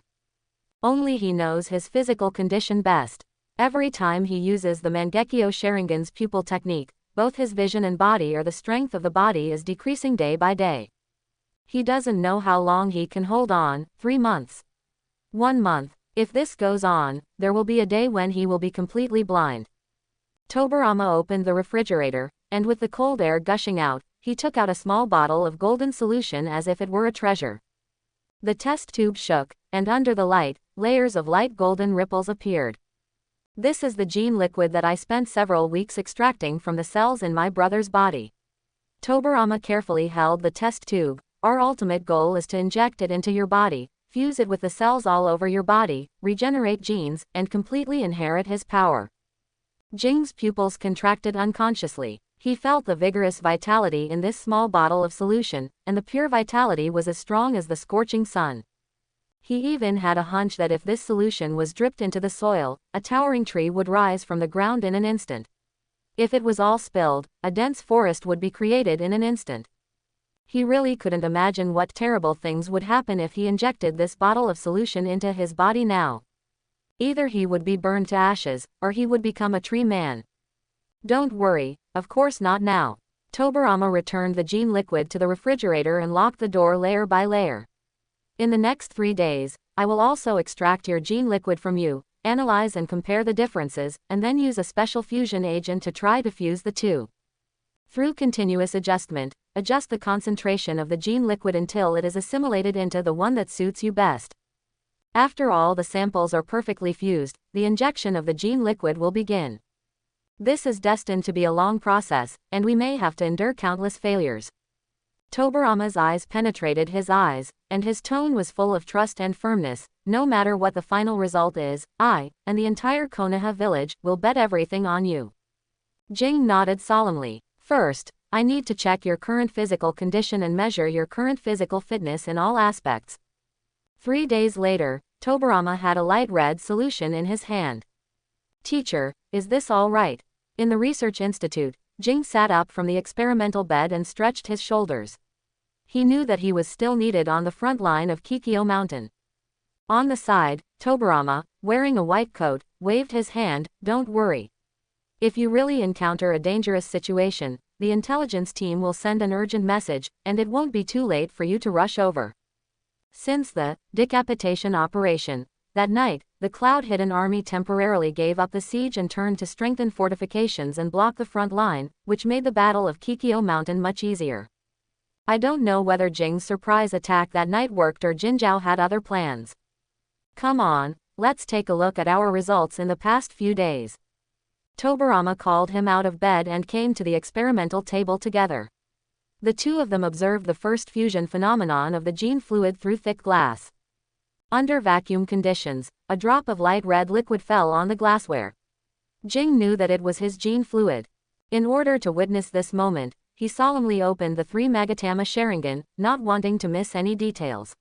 Speaker 1: Only he knows his physical condition best. Every time he uses the Mangekyō Sharingan's pupil technique, both his vision and body or the strength of the body is decreasing day by day. He doesn't know how long he can hold on, 3 months. 1 month. If this goes on, there will be a day when he will be completely blind. Tobarama opened the refrigerator, and with the cold air gushing out, he took out a small bottle of golden solution as if it were a treasure. The test tube shook, and under the light, layers of light golden ripples appeared. This is the gene liquid that I spent several weeks extracting from the cells in my brother's body. Tobarama carefully held the test tube. Our ultimate goal is to inject it into your body, fuse it with the cells all over your body, regenerate genes, and completely inherit his power. Jing's pupils contracted unconsciously. He felt the vigorous vitality in this small bottle of solution, and the pure vitality was as strong as the scorching sun. He even had a hunch that if this solution was dripped into the soil, a towering tree would rise from the ground in an instant. If it was all spilled, a dense forest would be created in an instant. He really couldn't imagine what terrible things would happen if he injected this bottle of solution into his body now. Either he would be burned to ashes, or he would become a tree man. Don't worry, of course not now. Tobarama returned the gene liquid to the refrigerator and locked the door layer by layer. In the next 3 days, I will also extract your gene liquid from you, analyze and compare the differences, and then use a special fusion agent to try to fuse the two. Through continuous adjustment, adjust the concentration of the gene liquid until it is assimilated into the one that suits you best. After all the samples are perfectly fused, the injection of the gene liquid will begin. This is destined to be a long process, and we may have to endure countless failures. Tobarama's eyes penetrated his eyes, and his tone was full of trust and firmness. No matter what the final result is, I, and the entire Konoha village, will bet everything on you. Jing nodded solemnly. First, I need to check your current physical condition and measure your current physical fitness in all aspects. 3 days later, Tobarama had a light red solution in his hand. Teacher, is this all right? In the research institute, Jing sat up from the experimental bed and stretched his shoulders. He knew that he was still needed on the front line of Kikyo Mountain. On the side, Tobarama, wearing a white coat, waved his hand. Don't worry. If you really encounter a dangerous situation, the intelligence team will send an urgent message, and it won't be too late for you to rush over. Since the decapitation operation, that night, the cloud-hidden army temporarily gave up the siege and turned to strengthen fortifications and block the front line, which made the Battle of Kikyo Mountain much easier. I don't know whether Jing's surprise attack that night worked or Jinzhou had other plans. Come on, let's take a look at our results in the past few days. Tobarama called him out of bed and came to the experimental table together. The two of them observed the first fusion phenomenon of the gene fluid through thick glass. Under vacuum conditions, a drop of light red liquid fell on the glassware. Jing knew that it was his gene fluid. In order to witness this moment, he solemnly opened the 3 Magatama Sharingan, not wanting to miss any details.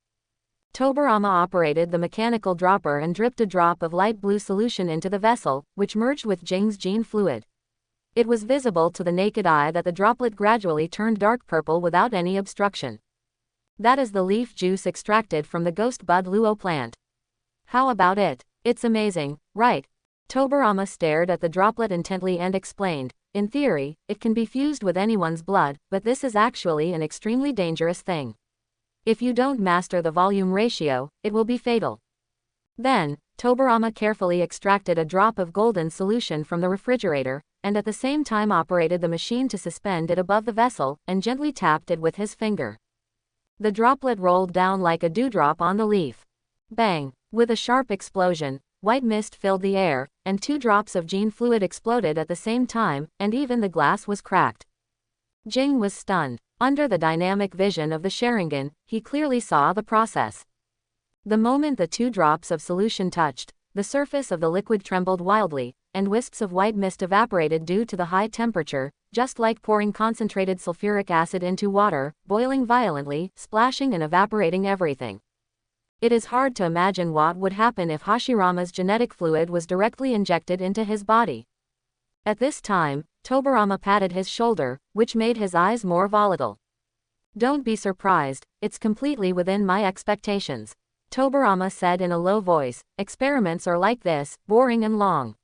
Speaker 1: Tobarama operated the mechanical dropper and dripped a drop of light blue solution into the vessel, which merged with Jing's gene fluid. It was visible to the naked eye that the droplet gradually turned dark purple without any obstruction. That is the leaf juice extracted from the ghost bud luo plant. How about it? It's amazing, right? Tobarama stared at the droplet intently and explained, in theory, it can be fused with anyone's blood, but this is actually an extremely dangerous thing. If you don't master the volume ratio, it will be fatal. Then, Tobarama carefully extracted a drop of golden solution from the refrigerator, and at the same time operated the machine to suspend it above the vessel, and gently tapped it with his finger. The droplet rolled down like a dewdrop on the leaf. Bang! With a sharp explosion, white mist filled the air, and 2 drops of gene fluid exploded at the same time, and even the glass was cracked. Jing was stunned. Under the dynamic vision of the Sharingan, he clearly saw the process. The moment the 2 drops of solution touched, the surface of the liquid trembled wildly, and wisps of white mist evaporated due to the high temperature, just like pouring concentrated sulfuric acid into water, boiling violently, splashing and evaporating everything. It is hard to imagine what would happen if Hashirama's genetic fluid was directly injected into his body. At this time, Tobirama patted his shoulder, which made his eyes more volatile. "Don't be surprised, it's completely within my expectations," Tobirama said in a low voice. "Experiments are like this, boring and long."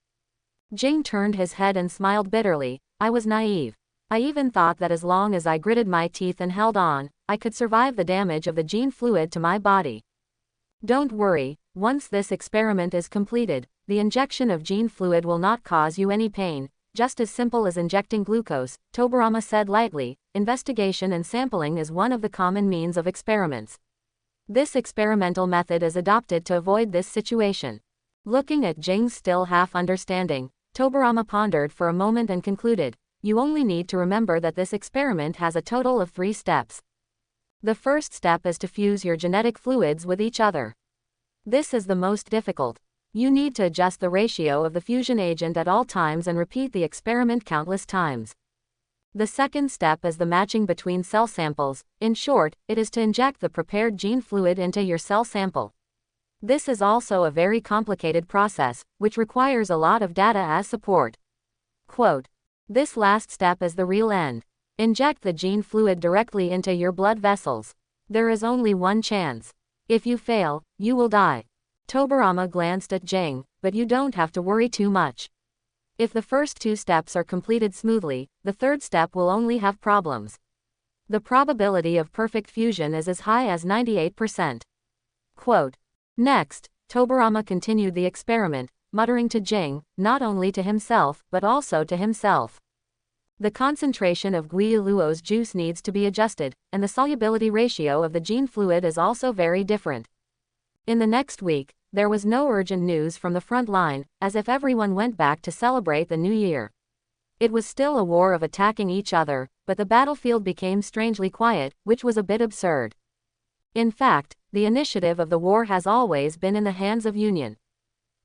Speaker 1: Jing turned his head and smiled bitterly. "I was naive. I even thought that as long as I gritted my teeth and held on, I could survive the damage of the gene fluid to my body. Don't worry, once this experiment is completed, the injection of gene fluid will not cause you any pain, just as simple as injecting glucose," Tobirama said lightly. "Investigation and sampling is one of the common means of experiments. This experimental method is adopted to avoid this situation." Looking at Jing's still half understanding, Tobirama pondered for a moment and concluded, "You only need to remember that this experiment has a total of 3 steps. The first step is to fuse your genetic fluids with each other. This is the most difficult. You need to adjust the ratio of the fusion agent at all times and repeat the experiment countless times. The second step is the matching between cell samples. In short, it is to inject the prepared gene fluid into your cell sample. This is also a very complicated process, which requires a lot of data as support. Quote, "This last step is the real end. Inject the gene fluid directly into your blood vessels. There is only one chance. If you fail, you will die." Tobirama glanced at Jing, "But you don't have to worry too much. If the first 2 steps are completed smoothly, the third step will only have problems. The probability of perfect fusion is as high as 98%. Quote. Next, Tobirama continued the experiment, muttering to Jing, not only to himself, but also to himself. The concentration of Guiluo's juice needs to be adjusted, and the solubility ratio of the gene fluid is also very different. In the next week, there was no urgent news from the front line, as if everyone went back to celebrate the new year. It was still a war of attacking each other, but the battlefield became strangely quiet, which was a bit absurd. In fact, the initiative of the war has always been in the hands of Union.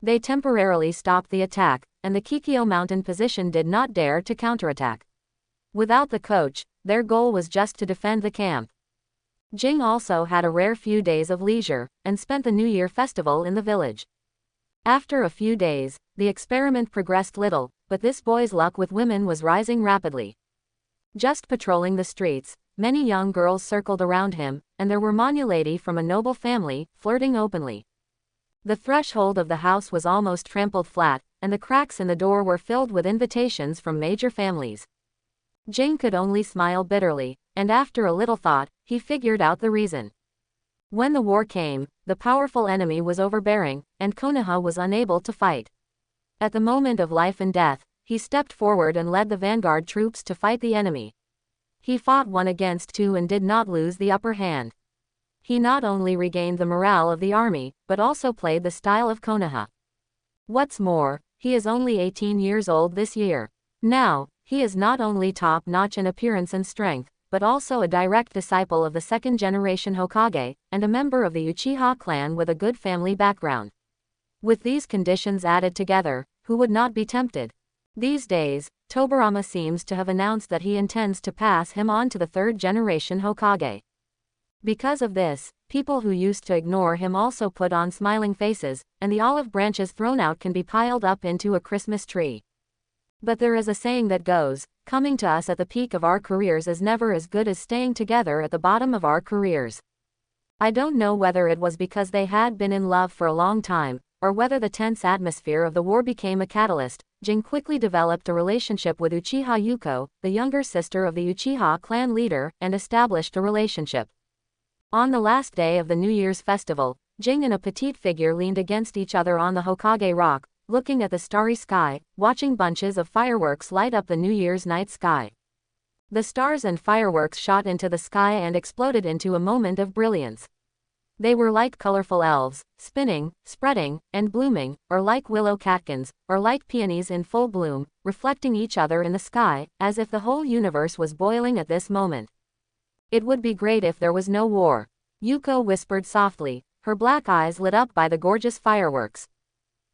Speaker 1: They temporarily stopped the attack, and the Kikyo Mountain position did not dare to counterattack. Without the coach, their goal was just to defend the camp. Jing also had a rare few days of leisure, and spent the New Year festival in the village. After a few days, the experiment progressed little, but this boy's luck with women was rising rapidly. Just patrolling the streets, many young girls circled around him, and there were Manulady from a noble family, flirting openly. The threshold of the house was almost trampled flat, and the cracks in the door were filled with invitations from major families. Jing could only smile bitterly, and after a little thought, he figured out the reason. When the war came, the powerful enemy was overbearing, and Konoha was unable to fight. At the moment of life and death, he stepped forward and led the vanguard troops to fight the enemy. He fought 1 against 2 and did not lose the upper hand. He not only regained the morale of the army, but also played the style of Konoha. What's more, he is only 18 years old this year. Now, he is not only top-notch in appearance and strength, but also a direct disciple of the second-generation Hokage, and a member of the Uchiha clan with a good family background. With these conditions added together, who would not be tempted? These days, Tobirama seems to have announced that he intends to pass him on to the third-generation Hokage. Because of this, people who used to ignore him also put on smiling faces, and the olive branches thrown out can be piled up into a Christmas tree. But there is a saying that goes, coming to us at the peak of our careers is never as good as staying together at the bottom of our careers. I don't know whether it was because they had been in love for a long time, or whether the tense atmosphere of the war became a catalyst. Jing quickly developed a relationship with Uchiha Yuko, the younger sister of the Uchiha clan leader, and established a relationship. On the last day of the New Year's festival, Jing and a petite figure leaned against each other on the Hokage rock, looking at the starry sky, watching bunches of fireworks light up the New Year's night sky. The stars and fireworks shot into the sky and exploded into a moment of brilliance. They were like colorful elves, spinning, spreading, and blooming, or like willow catkins, or like peonies in full bloom, reflecting each other in the sky, as if the whole universe was boiling at this moment. It would be great if there was no war, Yuko whispered softly, her black eyes lit up by the gorgeous fireworks.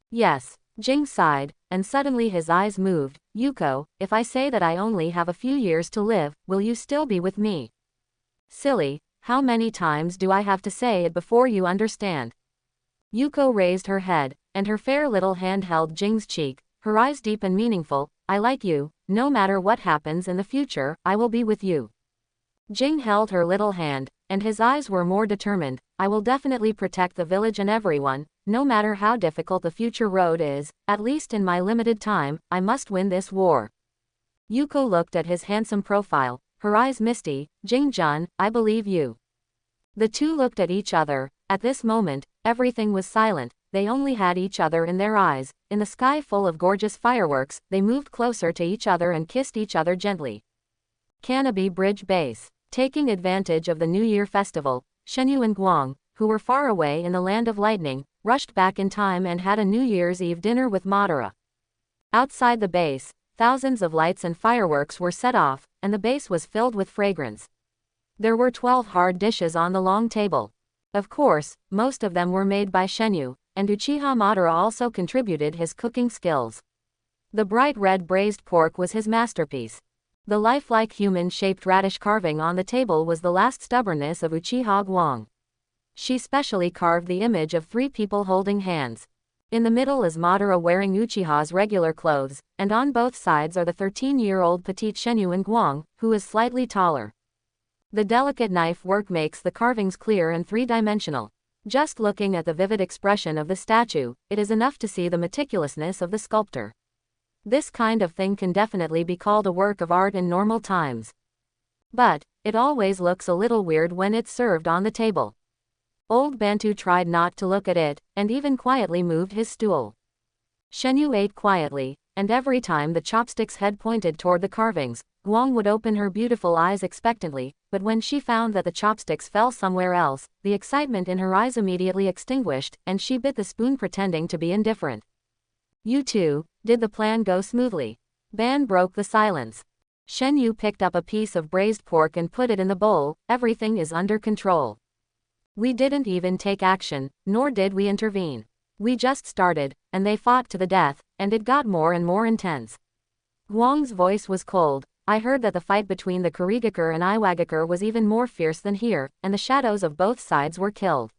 Speaker 1: Yes, Jing sighed, and suddenly his eyes moved. Yuko, if I say that I only have a few years to live, will you still be with me? Silly, how many times do I have to say it before you understand? Yuko raised her head, and her fair little hand held Jing's cheek, her eyes deep and meaningful. I like you, no matter what happens in the future, I will be with you. Jing held her little hand, and his eyes were more determined. I will definitely protect the village and everyone, no matter how difficult the future road is, at least in my limited time, I must win this war. Yuko looked at his handsome profile, her eyes misty. Jing-jun, I believe you. The two looked at each other. At this moment, everything was silent, they only had each other in their eyes. In the sky full of gorgeous fireworks, they moved closer to each other and kissed each other gently. Kanabi Bridge Base. Taking advantage of the New Year festival, Shenu and Guang, who were far away in the land of lightning, rushed back in time and had a New Year's Eve dinner with Madara. Outside the base, thousands of lights and fireworks were set off, and the base was filled with fragrance. There were 12 hard dishes on the long table. Of course, most of them were made by Shenu, and Uchiha Madara also contributed his cooking skills. The bright red braised pork was his masterpiece. The lifelike human-shaped radish carving on the table was the last stubbornness of Uchiha Guang. She specially carved the image of 3 people holding hands. In the middle is Madara wearing Uchiha's regular clothes, and on both sides are the 13-year-old petite Shenu and Guang, who is slightly taller. The delicate knife work makes the carvings clear and three-dimensional. Just looking at the vivid expression of the statue, it is enough to see the meticulousness of the sculptor. This kind of thing can definitely be called a work of art in normal times. But, it always looks a little weird when it's served on the table. Old Bantu tried not to look at it, and even quietly moved his stool. Shenu ate quietly, and every time the chopstick's head pointed toward the carvings, Guang would open her beautiful eyes expectantly, but when she found that the chopsticks fell somewhere else, the excitement in her eyes immediately extinguished, and she bit the spoon pretending to be indifferent. You two, did the plan go smoothly? Ban broke the silence. Shenu picked up a piece of braised pork and put it in the bowl. Everything is under control. We didn't even take action, nor did we intervene. We just started, and they fought to the death, and it got more and more intense. Guang's voice was cold. I heard that the fight between the Kurigakure and Iwagakure was even more fierce than here, and the shadows of both sides were killed.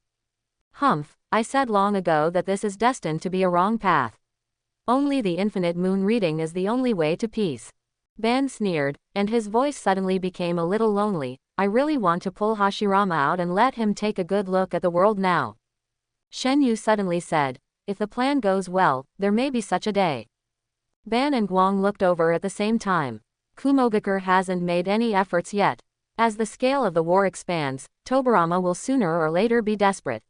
Speaker 1: Humph, I said long ago that this is destined to be a wrong path. Only the infinite moon reading is the only way to peace. Ban sneered, and his voice suddenly became a little lonely. I really want to pull Hashirama out and let him take a good look at the world now. Shenu suddenly said, if the plan goes well, there may be such a day. Ban and Guang looked over at the same time. Kumogakure hasn't made any efforts yet. As the scale of the war expands, Tobirama will sooner or later be desperate.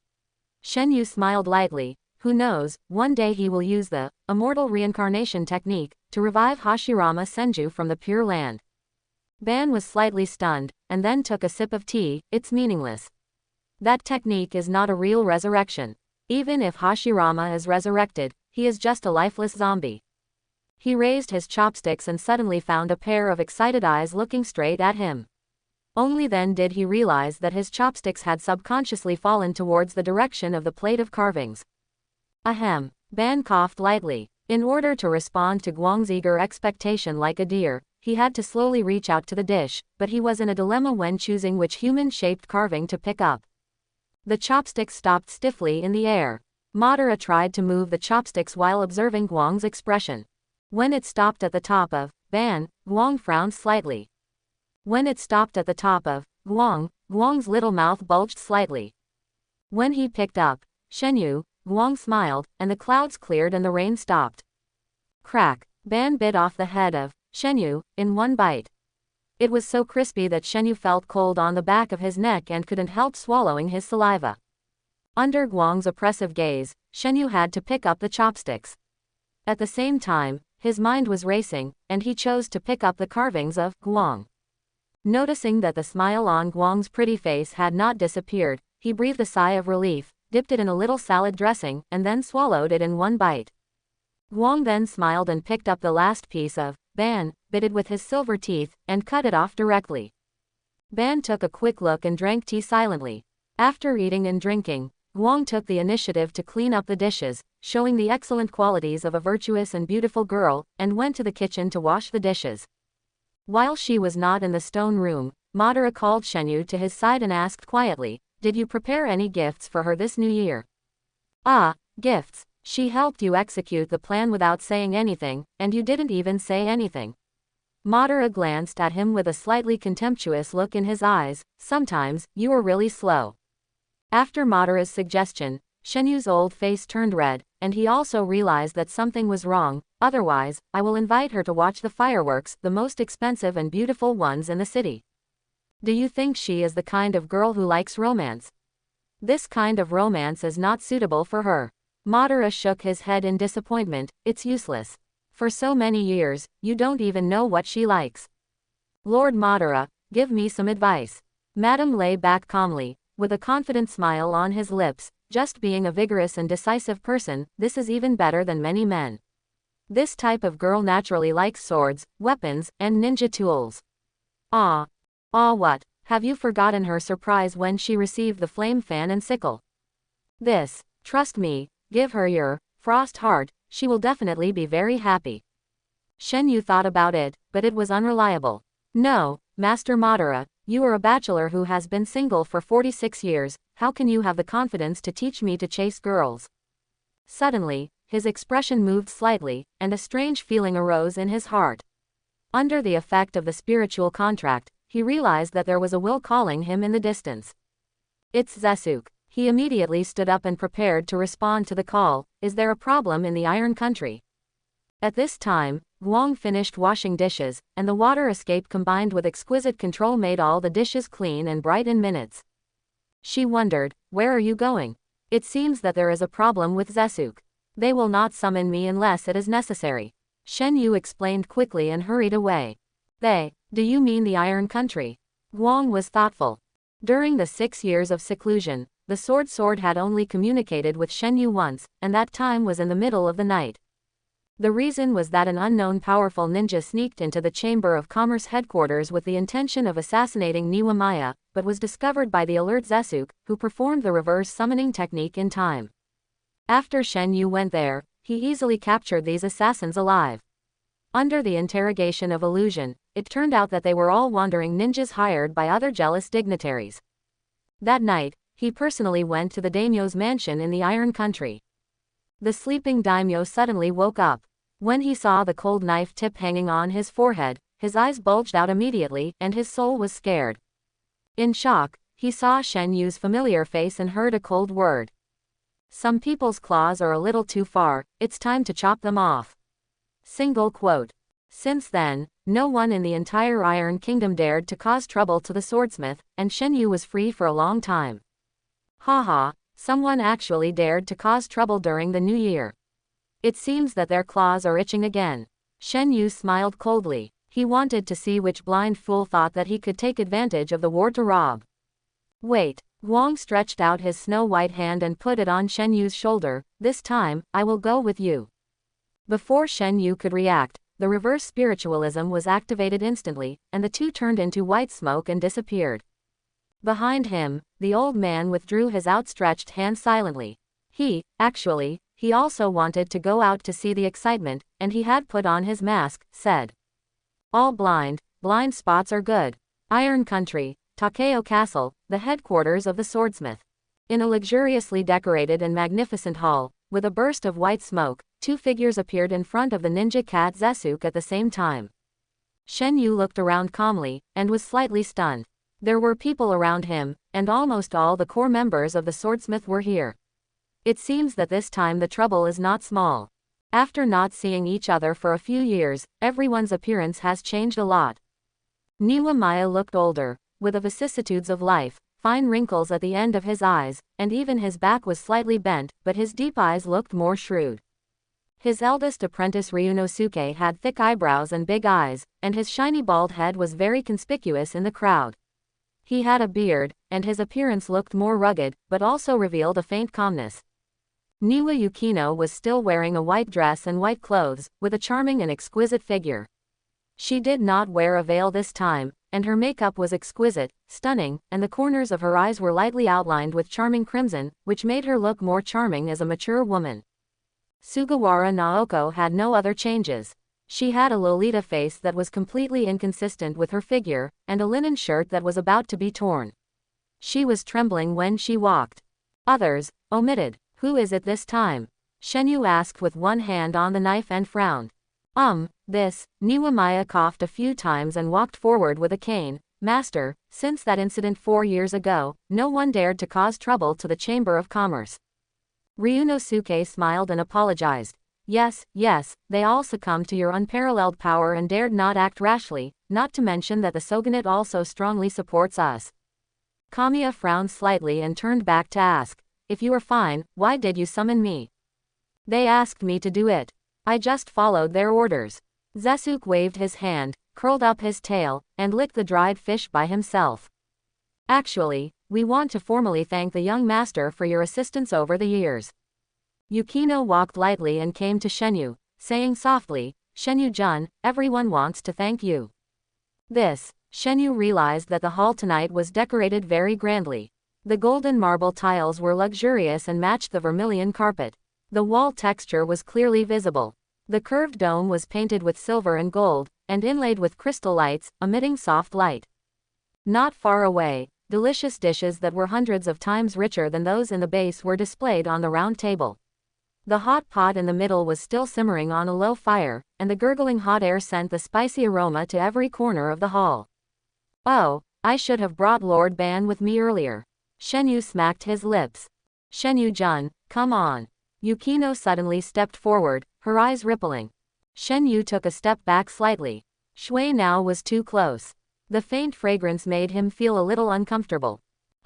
Speaker 1: Shenu smiled lightly. Who knows, one day he will use the immortal reincarnation technique to revive Hashirama Senju from the Pure Land. Ban was slightly stunned, and then took a sip of tea. It's meaningless. That technique is not a real resurrection. Even if Hashirama is resurrected, he is just a lifeless zombie. He raised his chopsticks and suddenly found a pair of excited eyes looking straight at him. Only then did he realize that his chopsticks had subconsciously fallen towards the direction of the plate of carvings. Ahem. Ban coughed lightly. In order to respond to Guang's eager expectation like a deer, he had to slowly reach out to the dish, but he was in a dilemma when choosing which human-shaped carving to pick up. The chopsticks stopped stiffly in the air. Madara tried to move the chopsticks while observing Guang's expression. When it stopped at the top of Ban, Guang frowned slightly. When it stopped at the top of Guang, Guang's little mouth bulged slightly. When he picked up Shenu, Guang smiled, and the clouds cleared and the rain stopped. Crack. Ban bit off the head of Shenu in one bite. It was so crispy that Shenu felt cold on the back of his neck and couldn't help swallowing his saliva. Under Guang's oppressive gaze, Shenu had to pick up the chopsticks. At the same time, his mind was racing, and he chose to pick up the carvings of Guang. Noticing that the smile on Guang's pretty face had not disappeared, he breathed a sigh of relief, dipped it in a little salad dressing, and then swallowed it in one bite. Guang then smiled and picked up the last piece of Ban, bit it with his silver teeth, and cut it off directly. Ban took a quick look and drank tea silently. After eating and drinking, Guang took the initiative to clean up the dishes, showing the excellent qualities of a virtuous and beautiful girl, and went to the kitchen to wash the dishes. While she was not in the stone room, Madara called Shenu to his side and asked quietly, "Did you prepare any gifts for her this new year?" "Ah, gifts. She helped you execute the plan without saying anything, and you didn't even say anything." Madara glanced at him with a slightly contemptuous look in his eyes. "Sometimes, you are really slow." After Madara's suggestion, Shenu's old face turned red, and he also realized that something was wrong. "Otherwise, I will invite her to watch the fireworks, the most expensive and beautiful ones in the city." "Do you think she is the kind of girl who likes romance?" "This kind of romance is not suitable for her." Madara shook his head in disappointment. "It's useless. For so many years, you don't even know what she likes." "Lord Madara, give me some advice." Madame lay back calmly, with a confident smile on his lips. "Just being a vigorous and decisive person, this is even better than many men. This type of girl naturally likes swords, weapons, and ninja tools." Ah, what? Have you forgotten her surprise when she received the flame fan and sickle? Trust me, give her your frost heart, she will definitely be very happy." Shenu thought about it, but it was unreliable. "No, Master Madara, you are a bachelor who has been single for 46 years, how can you have the confidence to teach me to chase girls?" Suddenly, his expression moved slightly, and a strange feeling arose in his heart. Under the effect of the spiritual contract, he realized that there was a will calling him in the distance. "It's Zesuke." He immediately stood up and prepared to respond to the call. "Is there a problem in the Iron Country?" At this time, Guang finished washing dishes, and the water escape combined with exquisite control made all the dishes clean and bright in minutes. She wondered, "Where are you going?" "It seems that there is a problem with Zesuke. They will not summon me unless it is necessary." Shenu explained quickly and hurried away. Do you mean the Iron Country?" Guang was thoughtful. During the 6 years of seclusion, the sword had only communicated with Shenu once, and that time was in the middle of the night. The reason was that an unknown powerful ninja sneaked into the Chamber of Commerce headquarters with the intention of assassinating Niwamaya, but was discovered by the alert Zesuke, who performed the reverse summoning technique in time. After Shenu went there, he easily captured these assassins alive. Under the interrogation of illusion, it turned out that they were all wandering ninjas hired by other jealous dignitaries. That night, he personally went to the daimyo's mansion in the Iron Country. The sleeping daimyo suddenly woke up. When he saw the cold knife tip hanging on his forehead, his eyes bulged out immediately, and his soul was scared. In shock, he saw Shenyu's familiar face and heard a cold word. "Some people's claws are a little too far, it's time to chop them off." Single quote. Since then, no one in the entire Iron Kingdom dared to cause trouble to the swordsmith, and Shenu was free for a long time. Haha, someone actually dared to cause trouble during the new year. It seems that their claws are itching again. Shenu smiled coldly. He wanted to see which blind fool thought that he could take advantage of the war to rob. "Wait." Guang stretched out his snow-white hand and put it on Shenyu's shoulder. "This time, I will go with you." Before Shenu could react, the reverse spiritualism was activated instantly, and the two turned into white smoke and disappeared. Behind him, the old man withdrew his outstretched hand silently. He also wanted to go out to see the excitement, and he had put on his mask, said. "All blind spots are good." Iron Country, Takeo Castle, the headquarters of the swordsmith. In a luxuriously decorated and magnificent hall, with a burst of white smoke, two figures appeared in front of the ninja cat Zesuke at the same time. Shenu looked around calmly, and was slightly stunned. There were people around him, and almost all the core members of the swordsmith were here. It seems that this time the trouble is not small. After not seeing each other for a few years, everyone's appearance has changed a lot. Niwamaya looked older, with the vicissitudes of life, fine wrinkles at the end of his eyes, and even his back was slightly bent, but his deep eyes looked more shrewd. His eldest apprentice Ryunosuke had thick eyebrows and big eyes, and his shiny bald head was very conspicuous in the crowd. He had a beard, and his appearance looked more rugged, but also revealed a faint calmness. Niwa Yukino was still wearing a white dress and white clothes, with a charming and exquisite figure. She did not wear a veil this time, and her makeup was exquisite, stunning, and the corners of her eyes were lightly outlined with charming crimson, which made her look more charming as a mature woman. Sugawara Naoko had no other changes. She had a Lolita face that was completely inconsistent with her figure, and a linen shirt that was about to be torn. She was trembling when she walked. Others, omitted. Who is it this time? Shenu asked with one hand on the knife and frowned. This. Niwamaya coughed a few times and walked forward with a cane. Master, since that incident 4 years ago, no one dared to cause trouble to the Chamber of Commerce. Ryunosuke smiled and apologized. Yes, they all succumbed to your unparalleled power and dared not act rashly, not to mention that the Shogunate also strongly supports us. Kamiya frowned slightly and turned back to ask, if you are fine, why did you summon me? They asked me to do it. I just followed their orders. Zesuke waved his hand, curled up his tail, and licked the dried fish by himself. Actually, we want to formally thank the young master for your assistance over the years. Yukino walked lightly and came to Shenu, saying softly, Shenu-jun, everyone wants to thank you. Shenu realized that the hall tonight was decorated very grandly. The golden marble tiles were luxurious and matched the vermilion carpet. The wall texture was clearly visible. The curved dome was painted with silver and gold, and inlaid with crystal lights, emitting soft light. Not far away, delicious dishes that were hundreds of times richer than those in the base were displayed on the round table. The hot pot in the middle was still simmering on a low fire, and the gurgling hot air sent the spicy aroma to every corner of the hall. Oh, I should have brought Lord Ban with me earlier. Shenu smacked his lips. Shenu-jun, come on. Yukino suddenly stepped forward, her eyes rippling. Shenu took a step back slightly. Shui now was too close. The faint fragrance made him feel a little uncomfortable.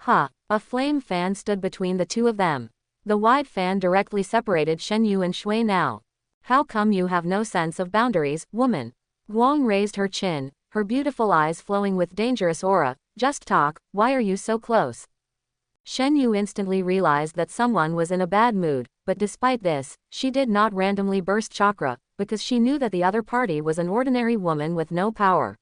Speaker 1: A flame fan stood between the two of them. The wide fan directly separated Shenu and Shui now. How come you have no sense of boundaries, woman? Guang raised her chin, her beautiful eyes flowing with dangerous aura. Just talk, why are you so close? Shenu instantly realized that someone was in a bad mood, but despite this, she did not randomly burst chakra, because she knew that the other party was an ordinary woman with no power.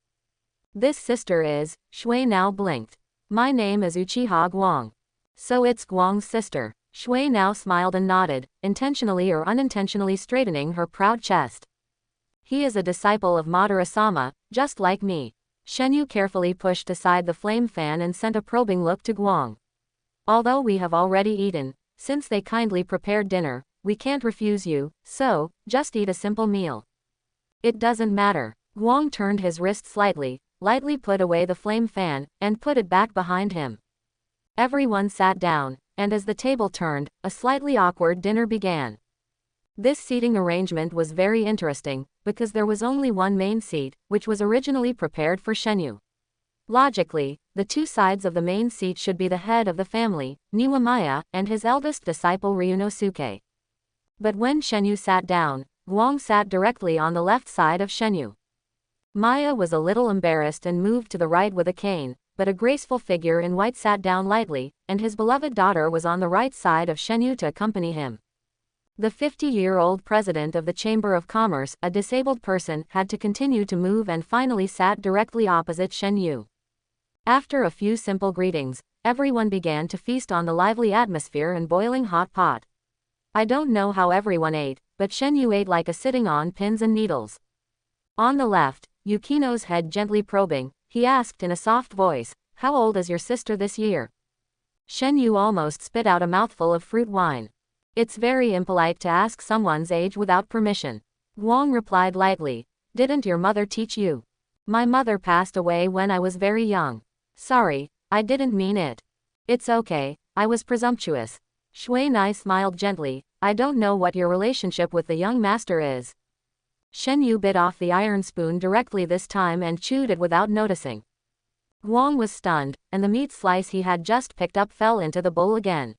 Speaker 1: This sister is, Shui now blinked. My name is Uchiha Guang. So it's Guang's sister. Shui now smiled and nodded, intentionally or unintentionally straightening her proud chest. He is a disciple of Madara-sama, just like me. Shenu carefully pushed aside the flame fan and sent a probing look to Guang. Although we have already eaten, since they kindly prepared dinner, we can't refuse you, so, just eat a simple meal. It doesn't matter. Guang turned his wrist slightly, lightly put away the flame fan, and put it back behind him. Everyone sat down, and as the table turned, a slightly awkward dinner began. This seating arrangement was very interesting, because there was only one main seat, which was originally prepared for Shenu. Logically, the two sides of the main seat should be the head of the family, Niwamaya, and his eldest disciple Ryunosuke. But when Shenu sat down, Guang sat directly on the left side of Shenu. Maya was a little embarrassed and moved to the right with a cane, but a graceful figure in white sat down lightly, and his beloved daughter was on the right side of Shenu to accompany him. The 50-year-old president of the Chamber of Commerce, a disabled person, had to continue to move and finally sat directly opposite Shenu. After a few simple greetings, everyone began to feast on the lively atmosphere and boiling hot pot. I don't know how everyone ate, but Shenu ate like a sitting on pins and needles. On the left, Yukino's head gently probing, he asked in a soft voice, how old is your sister this year? Shenu almost spit out a mouthful of fruit wine. It's very impolite to ask someone's age without permission. Guang replied lightly, didn't your mother teach you? My mother passed away when I was very young. Sorry, I didn't mean it. It's okay, I was presumptuous. Shui Nai smiled gently, I don't know what your relationship with the young master is. Shenu bit off the iron spoon directly this time and chewed it without noticing. Guang was stunned, and the meat slice he had just picked up fell into the bowl again.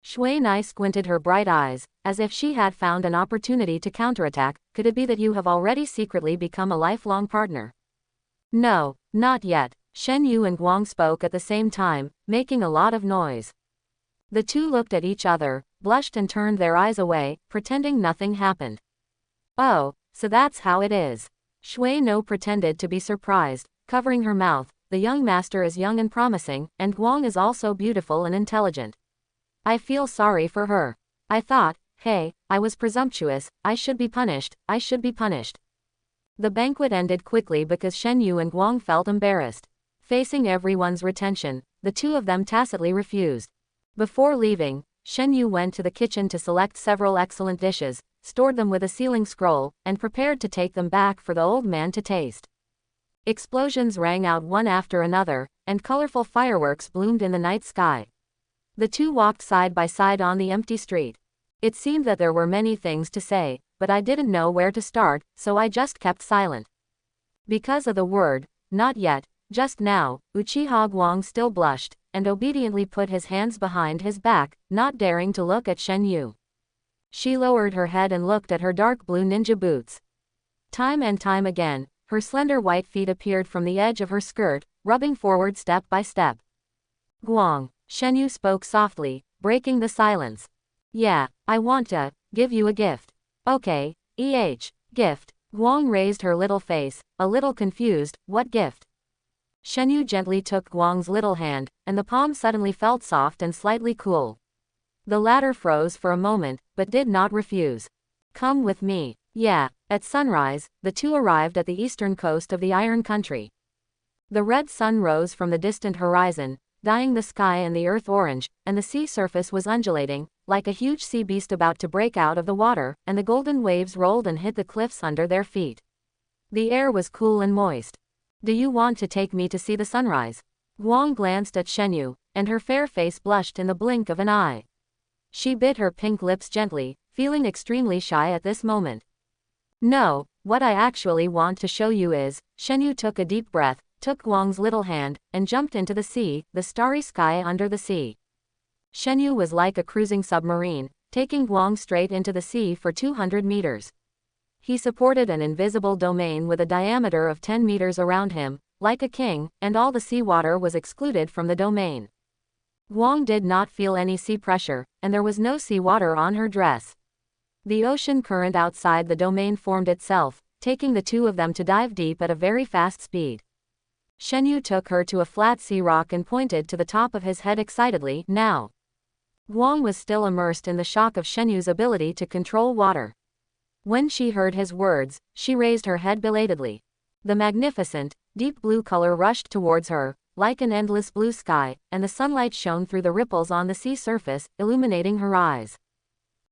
Speaker 1: Shui squinted her bright eyes, as if she had found an opportunity to counterattack. Could it be that you have already secretly become a lifelong partner? No, not yet. Shenu and Guang spoke at the same time, making a lot of noise. The two looked at each other, blushed and turned their eyes away, pretending nothing happened. Oh, so that's how it is. Shui pretended to be surprised, covering her mouth. The young master is young and promising, and Guang is also beautiful and intelligent. I feel sorry for her. I thought, hey, I was presumptuous, I should be punished, I should be punished. The banquet ended quickly because Shenu and Guang felt embarrassed. Facing everyone's retention, the two of them tacitly refused. Before leaving, Shenu went to the kitchen to select several excellent dishes, stored them with a sealing scroll, and prepared to take them back for the old man to taste. Explosions rang out one after another, and colorful fireworks bloomed in the night sky. The two walked side by side on the empty street. It seemed that there were many things to say, but I didn't know where to start, so I just kept silent. Because of the word, not yet, just now, Uchiha Guang still blushed, and obediently put his hands behind his back, not daring to look at Shenu. She lowered her head and looked at her dark blue ninja boots. Time and time again, her slender white feet appeared from the edge of her skirt, rubbing forward step by step. Guang, Shenu spoke softly, breaking the silence. Yeah, I want to give you a gift. Okay, gift. Guang raised her little face, a little confused. What gift? Shenu gently took Guang's little hand, and the palm suddenly felt soft and slightly cool. The latter froze for a moment, but did not refuse. Come with me. Yeah. At sunrise, the two arrived at the eastern coast of the Iron Country. The red sun rose from the distant horizon, dyeing the sky and the earth orange, and the sea surface was undulating, like a huge sea beast about to break out of the water, and the golden waves rolled and hit the cliffs under their feet. The air was cool and moist. Do you want to take me to see the sunrise? Guang glanced at Shenu, and her fair face blushed in the blink of an eye. She bit her pink lips gently, feeling extremely shy at this moment. No, what I actually want to show you is, Shenu took a deep breath, took Guang's little hand, and jumped into the sea, the starry sky under the sea. Shenu was like a cruising submarine, taking Guang straight into the sea for 200 meters. He supported an invisible domain with a diameter of 10 meters around him, like a king, and all the seawater was excluded from the domain. Guang did not feel any sea pressure, and there was no seawater on her dress. The ocean current outside the domain formed itself, taking the two of them to dive deep at a very fast speed. Shenu took her to a flat sea rock and pointed to the top of his head excitedly. Now. Guang was still immersed in the shock of Shenu's ability to control water. When she heard his words, she raised her head belatedly. The magnificent, deep blue color rushed towards her, like an endless blue sky, and the sunlight shone through the ripples on the sea surface, illuminating her eyes.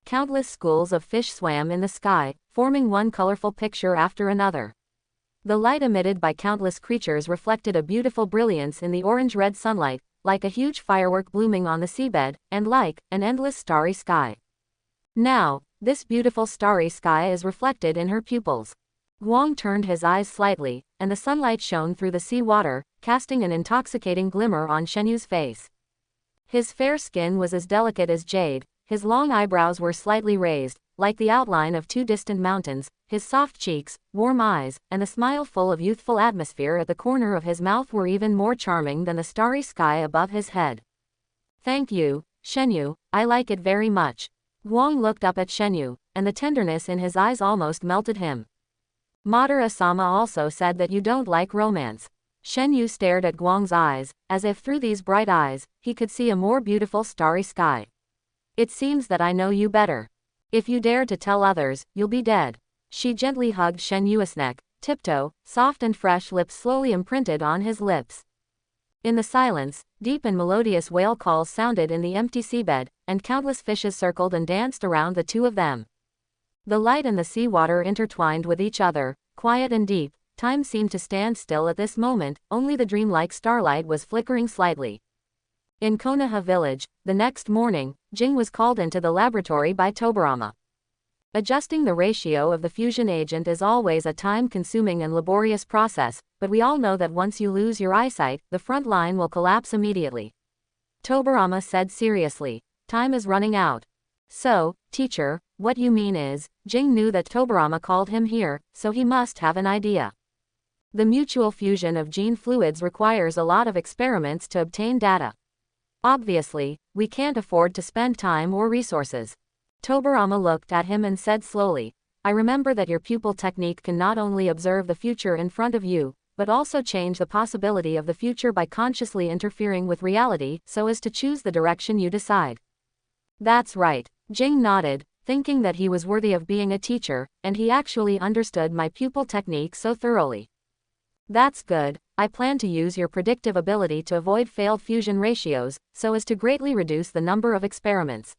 Speaker 1: Countless schools of fish swam in the sky, forming one colorful picture after another. The light emitted by countless creatures reflected a beautiful brilliance in the orange-red sunlight, like a huge firework blooming on the seabed, and like an endless starry sky. Now, this beautiful starry sky is reflected in her pupils. Guang turned his eyes slightly, and the sunlight shone through the sea water, casting an intoxicating glimmer on Shenu's face. His fair skin was as delicate as jade, his long eyebrows were slightly raised, like the outline of two distant mountains, his soft cheeks, warm eyes, and the smile full of youthful atmosphere at the corner of his mouth were even more charming than the starry sky above his head. Thank you, Shenu, I like it very much. Guang looked up at Shenu, and the tenderness in his eyes almost melted him. Madara-sama also said that you don't like romance. Shenu stared at Guang's eyes, as if through these bright eyes, he could see a more beautiful starry sky. It seems that I know you better. If you dare to tell others, you'll be dead. She gently hugged Shenu's neck, tiptoe, soft and fresh lips slowly imprinted on his lips. In the silence, deep and melodious whale calls sounded in the empty seabed, and countless fishes circled and danced around the two of them. The light and the seawater intertwined with each other, quiet and deep. Time seemed to stand still at this moment, only the dreamlike starlight was flickering slightly. In Konoha village, the next morning, Jing was called into the laboratory by Tobirama. Adjusting the ratio of the fusion agent is always a time-consuming and laborious process, but we all know that once you lose your eyesight, the front line will collapse immediately. Tobirama said seriously. Time is running out. So, teacher, what you mean is, Jing knew that Tobirama called him here, so he must have an idea. The mutual fusion of gene fluids requires a lot of experiments to obtain data. Obviously, we can't afford to spend time or resources. Tobirama looked at him and said slowly, I remember that your pupil technique can not only observe the future in front of you, but also change the possibility of the future by consciously interfering with reality so as to choose the direction you decide. That's right. Jing nodded, thinking that he was worthy of being a teacher, and he actually understood my pupil technique so thoroughly. That's good. I plan to use your predictive ability to avoid failed fusion ratios, so as to greatly reduce the number of experiments.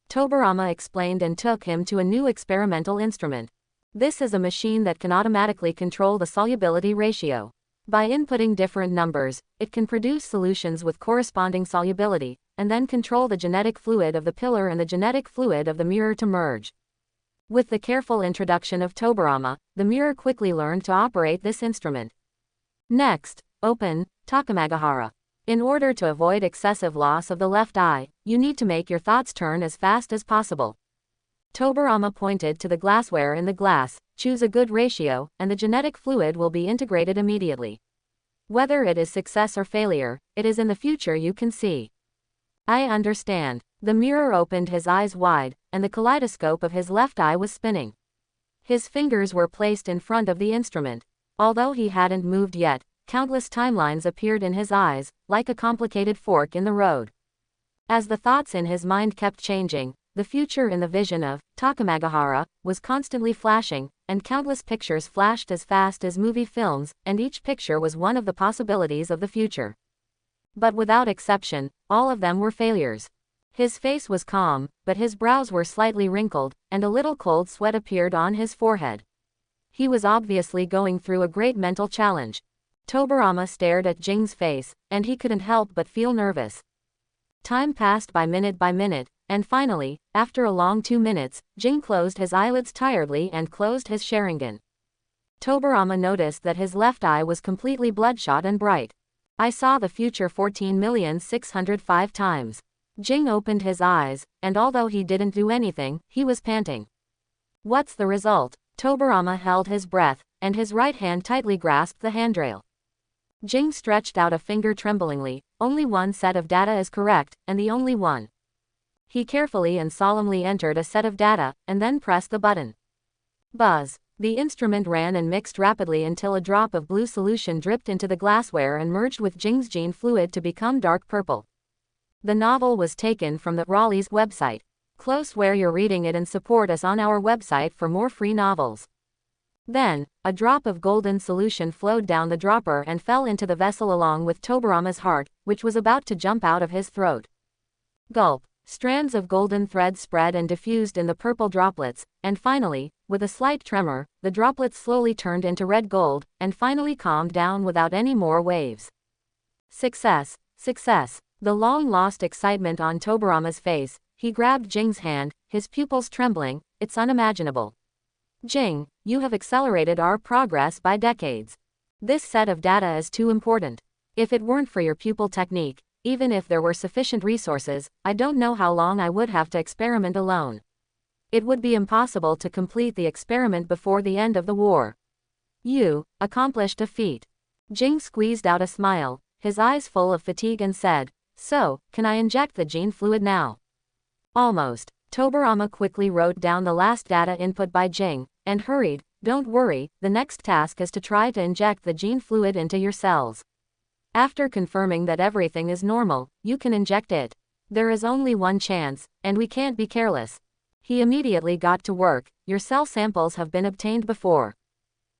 Speaker 1: Tobirama explained and took him to a new experimental instrument. This is a machine that can automatically control the solubility ratio. By inputting different numbers, it can produce solutions with corresponding solubility, and then control the genetic fluid of the pillar and the genetic fluid of the mirror to merge. With the careful introduction of Tobirama, the mirror quickly learned to operate this instrument. Next, open Takamagahara. In order to avoid excessive loss of the left eye, you need to make your thoughts turn as fast as possible. Tobirama pointed to the glassware in the glass, choose a good ratio, and the genetic fluid will be integrated immediately. Whether it is success or failure, it is in the future you can see. I understand. The mirror opened his eyes wide, and the kaleidoscope of his left eye was spinning. His fingers were placed in front of the instrument. Although he hadn't moved yet, countless timelines appeared in his eyes, like a complicated fork in the road. As the thoughts in his mind kept changing, the future in the vision of Takamagahara was constantly flashing, and countless pictures flashed as fast as movie films, and each picture was one of the possibilities of the future. But without exception, all of them were failures. His face was calm, but his brows were slightly wrinkled, and a little cold sweat appeared on his forehead. He was obviously going through a great mental challenge. Tobirama stared at Jing's face, and he couldn't help but feel nervous. Time passed by minute, and finally, after a long 2 minutes, Jing closed his eyelids tiredly and closed his Sharingan. Tobirama noticed that his left eye was completely bloodshot and bright. I saw the future 14,605 times. Jing opened his eyes, and although he didn't do anything, he was panting. What's the result? Tobirama held his breath, and his right hand tightly grasped the handrail. Jing stretched out a finger tremblingly. Only one set of data is correct, and the only one. He carefully and solemnly entered a set of data, and then pressed the button. Buzz. The instrument ran and mixed rapidly until a drop of blue solution dripped into the glassware and merged with Jing's gene fluid to become dark purple. The novel was taken from the Raleigh's website. Close where you're reading it and support us on our website for more free novels. Then, a drop of golden solution flowed down the dropper and fell into the vessel along with Tobirama's heart, which was about to jump out of his throat. Gulp. Strands of golden thread spread and diffused in the purple droplets, and finally, with a slight tremor, the droplets slowly turned into red gold, and finally calmed down without any more waves. Success. Success. The long-lost excitement on Tobirama's face. He grabbed Jing's hand, his pupils trembling. It's unimaginable. Jing, you have accelerated our progress by decades. This set of data is too important. If it weren't for your pupil technique, even if there were sufficient resources, I don't know how long I would have to experiment alone. It would be impossible to complete the experiment before the end of the war. You accomplished a feat. Jing squeezed out a smile, his eyes full of fatigue, and said, So, can I inject the gene fluid now? Almost. Tobirama quickly wrote down the last data input by Jing, and hurried, Don't worry, the next task is to try to inject the gene fluid into your cells. After confirming that everything is normal, you can inject it. There is only one chance, and we can't be careless. He immediately got to work. Your cell samples have been obtained before.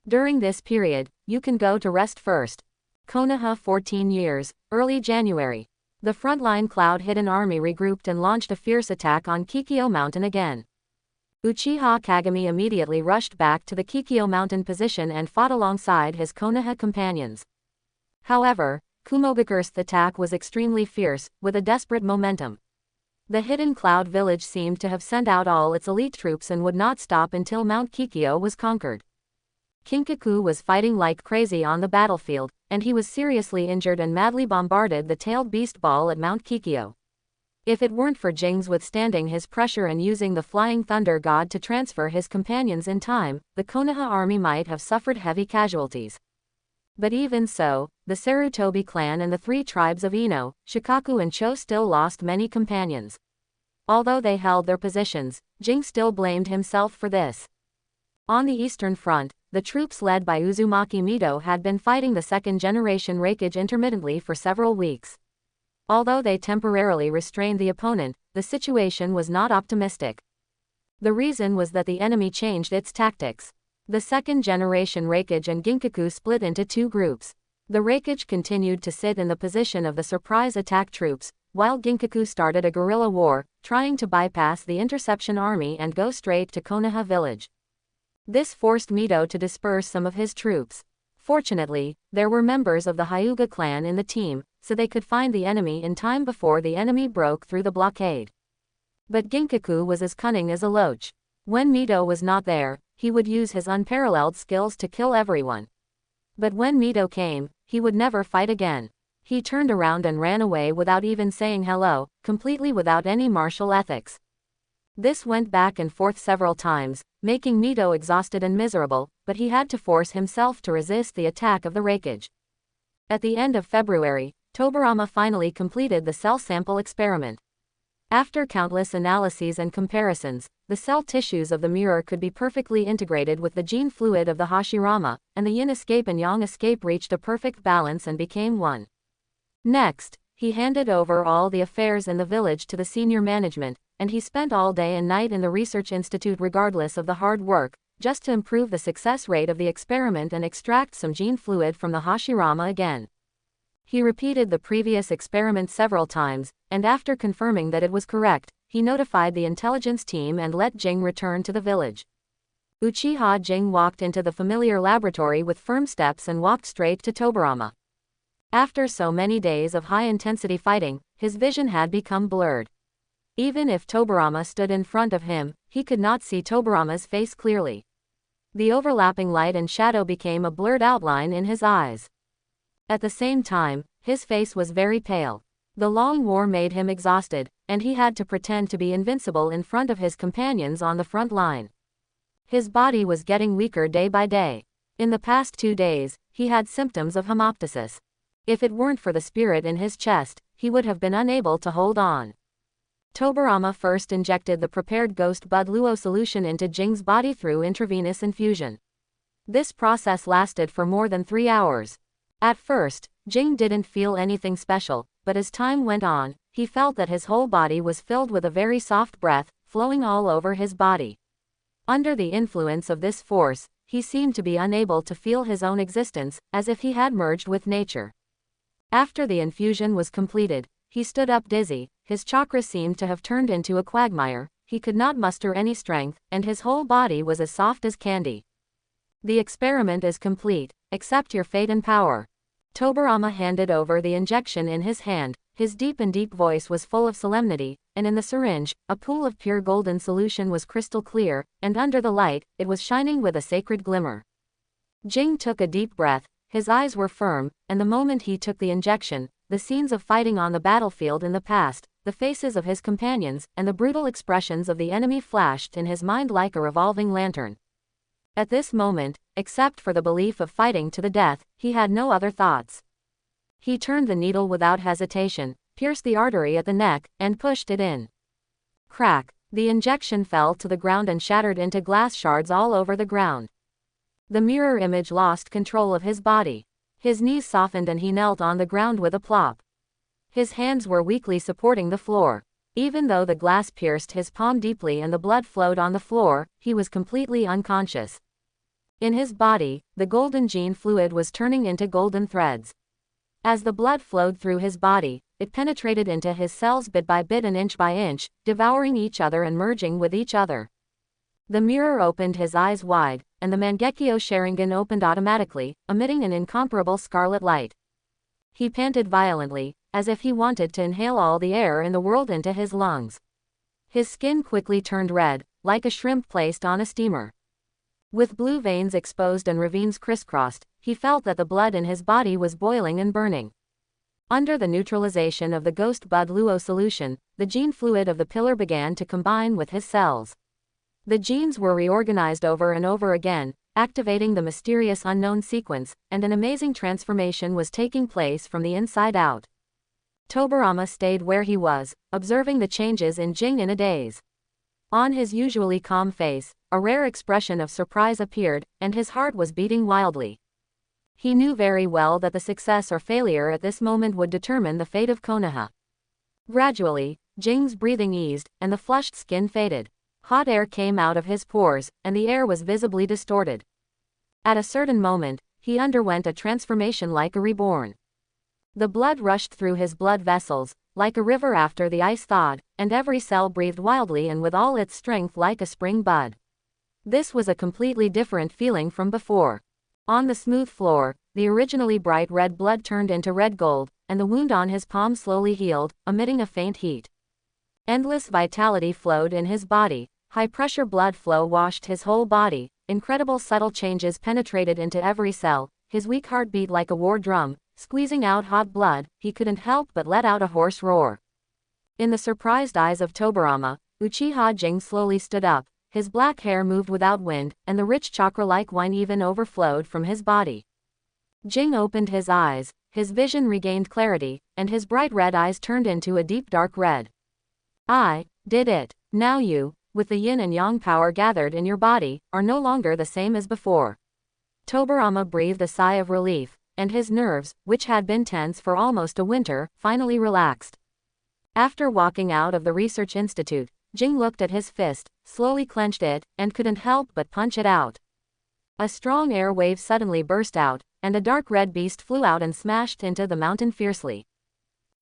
Speaker 1: During this period, you can go to rest first. Konoha 14 years, early January. The frontline cloud-hidden army regrouped and launched a fierce attack on Kikyo Mountain again. Uchiha Kagami immediately rushed back to the Kikyo Mountain position and fought alongside his Konoha companions. However, Kumogakure's attack was extremely fierce, with a desperate momentum. The hidden cloud village seemed to have sent out all its elite troops and would not stop until Mount Kikyo was conquered. Kinkaku was fighting like crazy on the battlefield, and he was seriously injured and madly bombarded the tailed beast ball at Mount Kikyo. If it weren't for Jing's withstanding his pressure and using the Flying Thunder God to transfer his companions in time, the Konoha army might have suffered heavy casualties. But even so, the Sarutobi clan and the 3 tribes of Ino, Shikaku and Cho still lost many companions. Although they held their positions, Jing still blamed himself for this. On the Eastern Front, the troops led by Uzumaki Mito had been fighting the second-generation Raikage intermittently for several weeks. Although they temporarily restrained the opponent, the situation was not optimistic. The reason was that the enemy changed its tactics. The second-generation Raikage and Ginkaku split into 2 groups. The Raikage continued to sit in the position of the surprise attack troops, while Ginkaku started a guerrilla war, trying to bypass the interception army and go straight to Konoha village. This forced Mito to disperse some of his troops. Fortunately, there were members of the Hyuga clan in the team, so they could find the enemy in time before the enemy broke through the blockade. But Ginkaku was as cunning as a loach. When Mito was not there, he would use his unparalleled skills to kill everyone. But when Mito came, he would never fight again. He turned around and ran away without even saying hello, completely without any martial ethics. This went back and forth several times, making Mito exhausted and miserable, but he had to force himself to resist the attack of the Raikage. At the end of February, Tobarama finally completed the cell sample experiment. After countless analyses and comparisons, the cell tissues of the mirror could be perfectly integrated with the gene fluid of the Hashirama, and the yin escape and yang escape reached a perfect balance and became one. Next, he handed over all the affairs in the village to the senior management, and he spent all day and night in the research institute regardless of the hard work, just to improve the success rate of the experiment and extract some gene fluid from the Hashirama again. He repeated the previous experiment several times, and after confirming that it was correct, he notified the intelligence team and let Jing return to the village. Uchiha Jing walked into the familiar laboratory with firm steps and walked straight to Tobarama. After so many days of high-intensity fighting, his vision had become blurred. Even if Tobarama stood in front of him, he could not see Tobarama's face clearly. The overlapping light and shadow became a blurred outline in his eyes. At the same time, his face was very pale. The long war made him exhausted, and he had to pretend to be invincible in front of his companions on the front line. His body was getting weaker day by day. In the past 2 days, he had symptoms of hemoptysis. If it weren't for the spirit in his chest, he would have been unable to hold on. Tobarama first injected the prepared Ghost Bud Luo solution into Jing's body through intravenous infusion. This process lasted for more than 3 hours. At first, Jing didn't feel anything special, but as time went on, he felt that his whole body was filled with a very soft breath, flowing all over his body. Under the influence of this force, he seemed to be unable to feel his own existence, as if he had merged with nature. After the infusion was completed, he stood up dizzy, his chakra seemed to have turned into a quagmire, he could not muster any strength, and his whole body was as soft as candy. The experiment is complete, accept your fate and power. Tobarama handed over the injection in his hand, his deep voice was full of solemnity, and in the syringe, a pool of pure golden solution was crystal clear, and under the light, it was shining with a sacred glimmer. Jing took a deep breath, his eyes were firm, and the moment he took the injection, the scenes of fighting on the battlefield in the past, the faces of his companions, and the brutal expressions of the enemy flashed in his mind like a revolving lantern. At this moment, except for the belief of fighting to the death, he had no other thoughts. He turned the needle without hesitation, pierced the artery at the neck, and pushed it in. Crack! The injection fell to the ground and shattered into glass shards all over the ground. The mirror image lost control of his body. His knees softened and he knelt on the ground with a plop. His hands were weakly supporting the floor. Even though the glass pierced his palm deeply and the blood flowed on the floor, he was completely unconscious. In his body, the golden gene fluid was turning into golden threads. As the blood flowed through his body, it penetrated into his cells bit by bit and inch by inch, devouring each other and merging with each other. The mirror opened his eyes wide, and the Mangekyō Sharingan opened automatically, emitting an incomparable scarlet light. He panted violently, as if he wanted to inhale all the air in the world into his lungs. His skin quickly turned red, like a shrimp placed on a steamer. With blue veins exposed and ravines crisscrossed, he felt that the blood in his body was boiling and burning. Under the neutralization of the ghost bud luo solution, the gene fluid of the pillar began to combine with his cells. The genes were reorganized over and over again, activating the mysterious unknown sequence, and an amazing transformation was taking place from the inside out. Tobirama stayed where he was, observing the changes in Jing in a daze. On his usually calm face, a rare expression of surprise appeared, and his heart was beating wildly. He knew very well that the success or failure at this moment would determine the fate of Konoha. Gradually, Jing's breathing eased, and the flushed skin faded. Hot air came out of his pores, and the air was visibly distorted. At a certain moment, he underwent a transformation like a reborn. The blood rushed through his blood vessels, like a river after the ice thawed, and every cell breathed wildly and with all its strength like a spring bud. This was a completely different feeling from before. On the smooth floor, the originally bright red blood turned into red gold, and the wound on his palm slowly healed, emitting a faint heat. Endless vitality flowed in his body, high-pressure blood flow washed his whole body, incredible subtle changes penetrated into every cell, his weak heart beat like a war drum, squeezing out hot blood, he couldn't help but let out a hoarse roar. In the surprised eyes of Tobirama, Uchiha Jing slowly stood up, his black hair moved without wind, and the rich chakra-like wine even overflowed from his body. Jing opened his eyes, his vision regained clarity, and his bright red eyes turned into a deep dark red. I did it. Now you, with the yin and yang power gathered in your body, are no longer the same as before. Tobirama breathed a sigh of relief, and his nerves, which had been tense for almost a winter, finally relaxed. After walking out of the research institute, Jing looked at his fist, slowly clenched it, and couldn't help but punch it out. A strong air wave suddenly burst out, and a dark red beast flew out and smashed into the mountain fiercely.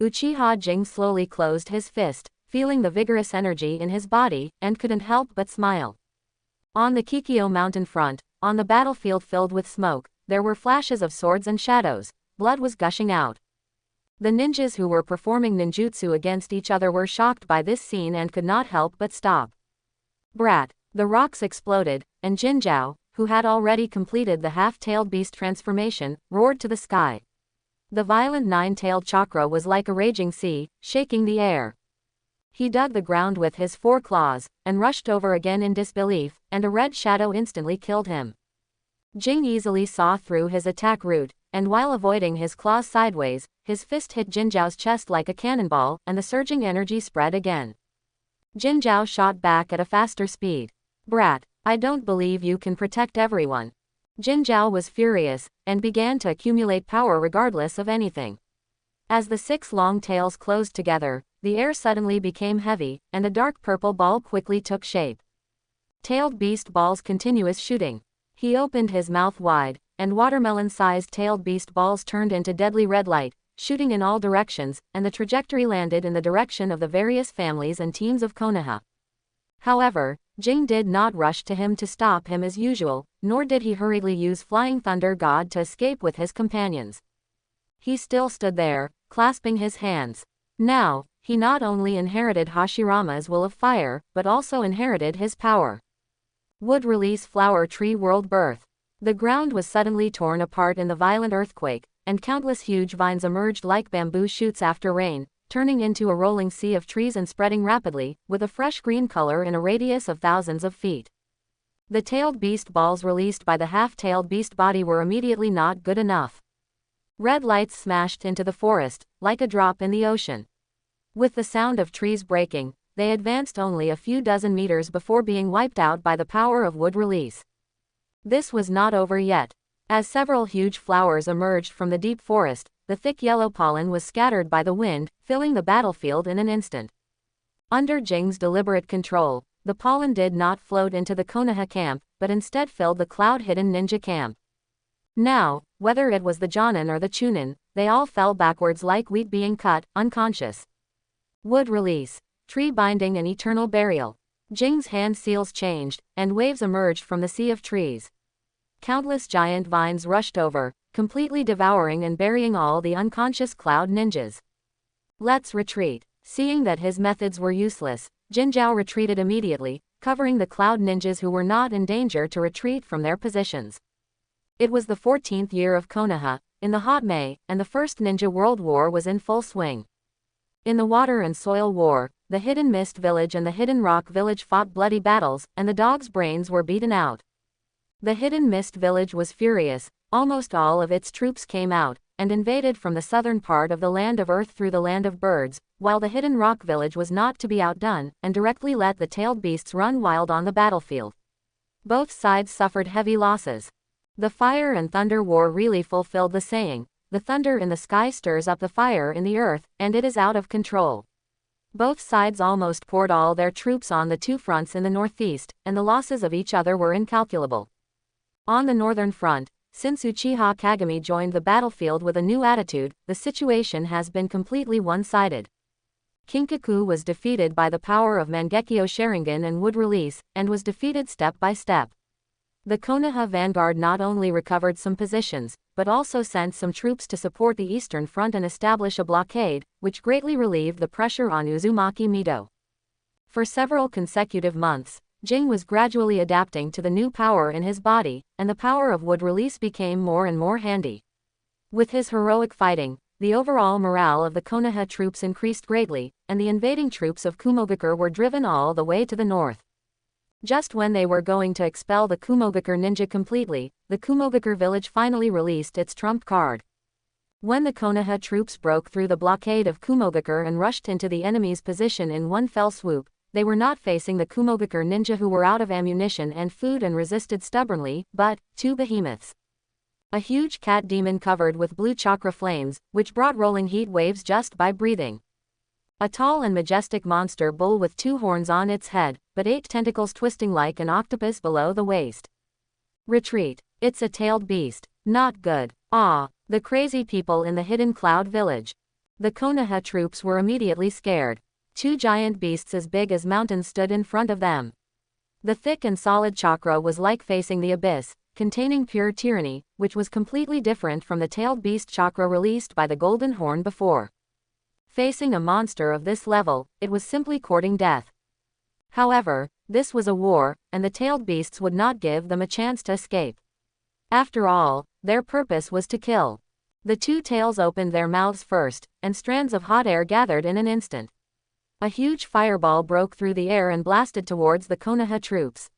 Speaker 1: Uchiha Jing slowly closed his fist, feeling the vigorous energy in his body, and couldn't help but smile. On the Kikyo mountain front, on the battlefield filled with smoke, there were flashes of swords and shadows, blood was gushing out. The ninjas who were performing ninjutsu against each other were shocked by this scene and could not help but stop. Brat! The rocks exploded, and Jinzhou, who had already completed the half-tailed beast transformation, roared to the sky. The violent nine-tailed chakra was like a raging sea, shaking the air. He dug the ground with his four claws, and rushed over again in disbelief, and a red shadow instantly killed him. Jing easily saw through his attack route, and while avoiding his claws sideways, his fist hit Jinzhao's chest like a cannonball, and the surging energy spread again. Jinzhao shot back at a faster speed. Brat! I don't believe you can protect everyone. Jinzhao was furious, and began to accumulate power regardless of anything. As the six long tails closed together, the air suddenly became heavy, and a dark purple ball quickly took shape. Tailed beast balls continuous shooting. He opened his mouth wide, and watermelon-sized tailed beast balls turned into deadly red light, shooting in all directions, and the trajectory landed in the direction of the various families and teams of Konoha. However, Jing did not rush to him to stop him as usual, nor did he hurriedly use Flying Thunder God to escape with his companions. He still stood there, clasping his hands. Now, he not only inherited Hashirama's will of fire, but also inherited his power. Wood release flower tree world birth. The ground was suddenly torn apart in the violent earthquake, and countless huge vines emerged like bamboo shoots after rain, turning into a rolling sea of trees and spreading rapidly, with a fresh green color in a radius of thousands of feet. The tailed beast balls released by the half-tailed beast body were immediately not good enough. Red lights smashed into the forest, like a drop in the ocean. With the sound of trees breaking, they advanced only a few dozen meters before being wiped out by the power of wood release. This was not over yet. As several huge flowers emerged from the deep forest, the thick yellow pollen was scattered by the wind, filling the battlefield in an instant. Under Jing's deliberate control, the pollen did not float into the Konoha camp, but instead filled the cloud-hidden ninja camp. Now, whether it was the Jonin or the Chunin, they all fell backwards like wheat being cut, unconscious. Wood release. Tree binding and eternal burial. Jing's hand seals changed, and waves emerged from the sea of trees. Countless giant vines rushed over, completely devouring and burying all the unconscious cloud ninjas. Let's retreat. Seeing that his methods were useless, Jinzhao retreated immediately, covering the cloud ninjas who were not in danger to retreat from their positions. It was the 14th year of Konoha, in the hot May, and the First Ninja World War was in full swing. In the Water and Soil War, the Hidden Mist Village and the Hidden Rock Village fought bloody battles, and the dogs' brains were beaten out. The Hidden Mist Village was furious. Almost all of its troops came out, and invaded from the southern part of the Land of Earth through the Land of Birds, while the Hidden Rock Village was not to be outdone, and directly let the tailed beasts run wild on the battlefield. Both sides suffered heavy losses. The Fire and Thunder War really fulfilled the saying, "The thunder in the sky stirs up the fire in the earth, and it is out of control." Both sides almost poured all their troops on the two fronts in the northeast, and the losses of each other were incalculable. On the northern front, since Uchiha Kagami joined the battlefield with a new attitude, the situation has been completely one-sided. Kinkaku was defeated by the power of Mangekyō Sharingan and would release, and was defeated step by step. The Konoha vanguard not only recovered some positions, but also sent some troops to support the eastern front and establish a blockade, which greatly relieved the pressure on Uzumaki Mito. For several consecutive months, Jing was gradually adapting to the new power in his body, and the power of wood release became more and more handy. With his heroic fighting, the overall morale of the Konoha troops increased greatly, and the invading troops of Kumogakure were driven all the way to the north. Just when they were going to expel the Kumogakure ninja completely, the Kumogakure village finally released its trump card. When the Konoha troops broke through the blockade of Kumogakure and rushed into the enemy's position in one fell swoop, they were not facing the Kumogakure ninja who were out of ammunition and food and resisted stubbornly, but two behemoths. A huge cat demon covered with blue chakra flames, which brought rolling heat waves just by breathing. A tall and majestic monster bull with two horns on its head, but 8 tentacles twisting like an octopus below the waist. Retreat. It's a tailed beast. Not good. Ah, the crazy people in the Hidden Cloud Village. The Konoha troops were immediately scared. 2 giant beasts as big as mountains stood in front of them. The thick and solid chakra was like facing the abyss, containing pure tyranny, which was completely different from the tailed beast chakra released by the Golden Horn before. Facing a monster of this level, it was simply courting death. However, this was a war, and the tailed beasts would not give them a chance to escape. After all, their purpose was to kill. The 2 tails opened their mouths first, and strands of hot air gathered in an instant. A huge fireball broke through the air and blasted towards the Konoha troops.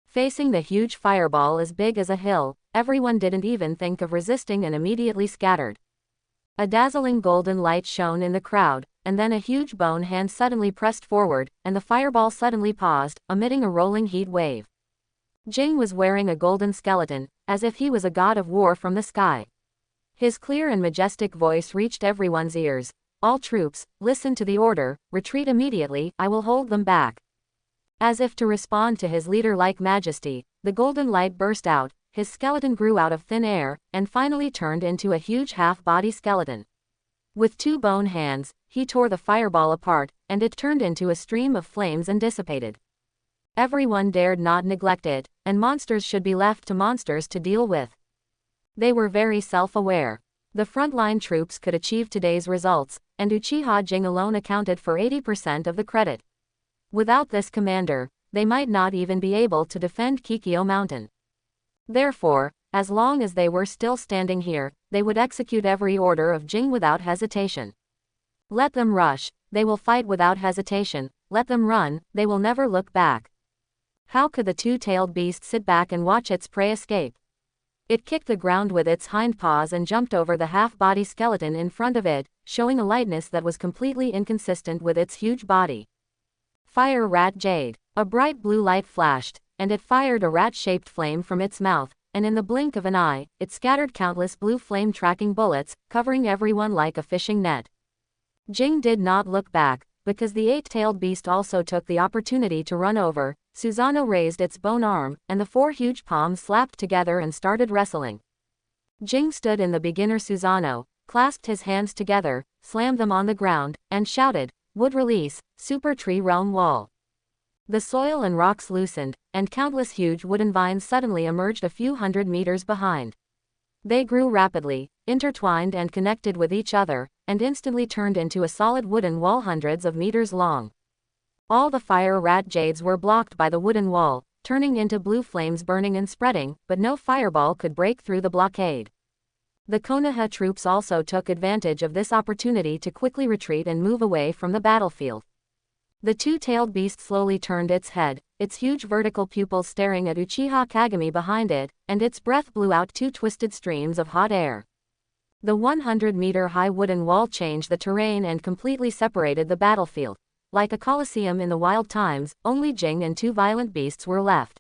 Speaker 1: Facing the huge fireball as big as a hill, everyone didn't even think of resisting and immediately scattered. A dazzling golden light shone in the crowd, and then a huge bone hand suddenly pressed forward, and the fireball suddenly paused, emitting a rolling heat wave. Jing was wearing a golden skeleton, as if he was a god of war from the sky. His clear and majestic voice reached everyone's ears. "All troops, listen to the order, retreat immediately, I will hold them back." As if to respond to his leader-like majesty, the golden light burst out, his skeleton grew out of thin air, and finally turned into a huge half-body skeleton. With 2 bone hands, he tore the fireball apart, and it turned into a stream of flames and dissipated. Everyone dared not neglect it, and monsters should be left to monsters to deal with. They were very self-aware. The frontline troops could achieve today's results, and Uchiha Jing alone accounted for 80% of the credit. Without this commander, they might not even be able to defend Kikyo Mountain. Therefore, as long as they were still standing here, they would execute every order of Jing without hesitation. Let them rush, they will fight without hesitation. Let them run, they will never look back. How could the 2-tailed beast sit back and watch its prey escape? It kicked the ground with its hind paws and jumped over the half-body skeleton in front of it, showing a lightness that was completely inconsistent with its huge body. Fire Rat Jade. A bright blue light flashed, and it fired a rat-shaped flame from its mouth, and in the blink of an eye, it scattered countless blue flame-tracking bullets, covering everyone like a fishing net. Jing did not look back, because the 8-tailed beast also took the opportunity to run over. Susanoo raised its bone arm, and the 4 huge palms slapped together and started wrestling. Jing stood in the beginner Susanoo, clasped his hands together, slammed them on the ground, and shouted, "Wood release, Super Tree Realm Wall." The soil and rocks loosened, and countless huge wooden vines suddenly emerged a few hundred meters behind. They grew rapidly, intertwined and connected with each other, and instantly turned into a solid wooden wall hundreds of meters long. All the fire rat jades were blocked by the wooden wall, turning into blue flames burning and spreading, but no fireball could break through the blockade. The Konoha troops also took advantage of this opportunity to quickly retreat and move away from the battlefield. The two-tailed beast slowly turned its head, its huge vertical pupils staring at Uchiha Kagami behind it, and its breath blew out two twisted streams of hot air. The 100-meter-high wooden wall changed the terrain and completely separated the battlefield. Like a coliseum in the wild times, only Jing and two violent beasts were left.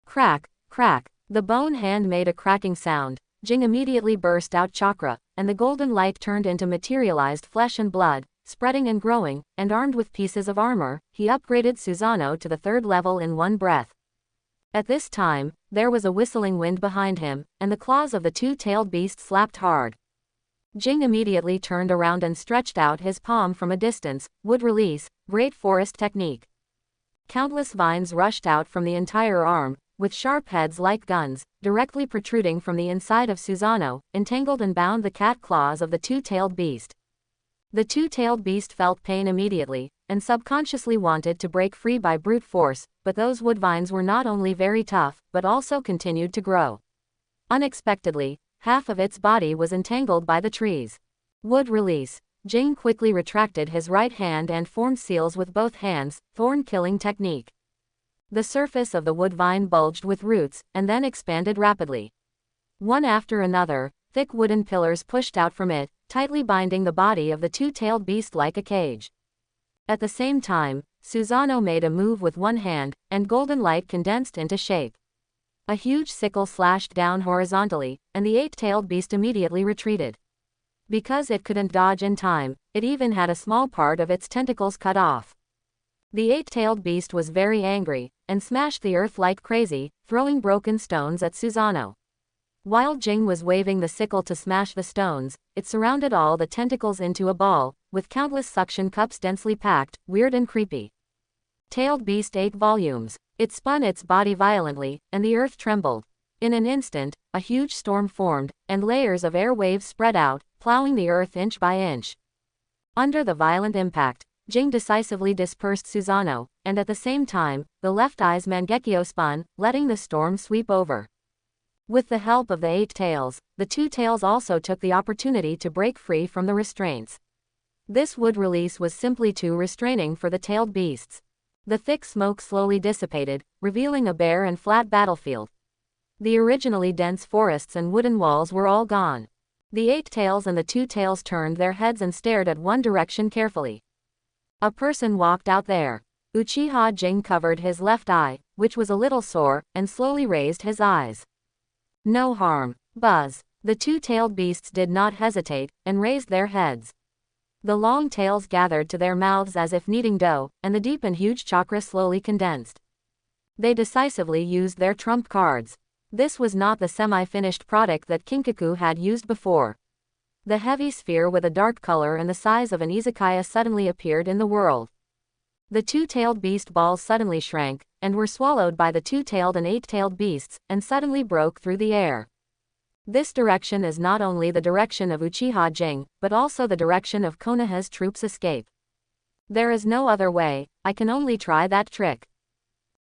Speaker 1: Crack, crack. The bone hand made a cracking sound. Jing immediately burst out chakra, and the golden light turned into materialized flesh and blood, spreading and growing, and armed with pieces of armor, he upgraded Susanoo to the 3rd level in one breath. At this time, there was a whistling wind behind him, and the claws of the two-tailed beast slapped hard. Jing immediately turned around and stretched out his palm from a distance, wood release, great forest technique. Countless vines rushed out from the entire arm, with sharp heads like guns, directly protruding from the inside of Susanoo, entangled and bound the cat claws of the two-tailed beast. The two-tailed beast felt pain immediately, and subconsciously wanted to break free by brute force, but those wood vines were not only very tough, but also continued to grow. Unexpectedly, half of its body was entangled by the trees. Wood release. Jing quickly retracted his right hand and formed seals with both hands, thorn-killing technique. The surface of the wood vine bulged with roots, and then expanded rapidly. One after another, thick wooden pillars pushed out from it, tightly binding the body of the two-tailed beast like a cage. At the same time, Susanoo made a move with one hand, and golden light condensed into shape. A huge sickle slashed down horizontally, and the eight-tailed beast immediately retreated. Because it couldn't dodge in time, it even had a small part of its tentacles cut off. The eight-tailed beast was very angry, and smashed the earth like crazy, throwing broken stones at Susanoo. While Jing was waving the sickle to smash the stones, it surrounded all the tentacles into a ball, with countless suction cups densely packed, weird and creepy. Tailed beast 8 volumes. It spun its body violently, and the earth trembled. In an instant, a huge storm formed, and layers of air waves spread out, plowing the earth inch by inch. Under the violent impact, Jing decisively dispersed Susanoo, and at the same time, the left eye's Mangekyō spun, letting the storm sweep over. With the help of the 8 tails, the 2 tails also took the opportunity to break free from the restraints. This wood release was simply too restraining for the tailed beasts. The thick smoke slowly dissipated, revealing a bare and flat battlefield. The originally dense forests and wooden walls were all gone. The 8 tails and the 2 tails turned their heads and stared at one direction carefully. A person walked out there. Uchiha Jing covered his left eye, which was a little sore, and slowly raised his eyes. No harm. Buzz. The 2-tailed beasts did not hesitate, and raised their heads. The long tails gathered to their mouths as if kneading dough, and the deep and huge chakra slowly condensed. They decisively used their trump cards. This was not the semi-finished product that Kinkaku had used before. The heavy sphere with a dark color and the size of an izakaya suddenly appeared in the world. The 2-tailed beast balls suddenly shrank, and were swallowed by the 2-tailed and 8-tailed beasts, and suddenly broke through the air. This direction is not only the direction of Uchiha Jing, but also the direction of Konoha's troops' escape. There is no other way, I can only try that trick.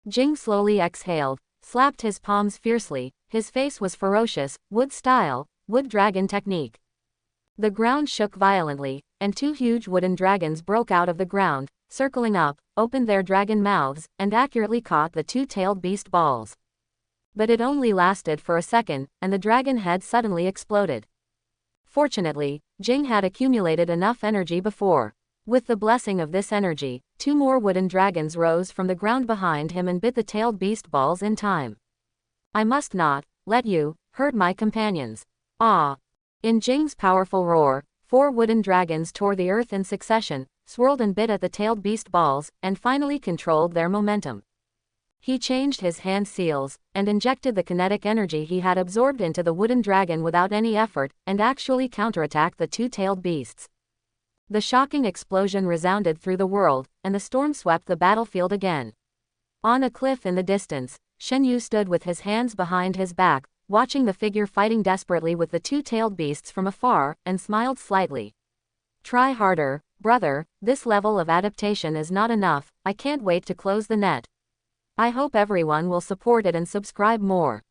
Speaker 1: Jing slowly exhaled, slapped his palms fiercely, his face was ferocious, wood style, wood dragon technique. The ground shook violently, and 2 huge wooden dragons broke out of the ground, circling up, opened their dragon mouths, and accurately caught the 2-tailed beast balls. But it only lasted for a second, and the dragon head suddenly exploded. Fortunately, Jing had accumulated enough energy before. With the blessing of this energy, 2 more wooden dragons rose from the ground behind him and bit the tailed beast balls in time. I must not let you hurt my companions. Ah! In Jing's powerful roar, 4 wooden dragons tore the earth in succession, swirled and bit at the tailed beast balls, and finally controlled their momentum. He changed his hand seals, and injected the kinetic energy he had absorbed into the wooden dragon without any effort, and actually counterattacked the 2-tailed beasts. The shocking explosion resounded through the world, and the storm swept the battlefield again. On a cliff in the distance, Shenu stood with his hands behind his back, watching the figure fighting desperately with the 2-tailed beasts from afar, and smiled slightly. Try harder, brother, this level of adaptation is not enough, I can't wait to close the net. I hope everyone will support it and subscribe more.